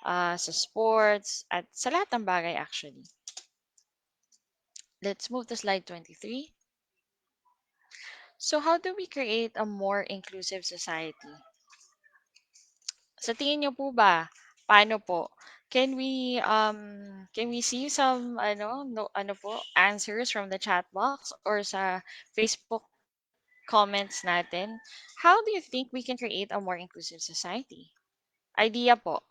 R: sa sports, at sa lahat ng bagay actually. Let's move to slide 23. So how do we create a more inclusive society? Sa tingin niyo po ba, paano po? Can we see some ano po answers from the chat box or sa Facebook comments natin? How do you think we can create a more inclusive society? Idea po.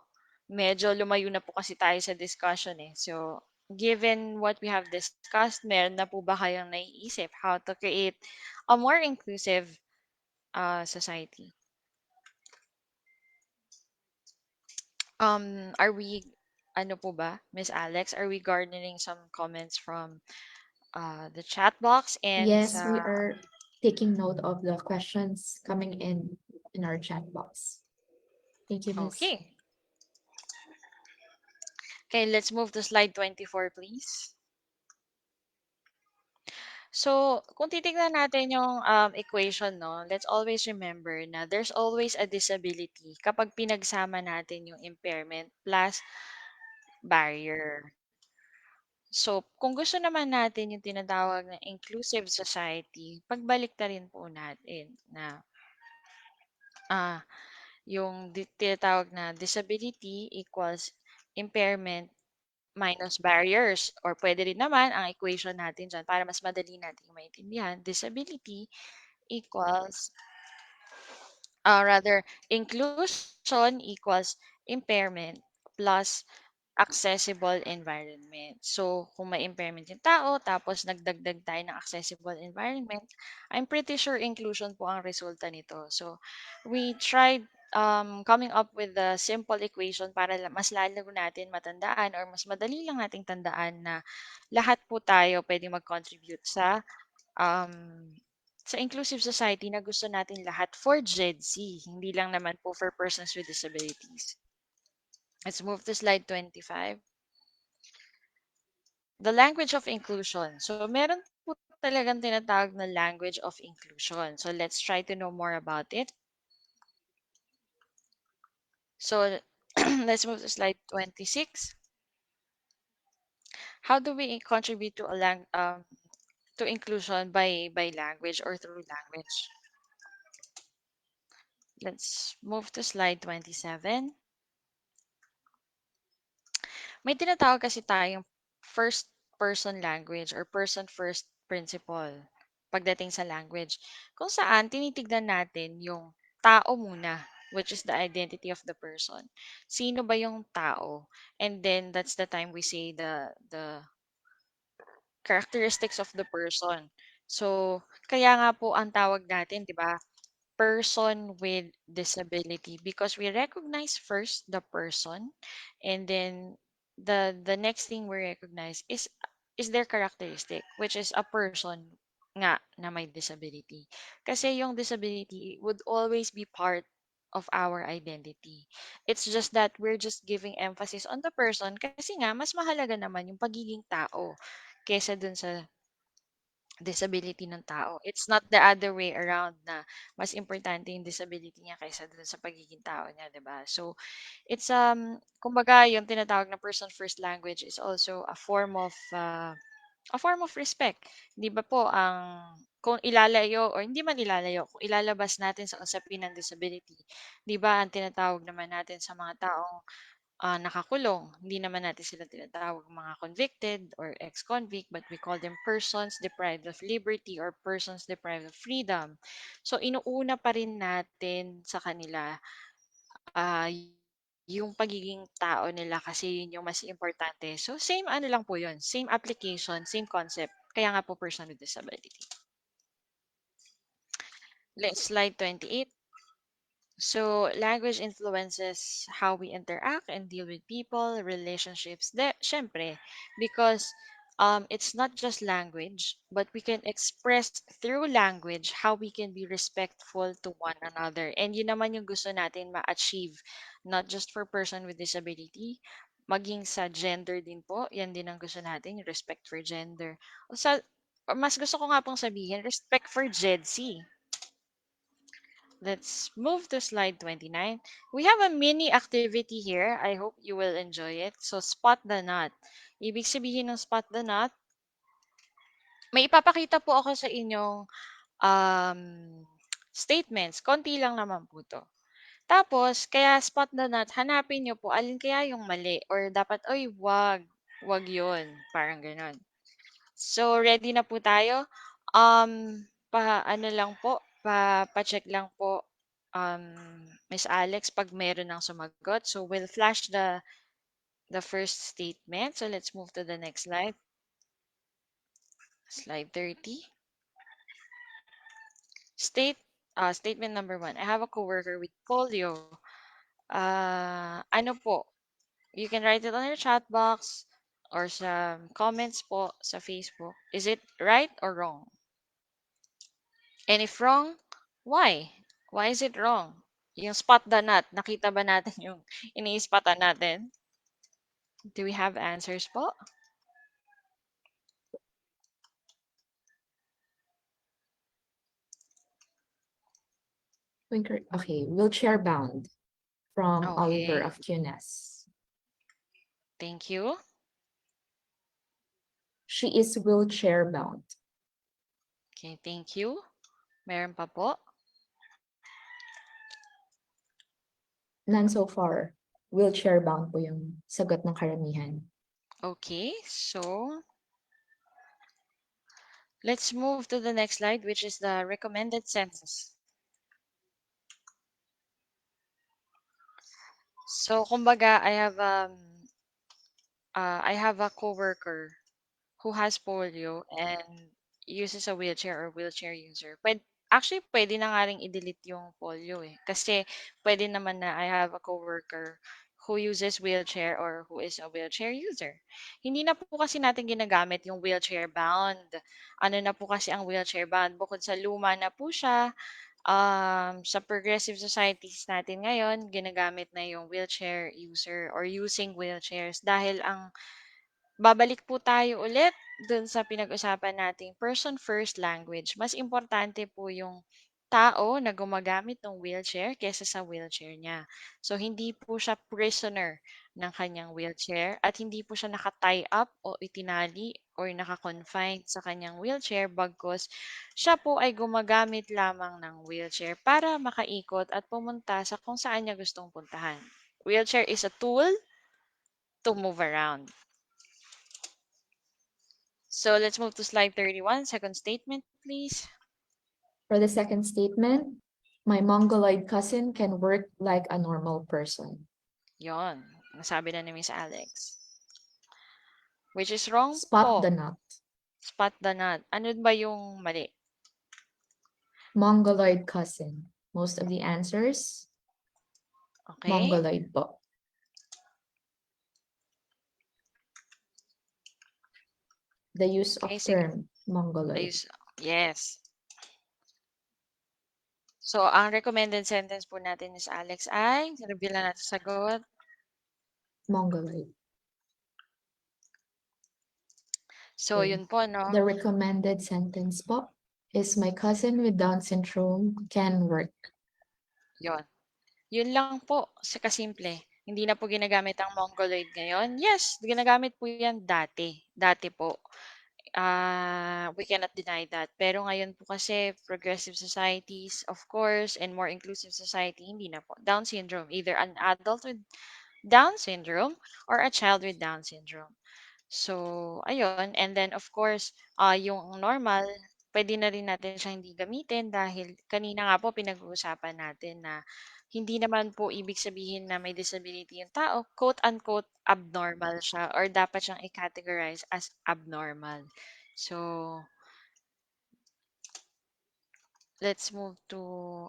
R: Medyo lumayo na po kasi tayo sa discussion eh. So, given what we have discussed, meron na po ba kayong naiisip how to create a more inclusive society? Are we, ano po ba, Miss Alex, are we garnering some comments from the chat box and
L: Yes, we
R: sa...
L: are taking note of the questions coming in our chat box. Thank you, Miss.
R: Okay. Okay, let's move to slide 24, please. So, kung titignan natin yung equation, no, let's always remember na there's always a disability kapag pinagsama natin yung impairment plus barrier. So, kung gusto naman natin yung tinatawag na inclusive society, pagbalik na rin po natin na yung tinatawag na disability equals impairment minus barriers. Or pwede rin naman ang equation natin dyan para mas madali natin maintindihan. Disability equals, inclusion equals impairment plus accessible environment. So, kung may impairment yung tao, tapos nagdagdag tayo ng accessible environment, I'm pretty sure inclusion po ang resulta nito. So, we tried coming up with the simple equation para mas lalo natin matandaan or mas madali lang nating tandaan na lahat po tayo pwede mag-contribute um, sa inclusive society na gusto natin lahat for Gen Z, hindi lang naman po for persons with disabilities. Let's move to slide 25. The language of inclusion. So, meron po talagang tinatawag na language of inclusion. So let's try to know more about it. So let's move to slide 26. How do we contribute to to inclusion by language or through language? Let's move to slide 27. May tinatawag kasi tayong first person language or person first principle pagdating sa language. Kung saan tinitignan natin yung tao muna, which is the identity of the person. Sino ba yung tao? And then that's the time we say the characteristics of the person. So, kaya nga po ang tawag natin, 'di ba? Person with disability because we recognize first the person and then the next thing we recognize is their characteristic which is a person nga na may disability kasi yung disability would always be part of our identity. It's just that we're just giving emphasis on the person kasi nga mas mahalaga naman yung pagiging tao kaysa dun sa disability ng tao. It's not the other way around na mas importante yung disability niya kaysa dun sa pagiging tao niya, 'di ba? So, it's kumbaga yung tinatawag na person first language is also a form of respect. 'Di ba po ang kung ilalayo or hindi man ilalayo, kung ilalabas natin sa usapin ng disability, 'di ba ang tinatawag naman natin sa mga taong nakakulong. Hindi naman natin sila tinatawag mga convicted or ex-convict, but we call them persons deprived of liberty or persons deprived of freedom. So, inuuna pa rin natin sa kanila yung pagiging tao nila kasi yun yung mas importante. So, same ano lang po yun. Same application, same concept. Kaya nga po person with disability. Let's slide 28. So, language influences how we interact and deal with people, relationships. Syempre, because it's not just language, but we can express through language how we can be respectful to one another. And yun naman yung gusto natin ma-achieve, not just for person with disability, maging sa gender din po, yan din ang gusto natin, yung respect for gender. Mas gusto ko nga pong sabihin, respect for Gen Z. Let's move to slide 29. We have a mini activity here. I hope you will enjoy it. So, spot the knot. Ibig sabihin ng spot the knot, may ipapakita po ako sa inyong um, statements. Konti lang naman po to. Tapos, kaya spot the knot, hanapin nyo po alin kaya yung mali or dapat, oy, wag yun. Parang ganon. So, ready na po tayo? Ano lang po, pa-check lang po, Miss Alex, pag meron ng sumagot. So, we'll flash the first statement. So, let's move to the next slide. Slide 30. Statement number 1. I have a coworker with polio. Ano po? You can write it on your chat box or sa comments po sa Facebook. Is it right or wrong? And if wrong, why? Why is it wrong? Yung spot the knot, nakita ba natin yung ini-spotan natin? Do we have answers po?
L: Okay, wheelchair bound from Oliver
R: Okay.
L: of QNS.
R: Thank you.
L: She is wheelchair bound.
R: Okay, thank you. Meron pa po?
L: None so far. Wheelchair bound po yung sagot ng karamihan.
R: Okay, so let's move to the next slide, which is the recommended census. So, kumbaga, I have a coworker who has polio and uses a wheelchair or wheelchair user. Actually, pwede na nga rin i-delete yung polio eh. Kasi pwede naman na I have a coworker who uses wheelchair or who is a wheelchair user. Hindi na po kasi natin ginagamit yung wheelchair bound. Ano na po kasi ang wheelchair bound? Bukod sa luma na po siya, sa progressive societies natin ngayon, ginagamit na yung wheelchair user or using wheelchairs dahil ang babalik po tayo ulit dun sa pinag-usapan nating person first language. Mas importante po yung tao na gumagamit ng wheelchair kaysa sa wheelchair niya. So, hindi po siya prisoner ng kanyang wheelchair at hindi po siya naka-tie up o itinali or naka-confine sa kanyang wheelchair bagkus siya po ay gumagamit lamang ng wheelchair para makaikot at pumunta sa kung saan niya gustong puntahan. Wheelchair is a tool to move around. So let's move to slide 31. Second statement, please.
L: For the second statement, my Mongoloid cousin can work like a normal person.
R: Yon, nasabi na ni Miss Alex. Which is wrong
L: Spot
R: po.
L: the nut.
R: Spot the nut. Ano ba yung mali?
L: Mongoloid cousin. Most of the answers,
R: Okay?
L: Mongoloid po. The use of
R: Okay, sige.
L: term, Mongoloid.
R: Yes. So, ang recommended sentence po natin, Miss Alex, ay, reveal na natin sagot.
L: Mongoloid.
R: So,
L: Okay.
R: yun po, no?
L: The recommended sentence po is my cousin with Down syndrome can work.
R: Yon. Yun lang po, sa kasimple. Hindi na po ginagamit ang Mongoloid ngayon. Yes, ginagamit po yan dati. Dati po. We cannot deny that. Pero ngayon po kasi, progressive societies, of course, and more inclusive society, hindi na po. Down syndrome, either an adult with Down syndrome or a child with Down syndrome. So, ayun. And then, of course, yung normal, pwede na rin natin siya hindi gamitin dahil kanina nga po pinag-uusapan natin na hindi naman po ibig sabihin na may disability yung tao, quote-unquote, abnormal siya or dapat siyang i-categorize as abnormal. So, let's move to,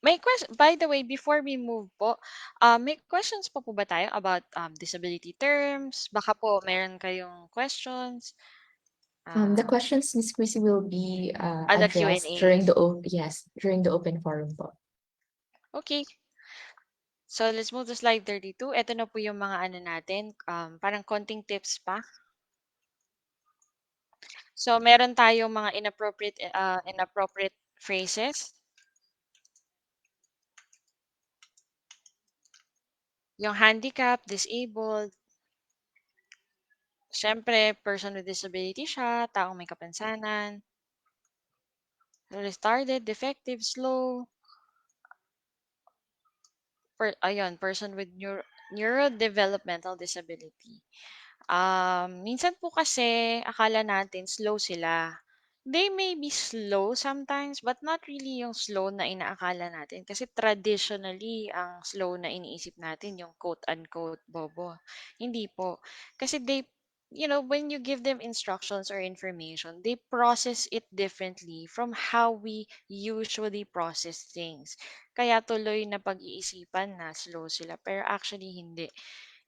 R: may question, by the way, before we move po, may questions pa po ba tayo about disability terms? Baka po meron kayong questions.
L: The questions, Miss Chrissy, will be
R: The
L: addressed
R: Q&A.
L: during the during the open forum po.
R: Okay. So, let's move to slide 32. Ito na po yung mga ano natin, parang konting tips pa. So, meron tayong mga inappropriate phrases. Yung handicap, disabled. Siyempre, person with disability siya, taong may kapansanan. Retarded, defective, slow. Person with neurodevelopmental disability. Minsan po kasi akala natin slow sila. They may be slow sometimes, but not really yung slow na inaakala natin. Kasi traditionally, ang slow na iniisip natin yung quote-unquote bobo. Hindi po. Kasi when you give them instructions or information, they process it differently from how we usually process things. Kaya tuloy na pag-iisipan na slow sila. Pero actually, hindi.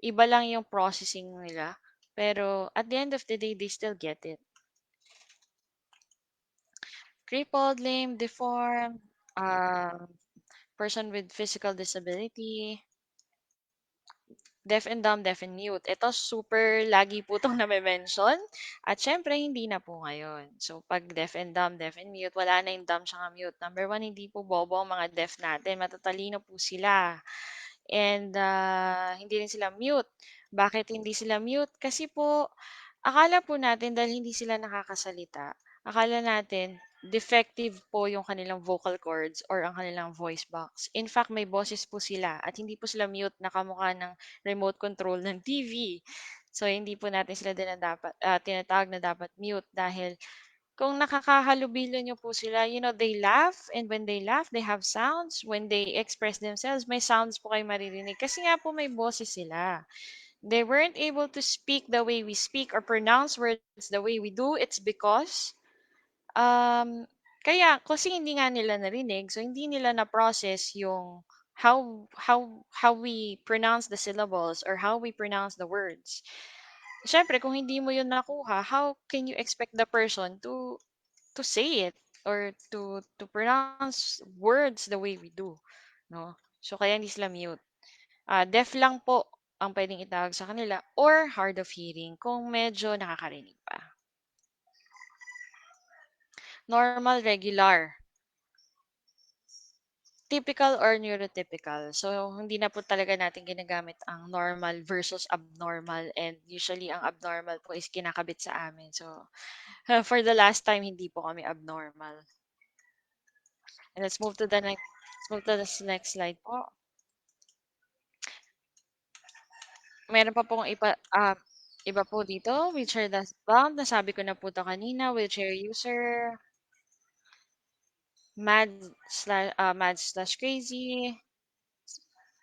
R: Iba lang yung processing nila. Pero at the end of the day, they still get it. Crippled, lame, deformed, person with physical disability, deaf and dumb, deaf and mute. Ito, super lagi po itong name-mention. At syempre, hindi na po ngayon. So, pag deaf and dumb, deaf and mute, wala na yung dumb siya mute. Number one, hindi po bobo ang mga deaf natin. Matatalino po sila. And hindi rin sila mute. Bakit hindi sila mute? Kasi po, akala po natin dahil hindi sila nakakasalita, akala natin defective po yung kanilang vocal cords or ang kanilang voice box. In fact, may boses po sila at hindi po sila mute na kamukha ng remote control ng TV. So, hindi po natin sila tinatawag na dapat mute dahil kung nakakahalubilo niyo po sila, they laugh and when they laugh, they have sounds. When they express themselves, may sounds po kayo maririnig kasi nga po may boses sila. They weren't able to speak the way we speak or pronounce words the way we do. It's because kasi hindi nga nila narinig, so hindi nila na-process yung how we pronounce the syllables or how we pronounce the words. Siyempre, kung hindi mo yun nakuha, how can you expect the person to say it or to pronounce words the way we do, no? So kaya hindi sila mute. Deaf lang po ang pwedeng itawag sa kanila, or hard of hearing kung medyo nakakarinig pa. Normal, regular, typical or neurotypical. So, hindi na po talaga natin ginagamit ang normal versus abnormal, and usually ang abnormal po is kinakabit sa amin. So, for the last time, hindi po kami abnormal. And let's move to the next slide po. Meron pa pong iba po dito, wheelchair bound. Nasabi ko na po ito kanina, wheelchair user, mad/crazy,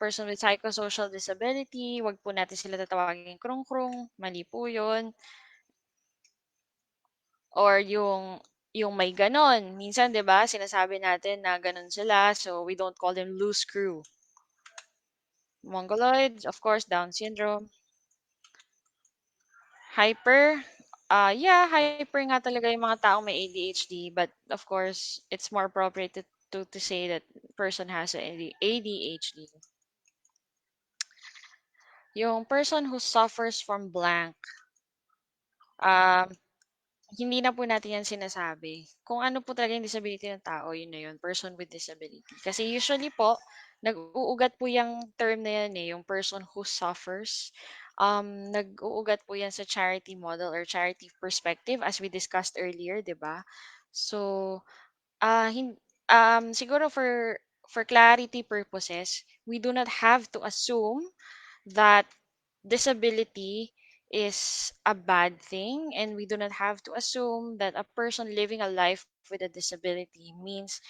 R: person with psychosocial disability. Wag po natin sila tatawagin krung-krung. Mali po yun. Or yung may ganon. Minsan, di ba, sinasabi natin na ganon sila. So, we don't call them loose screw. Mongoloid, of course, Down syndrome. Hyper, yeah, hyper nga talaga yung mga taong may ADHD, but of course, it's more appropriate to say that person has ADHD. Yung person who suffers from blank, um, hindi na po natin yan sinasabi. Kung ano po talaga yung disability ng tao, yun na yun, person with disability. Kasi usually po, nag-uugat po yung term na yan yung person who suffers. Nag-uugat po yan sa charity model or charity perspective as we discussed earlier, di ba? So, siguro for clarity purposes, we do not have to assume that disability is a bad thing, and we do not have to assume that a person living a life with a disability means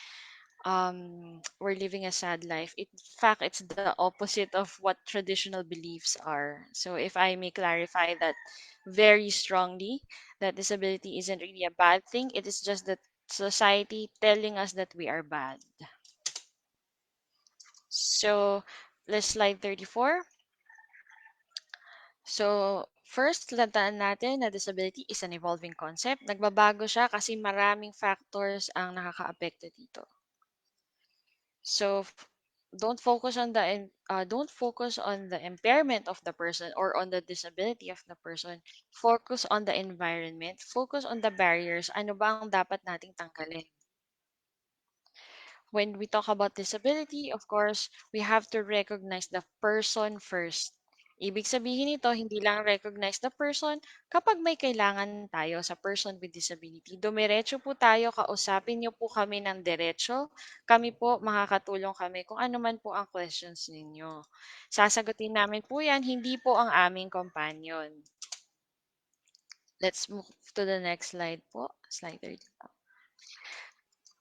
R: we're living a sad life. In fact, it's the opposite of what traditional beliefs are. So if I may clarify that very strongly, that disability isn't really a bad thing, it is just that society telling us that we are bad. So let's slide 34. So, first, tandaan natin na disability is an evolving concept. Nagbabago siya kasi maraming factors ang nakakaapekto dito. So, don't focus on the impairment of the person or on the disability of the person. Focus on the environment. Focus on the barriers. Ano ba ang dapat nating tanggalin? When we talk about disability, of course, we have to recognize the person first. Ibig sabihin nito, hindi lang recognize the person kapag may kailangan tayo sa person with disability. Dumiretso po tayo, kausapin niyo po kami ng diretso. Kami po, makakatulong kami kung ano man po ang questions ninyo. Sasagutin namin po yan, hindi po ang aming companion. Let's move to the next slide po. Slide 30.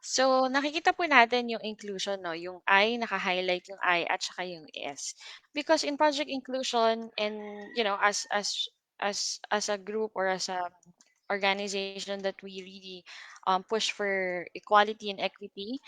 R: So, nakikita po natin yung inclusion, no? Yung I, naka-highlight yung I at saka yung S. Because in project inclusion and, as a group or as a organization that we really push for equality and equity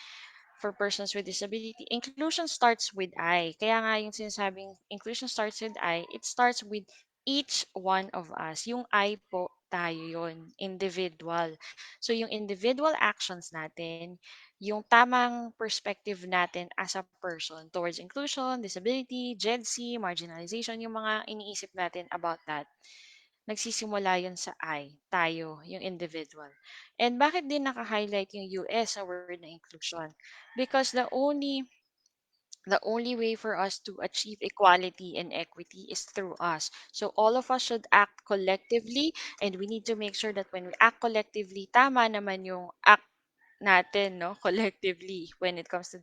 R: for persons with disability, inclusion starts with I. Kaya nga yung sinasabing inclusion starts with I, it starts with each one of us. Yung I po, tayo yon, individual. So yung individual actions natin, yung tamang perspective natin as a person towards inclusion, disability, GEDC, marginalization, yung mga iniisip natin about that, nagsisimula yun sa I, tayo, yung individual. And bakit din naka-highlight yung US sa word na inclusion? Because the only way for us to achieve equality and equity is through us. So all of us should act collectively, and we need to make sure that when we act collectively, tama naman yung act natin, no, collectively when it comes to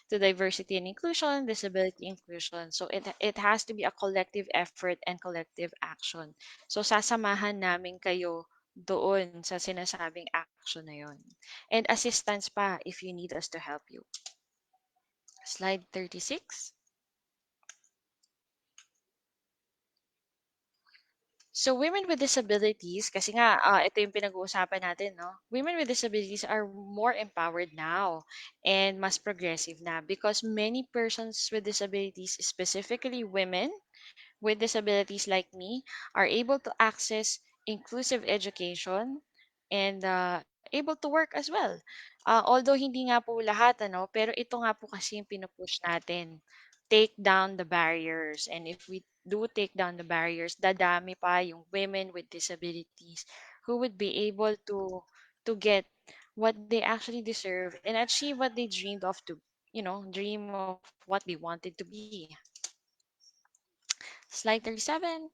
R: diversity and inclusion, disability inclusion. So it has to be a collective effort and collective action. So sasamahan namin kayo doon sa sinasabing action na yon. And assistance pa if you need us to help you. Slide 36. So women with disabilities, kasi nga ito yung pinag-uusapan natin, no? Women with disabilities are more empowered now and mas progressive na because many persons with disabilities, specifically women with disabilities like me, are able to access inclusive education and able to work as well. Although hindi nga po lahat, pero ito nga po kasi yung pinupush natin. Take down the barriers. And if we do take down the barriers, dadami pa yung women with disabilities who would be able to get what they actually deserve and achieve what they dreamed of to, dream of what they wanted to be. Slide 37.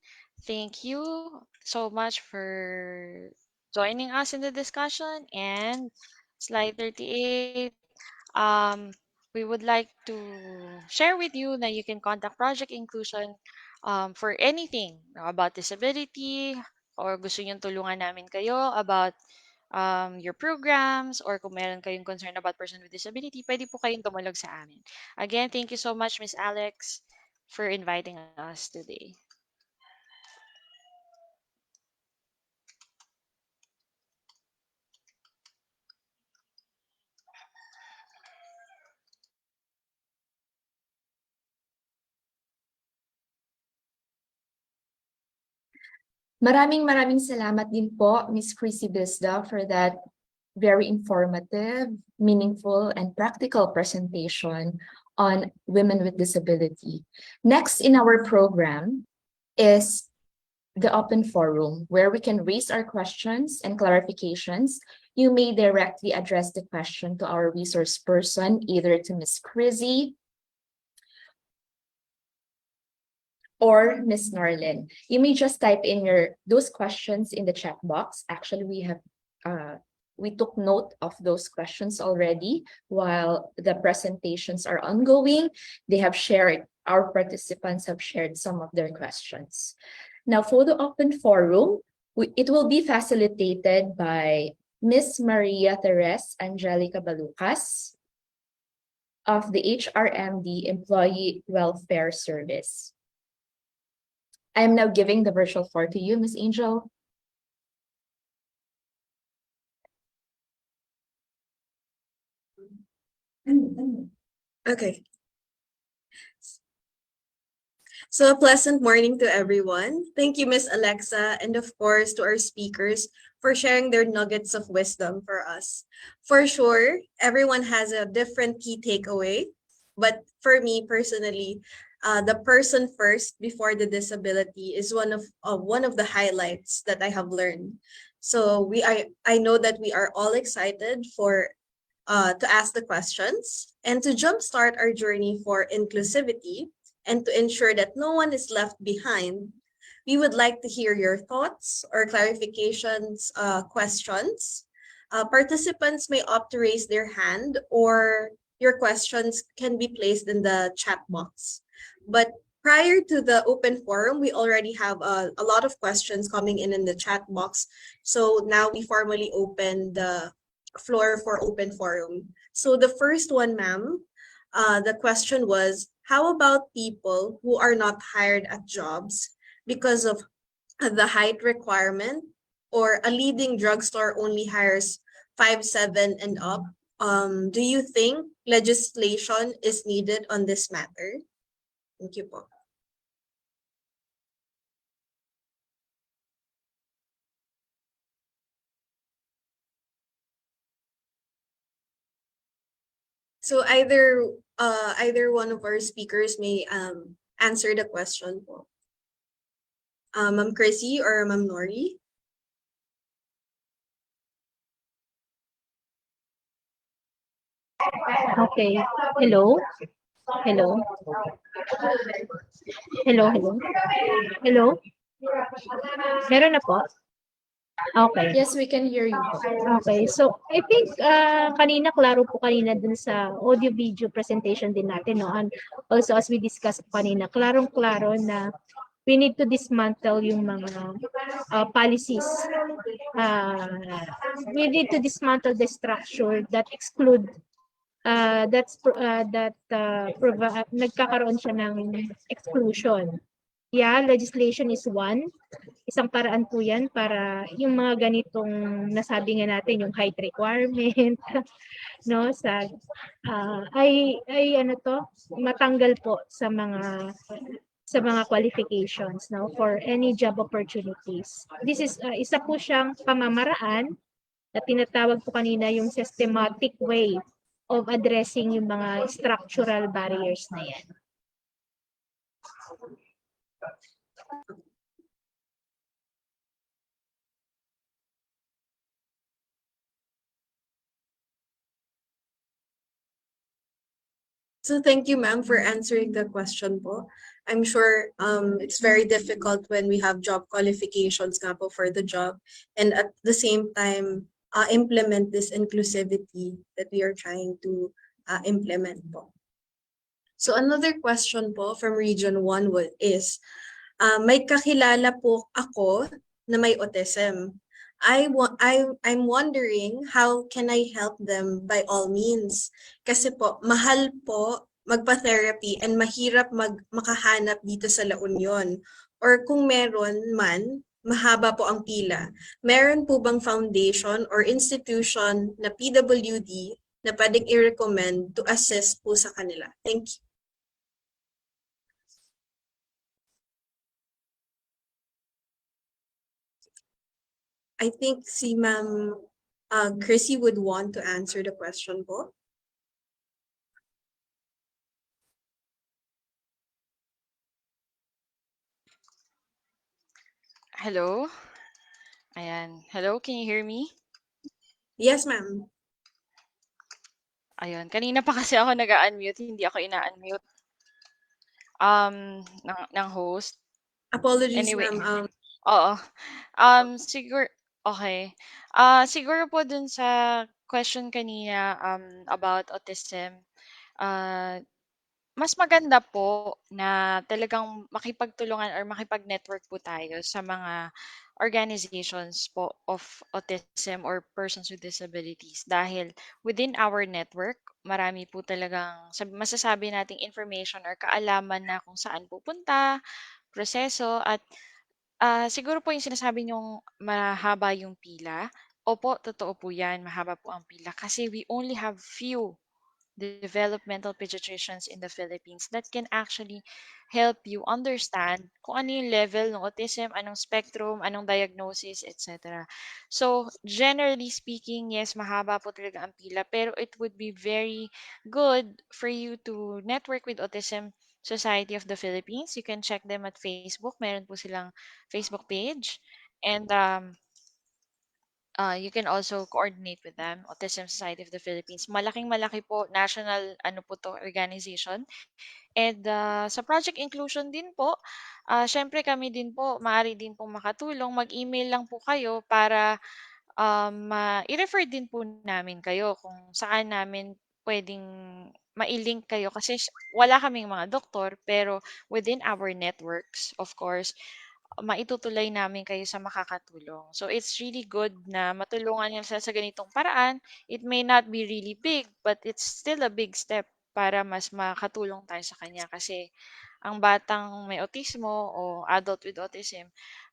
R: Thank you so much for joining us in the discussion. And slide 38. Um, we would like to share with you that you can contact Project Inclusion for anything about disability or gusto nyo tulungan namin kayo about your programs or kung meron kayong concern about person with disability, pwede po kayong tumulog sa amin. Again, thank you so much, Miss Alex, for inviting us today.
L: Maraming salamat din po, Miss Chrissy Bisda, for that very informative, meaningful, and practical presentation on women with disability. Next in our program is the open forum, where we can raise our questions and clarifications. You may directly address the question to our resource person, either to Miss Chrissy or Miss Norlin. You may just type in those questions in the chat box. Actually, we took note of those questions already while the presentations are ongoing. Our participants have shared some of their questions. Now, for the open forum, it will be facilitated by Miss Maria Teres Angelica Balucas of the HRMD Employee Welfare Service. I am now giving the virtual floor to you, Miss Angel.
S: Okay. So a pleasant morning to everyone. Thank you, Miss Alexa, and of course to our speakers for sharing their nuggets of wisdom for us. For sure, everyone has a different key takeaway, but for me personally, the person first before the disability is one of the highlights that I have learned. So I know that we are all excited to ask the questions and to jumpstart our journey for inclusivity and to ensure that no one is left behind. We would like to hear your thoughts or clarifications, questions. Participants may opt to raise their hand, or your questions can be placed in the chat box. But prior to the open forum, we already have a lot of questions coming in the chat box. So now we formally open the floor for open forum. So the first one, ma'am, the question was, how about people who are not hired at jobs because of the height requirement, or a leading drugstore only hires 5'7" and up? Do you think legislation is needed on this matter? Thank you po. So either one of our speakers may answer the question po. Ma'am Chrissy or Ma'am Nori?
P: Okay. Hello? Hello? Hello? Hello? Hello? Meron na po? Okay.
L: Yes, we can hear you po.
P: Okay. So, I think klaro po kanina dun sa audio-video presentation din natin, no? And also, as we discussed kanina, klarong-klaro na we need to dismantle yung mga policies. We need to dismantle the structure that exclude nagkakaroon siya ng exclusion. Yeah, legislation is one. Isang paraan po yan para yung mga ganitong nasabi nga natin, yung height requirement, no, ay matanggal po sa mga qualifications, no, for any job opportunities. This is isa po siyang pamamaraan na tinatawag po kanina yung systematic way of addressing yung mga structural barriers na yan.
S: So thank you, ma'am, for answering the question po. I'm sure it's very difficult when we have job qualifications nga po for the job and at the same time implement this inclusivity that we are trying to implement po. So another question po from Region 1 is, may kakilala po ako na may autism. I'm wondering how can I help them by all means? Kasi po, mahal po magpa-therapy and mahirap makahanap dito sa La Union. Or kung meron man, mahaba po ang pila. Meron po bang foundation or institution na PWD na pwedeng i-recommend to assist po sa kanila? Thank you. I think si Ma'am Chrissy would want to answer the question po.
R: Hello? Ayan. Hello, can you hear me?
S: Yes, ma'am.
R: Ayun. Kanina pa kasi ako nag-unmute, hindi ako ina-unmute. Ng host.
S: Apologies,
R: Anyway.
S: ma'am.
R: Oo. Siguro, okay. Siguro po dun sa question kanina about autism, uh, mas maganda po na talagang makipagtulungan or makipag-network po tayo sa mga organizations po of autism or persons with disabilities dahil within our network, marami po talagang masasabi nating information or kaalaman na kung saan pupunta, proseso at siguro po yung sinasabi niyong mahaba yung pila. Opo, totoo po yan, mahaba po ang pila kasi we only have few developmental pediatricians in the Philippines that can actually help you understand kung ano yung level ng autism, anong spectrum, anong diagnosis, etc. So, generally speaking, yes, mahaba po talaga ang pila, pero it would be very good for you to network with Autism Society of the Philippines. You can check them at Facebook. Meron po silang Facebook page. And you can also coordinate with them, Autism Society of the Philippines. Malaking-malaki po, national ano po to, organization. And sa project inclusion din po, syempre kami din po, maaari din pong makatulong. Mag-email lang po kayo para i-refer din po namin kayo kung saan namin pwedeng mai-link kayo kasi wala kaming mga doktor pero within our networks, of course, maitutuloy namin kayo sa makakatulong. So it's really good na matulungan niyo sa ganitong paraan. It may not be really big, but it's still a big step para mas makatulong tayo sa kanya kasi ang batang may autismo o adult with autism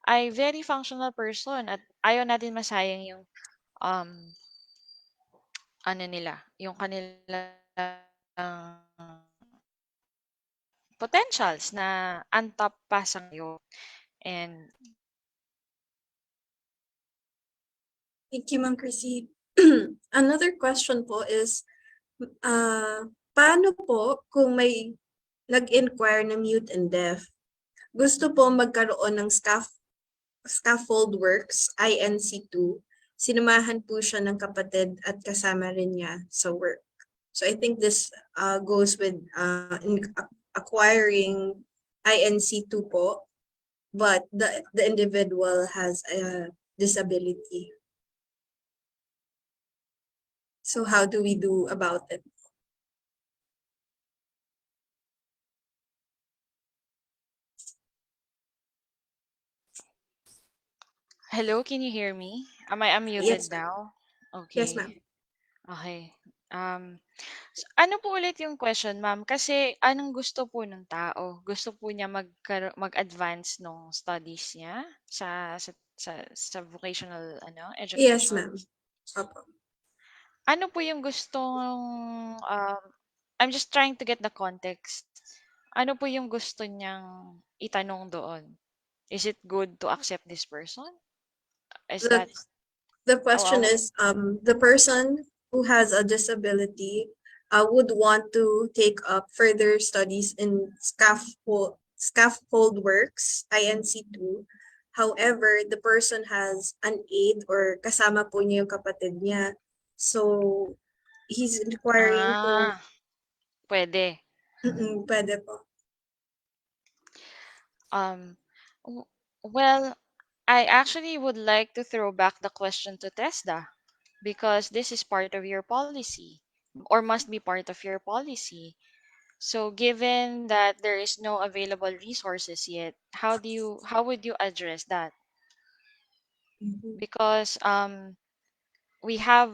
R: ay very functional person at ayaw natin masayang yung um, ano nila, yung kanilang potentials na untapped pa sa ngayon. And
S: Thank you, Ma'am Chrissy. Another question po is, paano po kung may nag-inquire na mute and deaf? Gusto po magkaroon ng scaffold works, INC2. Sinamahan po siya ng kapatid at kasama rin niya sa work. So I think this goes with acquiring INC2 po, but the individual has a disability. So how do we do about it?
R: hello, can you hear me? Am I unmuted
S: Yes,
R: now?
S: yes,
R: Okay.
S: ma'am.
R: Okay. Ano po ulit yung question, ma'am? Kasi anong gusto po ng tao? Gusto po niya mag-advance nung studies niya sa vocational
S: Yes,
R: education?
S: ma'am. Opo.
R: Ano po yung gustong I'm just trying to get the context. Ano po yung gusto niyang itanong doon? Is it good to accept this person? Is
S: The,
R: that
S: the question is, the person who has a disability would want to take up further studies in scaffold works, INC2. However, the person has an aide or kasama po niya yung kapatid niya. So, he's requiring to,
R: Ah, pwede.
S: pwede po.
R: Um, w- well, I actually would like to throw back the question to TESDA because this is part of your policy or must be part of your policy. So given that there is no available resources yet, how would you address that? Because we have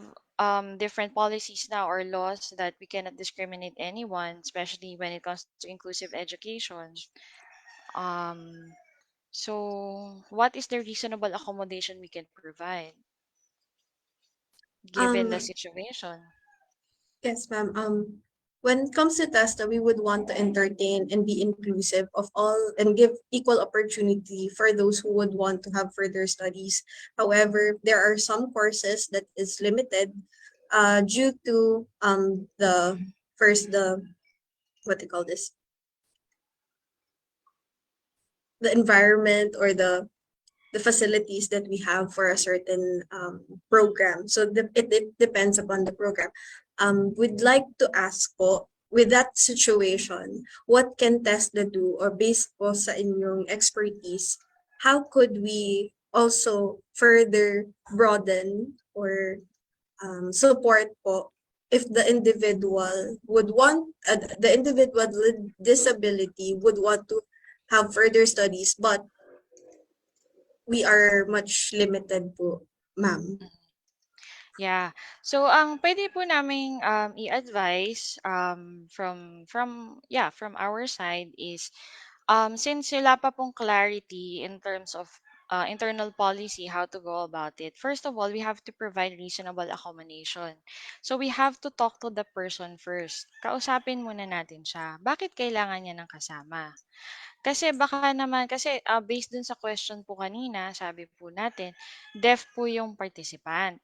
R: different policies now or laws that we cannot discriminate anyone, especially when it comes to inclusive education. Um, so what is the reasonable accommodation we can provide given the
S: Um,
R: situation?
S: Yes, ma'am. When it comes to TESTA, we would want to entertain and be inclusive of all and give equal opportunity for those who would want to have further studies. However, there are some courses that is limited due to the first the what they call this, the environment or the facilities that we have for a certain program. So it depends upon the program. We'd like to ask po, with that situation, what can TESDA do or based po sa inyong expertise, how could we also further broaden or support po if the individual with disability would want to have further studies but we are much limited po, ma'am.
R: Yeah. So ang pwede po naming i-advise from our side is since wala pa pong clarity in terms of internal policy how to go about it. First of all, we have to provide reasonable accommodation. So we have to talk to the person first. Kausapin muna natin siya. Bakit kailangan niya ng kasama? Kasi baka naman kasi based dun sa question po kanina, sabi po natin, deaf po yung participant.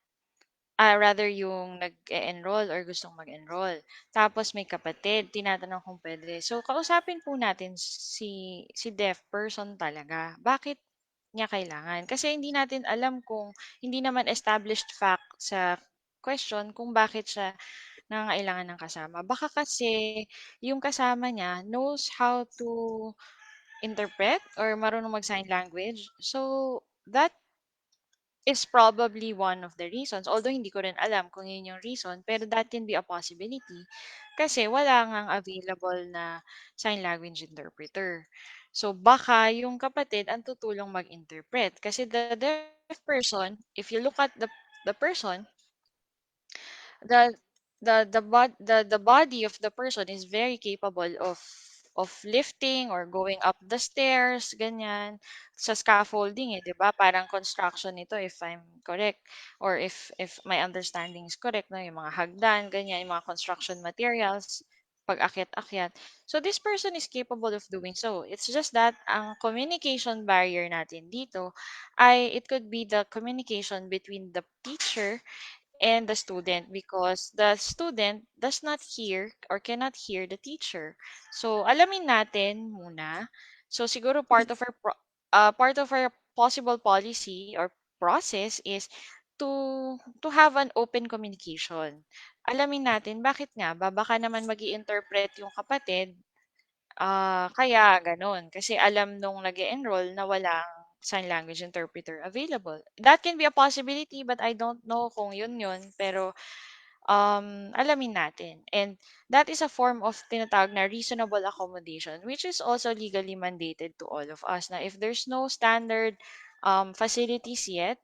R: Rather yung nag-e-enroll or gustong mag-enroll. Tapos may kapatid, tinatanong kung pwede. So, kausapin po natin si deaf person talaga. Bakit niya kailangan? Kasi hindi natin alam kung hindi naman established fact sa question kung bakit siya nangangailangan ng kasama. Baka kasi yung kasama niya knows how to interpret or marunong mag-sign language. So, that is probably one of the reasons. Although hindi ko rin alam kung yun yung reason, pero that can be a possibility. Kasi wala ngang available na sign language interpreter. So baka yung kapatid ang tutulong mag-interpret. Kasi the deaf person, if you look at the person, the the body of the person is very capable of lifting or going up the stairs, ganyan. Sa scaffolding, 'di ba? Parang construction ito if I'm correct or if my understanding is correct, no, yung mga hagdan, ganyan, yung mga construction materials, pag-akyat-akyat. So this person is capable of doing so. It's just that ang communication barrier natin dito ay it could be the communication between the teacher and the student because the student does not hear or cannot hear the teacher. So, alamin natin muna. So, siguro part of our possible policy or process is to have an open communication. Alamin natin bakit nga ba baka naman magi-interpret yung kapatid kaya gano'n. Kasi alam nung nag-e-enroll na walang sign language interpreter available. That can be a possibility but I don't know kung yun. Pero alamin natin. And that is a form of tinatawag na reasonable accommodation which is also legally mandated to all of us. Na if there's no standard facilities yet,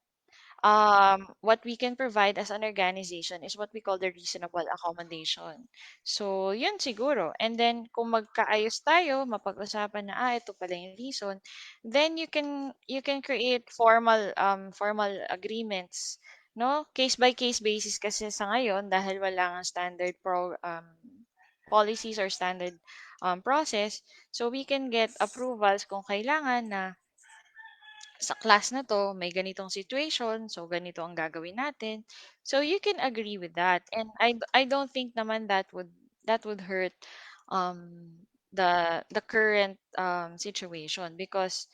R: what we can provide as an organization is what we call the reasonable accommodation. So, yun siguro. And then, kung magkaayos tayo, mapag-usapan na, ito pala yung reason, then you can create formal agreements, no? Case by case basis kasi sa ngayon, dahil wala nga standard policies or standard process, so we can get approvals kung kailangan na sa class na 'to may ganitong situation, so ganito ang gagawin natin. So you can agree with that and I don't think naman that would hurt um the current situation because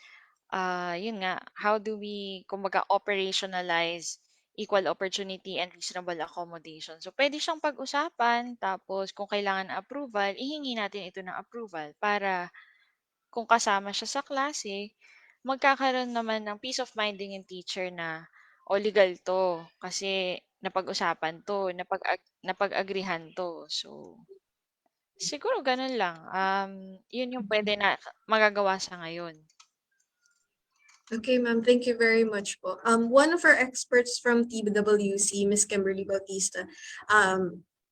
R: yun nga, how do we kumbaga operationalize equal opportunity and reasonable accommodation. So pwede siyang pag-usapan tapos kung kailangan ng approval, ihingi natin ito ng approval para kung kasama siya sa klase, magkakaroon naman ng peace of mind din yung teacher na o legal to kasi napag-usapan to, napag-agrihan to. So siguro ganun lang. Yun yung pwede na magagawa sa ngayon.
S: Okay, ma'am. Thank you very much po. One of our experts from TWC, Miss Kimberly Bautista,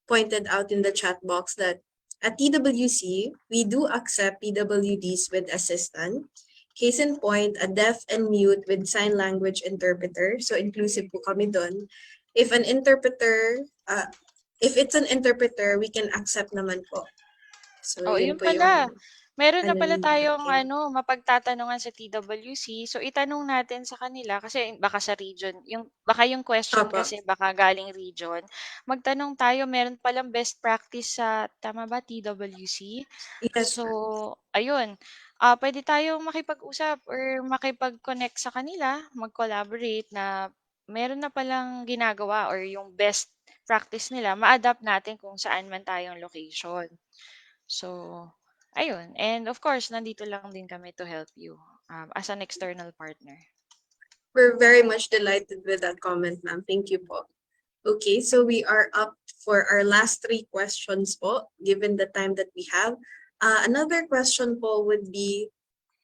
S: pointed out in the chat box that at TWC, we do accept PWDs with assistant. Case in point, a deaf and mute with sign language interpreter. So inclusive po kami dun. If an interpreter, if it's an interpreter, we can accept naman po. So
R: Oh,
S: yun
R: yun
S: po yung
R: pala. Meron na
S: ano
R: pala tayong
S: natin.
R: mapagtatanungan sa TWC. So itanong natin sa kanila kasi baka sa region, baka yung question
S: Opo.
R: kasi baka galing region. Magtanong tayo, meron palang best practice sa tama ba TWC?
S: Yes,
R: So, ayun. Pwede tayong makipag-usap or makipag-connect sa kanila, mag-collaborate na meron na palang ginagawa or yung best practice nila, ma-adapt natin kung saan man tayong location. So, ayun. And of course, nandito lang din kami to help you as an external partner.
S: We're very much delighted with that comment, ma'am. Thank you po. Okay, so we are up for our last 3 questions po, given the time that we have. Another question po would be,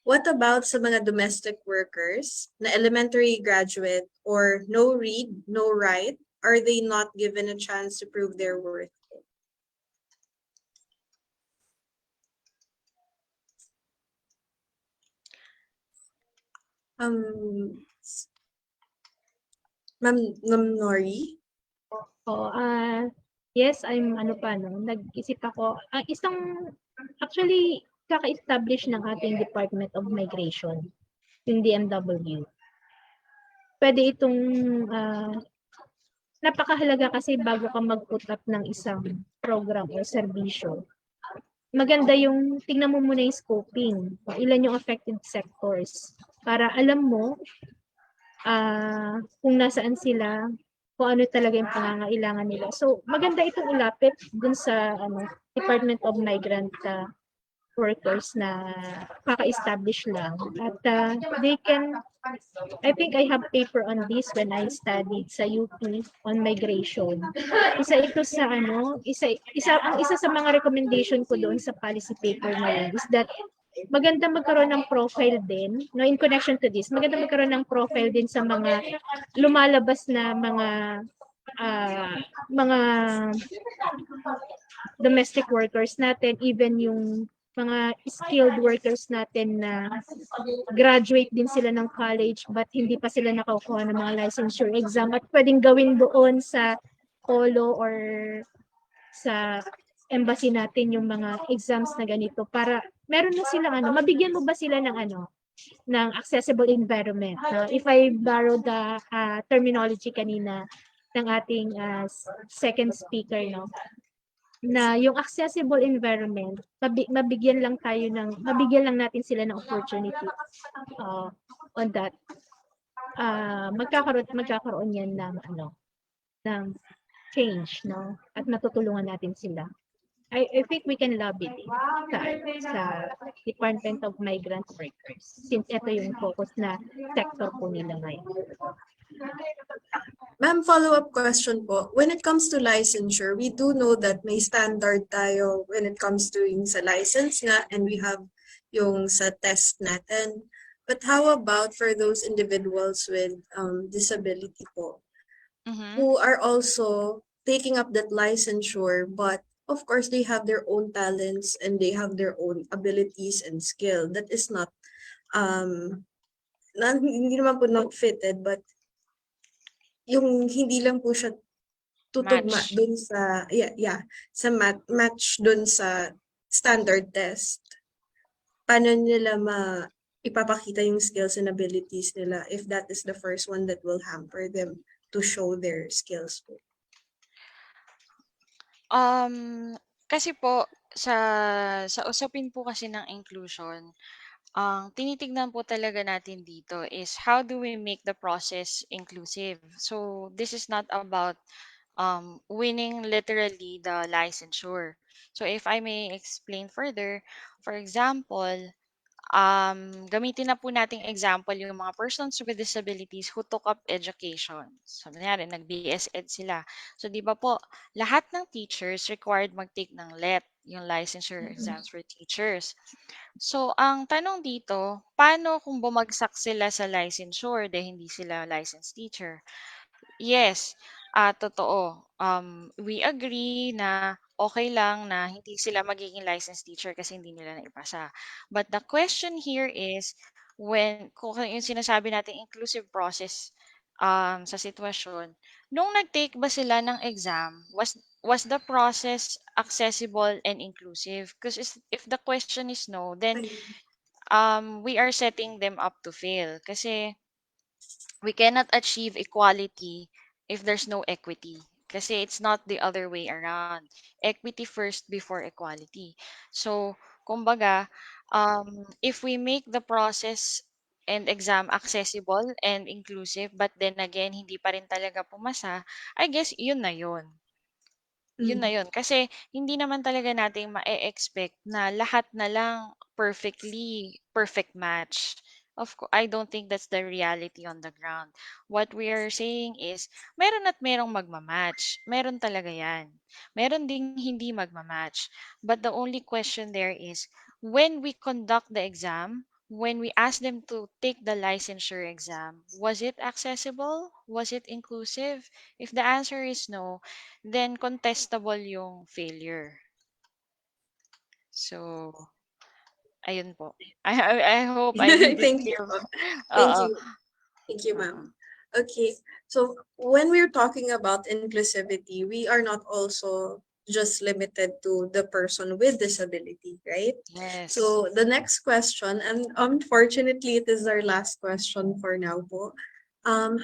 S: what about sa mga domestic workers na elementary graduate or no read, no write? Are they not given a chance to prove their worth? Ma'am Nori?
P: Oo, yes, nag-isip ako. Actually, kaka-establish ng ating Department of Migration, yung DMW. Pwede itong, napakahalaga kasi bago ka mag-put up ng isang program o serbisyo. Maganda yung, tingnan mo muna yung scoping, ilan yung affected sectors, para alam mo kung nasaan sila, kung ano talaga yung pangangailangan nila. So, maganda itong ilapit dun sa Department of Migrant workers na kaka-establish lang. At they can, I think I have paper on this when I studied sa UP on migration. Isa ito sa isa sa mga recommendation ko doon sa policy paper na yun is that maganda magkaroon ng profile din, no, in connection to this, maganda magkaroon ng profile din sa mga lumalabas na mga domestic workers natin, even yung mga skilled workers natin na graduate din sila ng college but hindi pa sila nakakuha ng mga licensure exam at pwedeng gawin doon sa polo or sa embassy natin yung mga exams na ganito para meron na silang mabigyan mo ba sila ng ng accessible environment. If I borrow the terminology kanina ng ating second speaker, no, na yung accessible environment, mabigyan lang natin sila ng opportunity on that. Magkakaroon yan ng change, no? At matutulungan natin sila. I think we can lobby sa Department of Migrant Workers since ito yung focus na sector po nila ngayon.
S: Ma'am, follow-up question po. When it comes to licensure, we do know that may standard tayo when it comes to yung sa license nga and we have yung sa test natin. But how about for those individuals with disability po who are also taking up that licensure but of course they have their own talents and they have their own abilities and skill that is not hindi naman po not fitted but yung hindi lang po siya tutugma dun sa sa match dun sa standard test. Paano nila ipapakita yung skills and abilities nila if that is the first one that will hamper them to show their skills po?
R: Kasi po sa usapin po kasi ng inclusion, ang tinitignan po talaga natin dito is how do we make the process inclusive? So this is not about winning literally the licensure. So if I may explain further, for example, gamitin na po nating example yung mga persons with disabilities who took up education. So, kunyari, nag-BS Ed sila. So, di ba po, lahat ng teachers required mag-take ng LET, yung licensure exams for teachers. So, ang tanong dito, paano kung bumagsak sila sa licensure dahil hindi sila licensed teacher? Yes, totoo. We agree na okay lang na hindi sila magiging licensed teacher kasi hindi nila naipasa. But the question here is when kung yung sinasabi nating inclusive process sa sitwasyon, nung nag-take ba sila ng exam, was the process accessible and inclusive? Because if the question is no, then we are setting them up to fail. Kasi we cannot achieve equality if there's no equity. Kasi it's not the other way around. Equity first before equality. So, kumbaga, if we make the process and exam accessible and inclusive, but then again, hindi pa rin talaga pumasa, I guess yun na yun. Yun na yun. Kasi hindi naman talaga natin ma-expect na lahat na lang perfectly perfect match. I don't think that's the reality on the ground. What we are saying is, meron at merong magmamatch. Meron talaga yan. Meron ding hindi magmamatch. But the only question there is, when we conduct the exam, when we ask them to take the licensure exam, was it accessible? Was it inclusive? If the answer is no, then contestable yung failure. So, ayun po. I hope I made it
S: Thank you
R: clear
S: po.
R: po.
S: Thank
R: Oo.
S: you. Thank you,
R: Oo.
S: ma'am. Okay, so when we're talking about inclusivity, we are not also just limited to the person with disability, right?
R: Yes.
S: So the next question, and unfortunately, it is our last question for now po.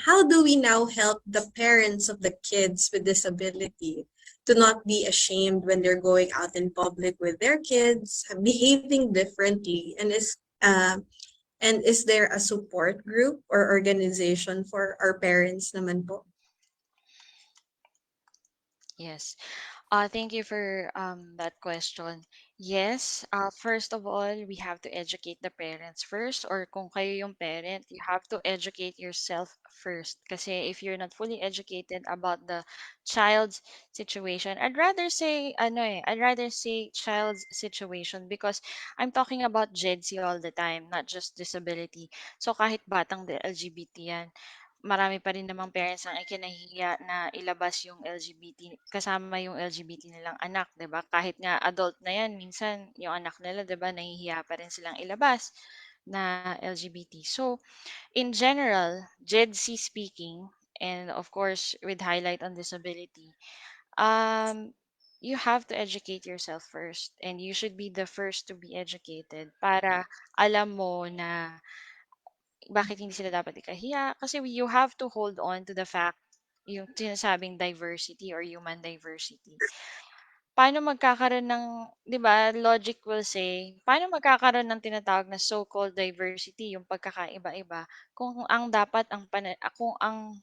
S: How do we now help the parents of the kids with disability to not be ashamed when they're going out in public with their kids, behaving differently, and is there a support group or organization for our parents naman po?
R: Yes. Thank you for that question. Yes, first of all, we have to educate the parents first, or kung kayo yung parent, you have to educate yourself first. Kasi if you're not fully educated about the child's situation, I'd rather say child's situation because I'm talking about JEDC all the time, not just disability. So kahit batang LGBT yan, marami pa rin namang parents ang ikinahihiya na ilabas yung LGBT, kasama yung LGBT nilang anak, 'di ba? Kahit nga adult na 'yan, minsan yung anak nila, 'di ba, nahihiya pa rin silang ilabas na LGBT. So, in general, JEDC speaking, and of course, with highlight on disability, you have to educate yourself first, and you should be the first to be educated para alam mo na bakit hindi sila dapat ikahiya? Kasi you have to hold on to the fact, yung sinasabing diversity or human diversity. Paano magkakaroon ng, 'di ba, logic will say, paano magkakaroon ng tinatawag na so-called diversity, yung pagkakaiba-iba, kung ang dapat kung ang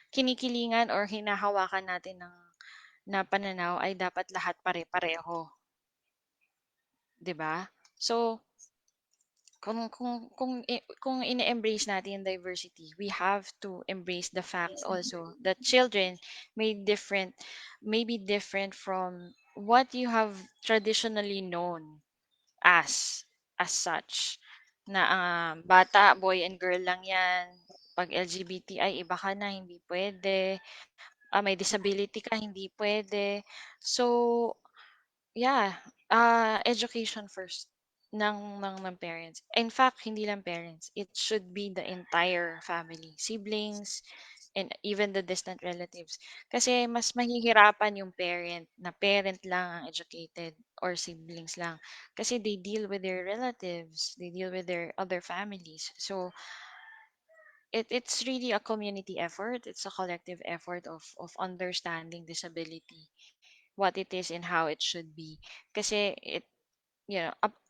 R: kinikilingan or hinahawakan natin ng na pananaw ay dapat lahat pare-pareho, 'di ba? So, kung ini-embrace natin yung diversity, we have to embrace the fact also that children may be different from what you have traditionally known as such. Na bata, boy and girl lang yan. Pag LGBTI, iba ka na, hindi pwede. May disability ka, hindi pwede. So, yeah, education first ng parents. In fact, hindi lang parents. It should be the entire family, siblings, and even the distant relatives. Kasi mas mahihirapan yung parent lang ang educated or siblings lang. Kasi they deal with their relatives, they deal with their other families. So, it's really a community effort. It's a collective effort of understanding disability what it is and how it should be. Kasi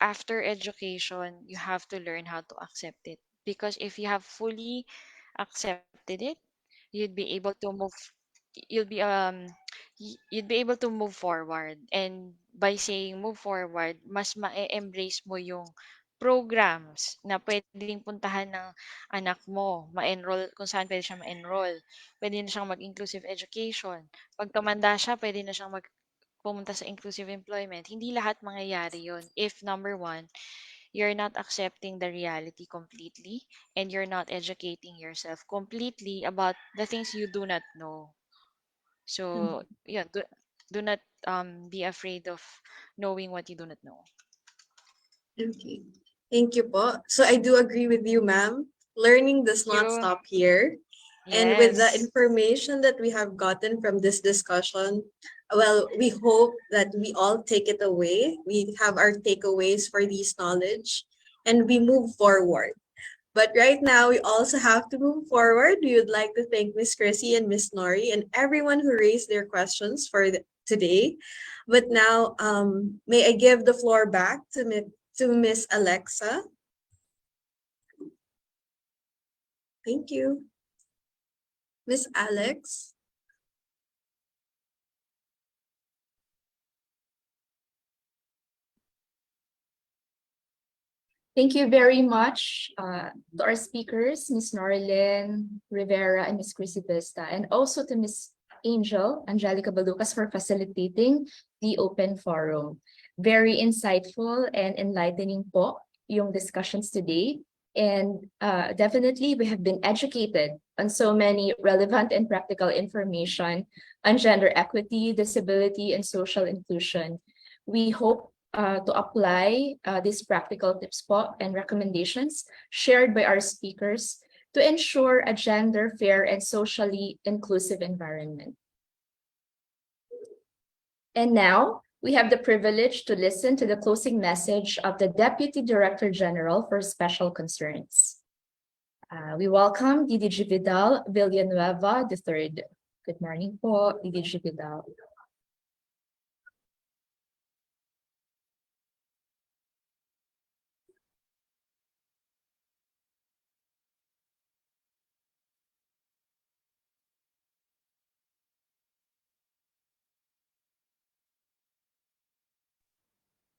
R: after education, you have to learn how to accept it. Because if you have fully accepted it, you'd be able to move you'll be you'd be able to move forward. And by saying move forward, mas ma-embrace mo yung programs na pwedeng puntahan ng anak mo, ma-enroll kung saan pwede siya ma-enroll. Pwede na siyang mag-inclusive education. Pag tumanda siya, pwede na siyang pumunta sa inclusive employment. Hindi lahat mangyayari yun if number one, you're not accepting the reality completely and you're not educating yourself completely about the things you do not know. So, yeah, do not be afraid of knowing what you do not know.
S: Okay. Thank you po. So I do agree with you, ma'am. Learning does not
R: You.
S: stop here. And with the
R: Yes.
S: information that we have gotten from this discussion, well, we hope that we all take it away. We have our takeaways for this knowledge and we move forward. But right now, we also have to move forward. We would like to thank Miss Chrissy and Miss Nori and everyone who raised their questions for today. But now, may I give the floor back to Miss Alexa? Thank you. Miss Alex?
L: Thank you very much to our speakers, Ms. Norilyn Rivera and Ms. Chrissy Vista, and also to Ms. Angelica Balucas for facilitating the open forum. Very insightful and enlightening po yung discussions today. And definitely we have been educated on so many relevant and practical information on gender equity, disability, and social inclusion. We hope to apply these practical tips po and recommendations shared by our speakers to ensure a gender fair and socially inclusive environment. And now, we have the privilege to listen to the closing message of the Deputy Director General for Special Concerns. We welcome DDG Vidal Villanueva III. Good morning po, DDG Vidal.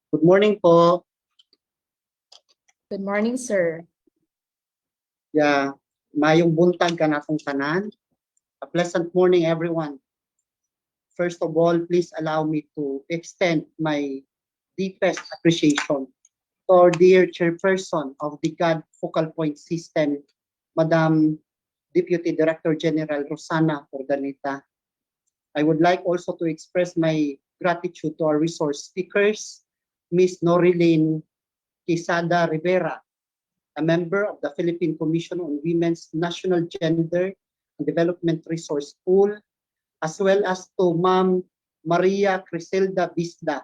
T: Good morning po.
L: Good morning, sir.
T: Yeah, mayong buntag ka na akong tanan. A pleasant morning, everyone. First of all, please allow me to extend my deepest appreciation to our dear chairperson of the GAD Focal Point System, Madam Deputy Director General Rosana Ordaneta. I would like also to express my gratitude to our resource speakers, Ms. Norilyn Quezada Rivera, a member of the Philippine Commission on Women's National Gender and Development Resource Pool, as well as to Ma'am Maria Criselda Bisda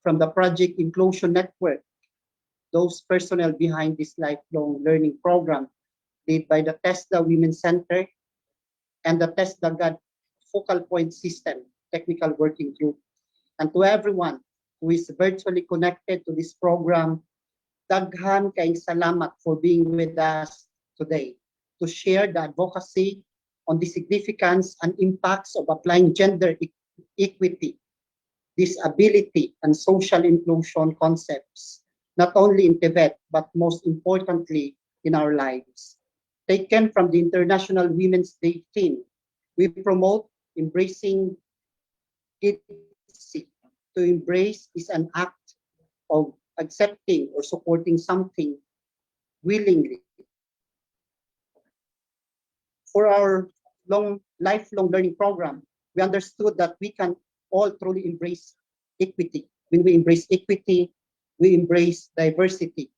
T: from the Project Inclusion Network, those personnel behind this lifelong learning program led by the TESDA Women's Center and the TESDA GAD Focal Point System Technical Working Group, and to everyone who is virtually connected to this program. Daghan kayong salamat for being with us today to share the advocacy on the significance and impacts of applying gender equity, disability, and social inclusion concepts, not only in Tibet, but most importantly in our lives. Taken from the International Women's Day theme, we promote embracing kidsy. To embrace is an act of accepting or supporting something willingly. For our lifelong learning program, we understood that we can all truly embrace equity. When we embrace equity, we embrace diversity,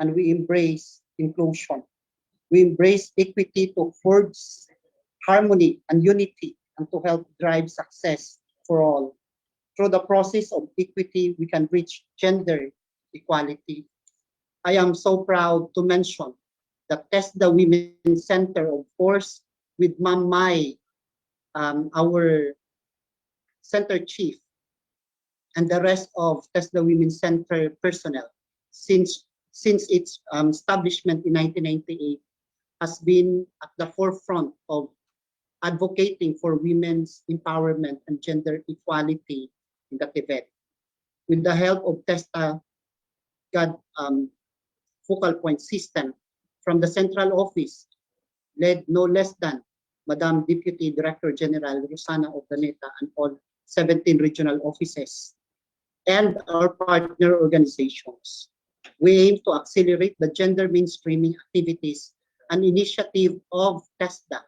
T: and we embrace inclusion. We embrace equity to forge harmony and unity and to help drive success for all. Through the process of equity, we can reach gender equality. I am so proud to mention that TESDA Women's Center, of course, with Ma'am Mai, our center chief, and the rest of TESDA Women's Center personnel since its establishment in 1998 has been at the forefront of advocating for women's empowerment and gender equality in the Tibet. With the help of TESTA God focal point system from the central office, led no less than Madam Deputy Director General Rosana Ordaneta and all 17 regional offices and our partner organizations. We aim to accelerate the gender mainstreaming activities and initiative of TESDA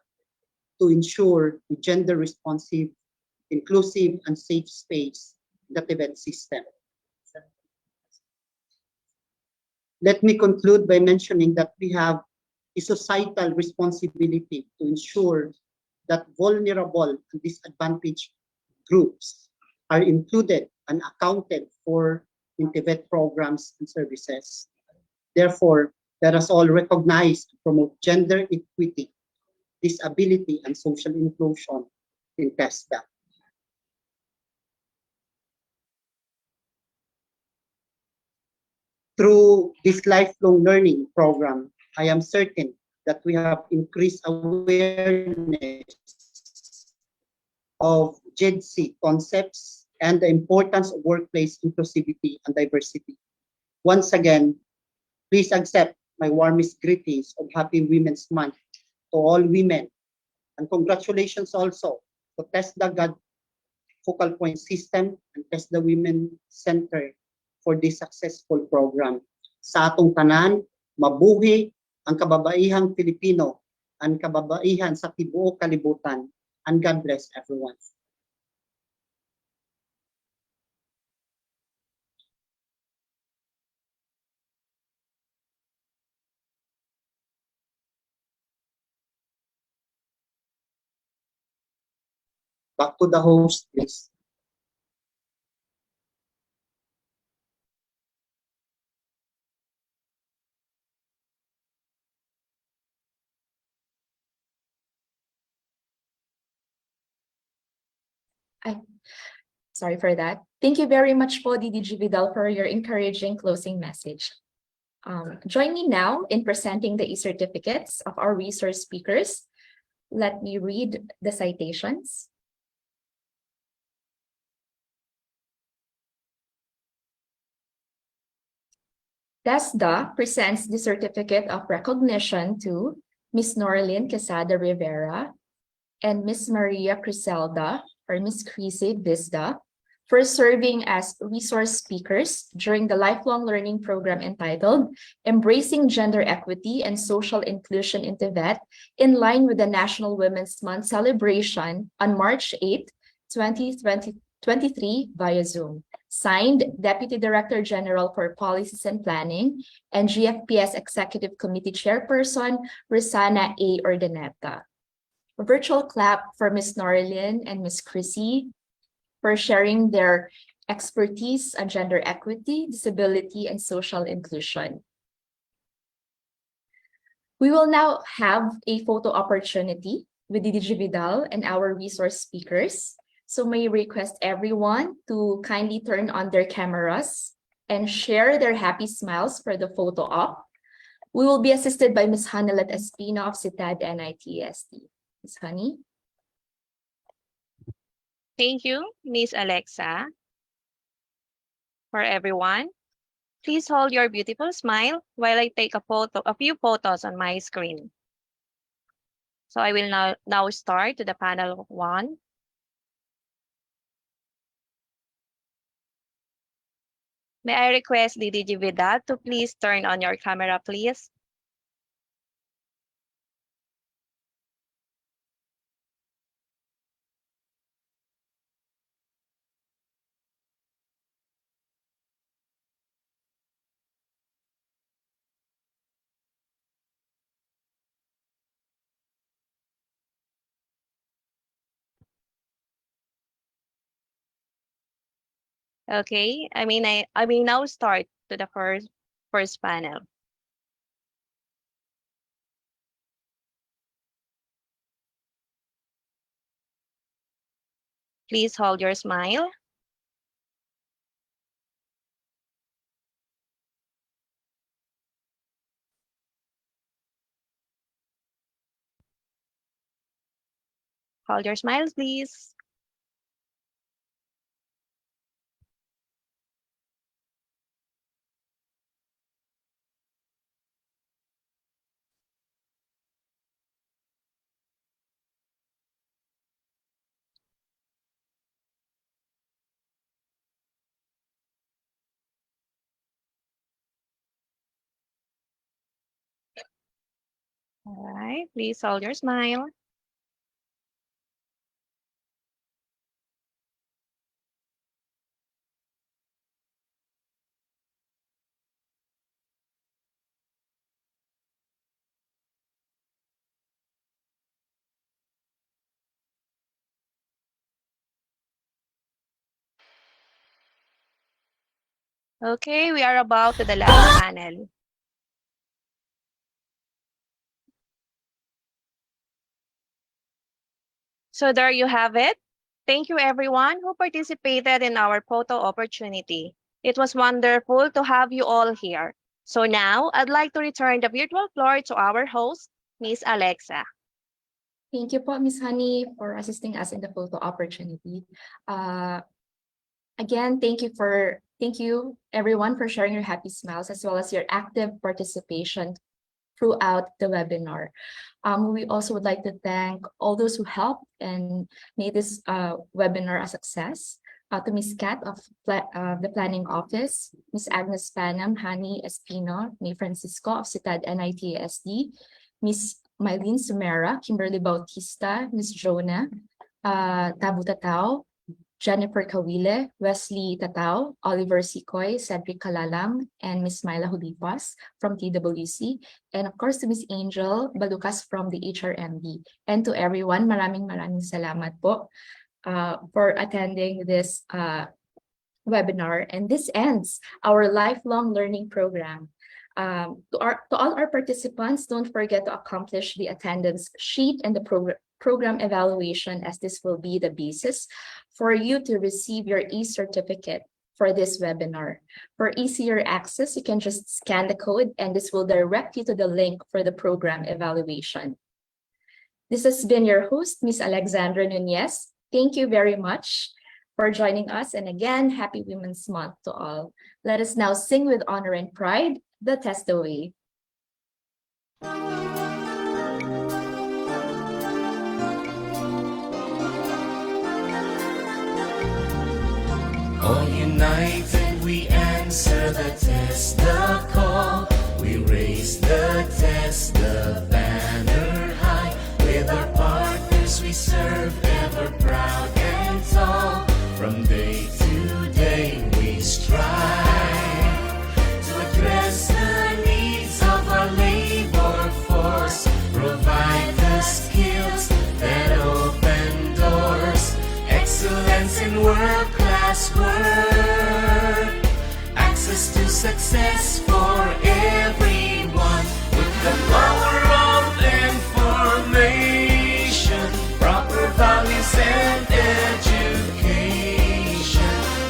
T: to ensure a gender responsive, inclusive, and safe space in the Tibet system. Let me conclude by mentioning that we have a societal responsibility to ensure that vulnerable and disadvantaged groups are included and accounted for in Tibet programs and services. Therefore, let us all recognize to promote gender equity, disability, and social inclusion in TESDA. Through this lifelong learning program, I am certain that we have increased awareness of GEDC concepts and the importance of workplace inclusivity and diversity. Once again, please accept my warmest greetings of Happy Women's Month to all women. And congratulations also to TESDA God Focal Point System and TESDA Women Center for this successful program. Sa atong tanan, mabuhi ang kababaihang Pilipino, ang kababaihan sa tibuok kalibutan, and God bless everyone. Back to the host, please.
L: Sorry for that. Thank you very much po, DDG Vidal, for your encouraging closing message. Join me now in presenting the e-certificates of our resource speakers. Let me read the citations. TESDA presents the Certificate of Recognition to Ms. Norlin Quesada Rivera and Ms. Maria Criselda, or Ms. Crise Bisda, for serving as resource speakers during the lifelong learning program entitled Embracing Gender Equity and Social Inclusion in Tibet, in line with the National Women's Month celebration on March 8, 2023 via Zoom. Signed, Deputy Director General for Policies and Planning and GFPS Executive Committee Chairperson, Rosana A. Ordaneta. A virtual clap for Ms. Norlin and Ms. Chrissy for sharing their expertise on gender equity, disability, and social inclusion. We will now have a photo opportunity with DDG Vidal and our resource speakers. So may request everyone to kindly turn on their cameras and share their happy smiles for the photo op. We will be assisted by Ms. Hanelet Espino of CITAD NITSD. Ms. Honey.
U: Thank you, Miss Alexa. For everyone, please hold your beautiful smile while I take a few photos on my screen. So I will now start to the panel 1. May I request DDG Vidal to please turn on your camera, please? Okay, I may now start to the first panel. Please hold your smile. Hold your smiles, please. All right, please hold your smile. Okay, we are about to the last panel. So there you have it. Thank you everyone who participated in our photo opportunity. It was wonderful to have you all here. So now I'd like to return the virtual floor to our host, Miss Alexa.
L: Thank you po, Ms. Honey, for assisting us in the photo opportunity. Again, thank you everyone for sharing your happy smiles as well as your active participation throughout the webinar. We also would like to thank all those who helped and made this webinar a success. To Ms. Kat of the Planning Office, Ms. Agnes Panam, Hani Espino, May Francisco of CITAD NITSD, Ms. Mylene Sumera, Kimberly Bautista, Ms. Jonah, Tabu Tatao, Jennifer Kawile, Wesley Tatao, Oliver Sikoy, Cedric Kalalam, and Ms. Myla Hulipas from TWC, and of course to Ms. Angel Balukas from the HRMB. And to everyone, maraming salamat po for attending this webinar. And this ends our lifelong learning program. To all our participants, don't forget to accomplish the attendance sheet and the program evaluation, as this will be the basis for you to receive your e-certificate for this webinar. For easier access, you can just scan the code and this will direct you to the link for the program evaluation. This has been your host, Ms. Alexandra Nunez. Thank you very much for joining us. And again, happy Women's Month to all. Let us now sing with honor and pride, the Testaway.
C: All united we answer the test, the call. We raise the test, the banner high. With our partners we serve, ever proud and tall. From day to day we strive to address the needs of our labor force. Provide the skills that open doors. Excellence in world-class work. Access to success for everyone. With the power of information, proper values and education,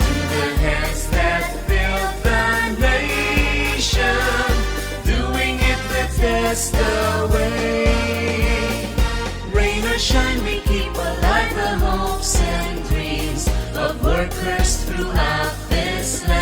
C: to the hands that build the nation, doing it the test away. Rain or shine, we keep alive the hopes and dreams of workers throughout this land.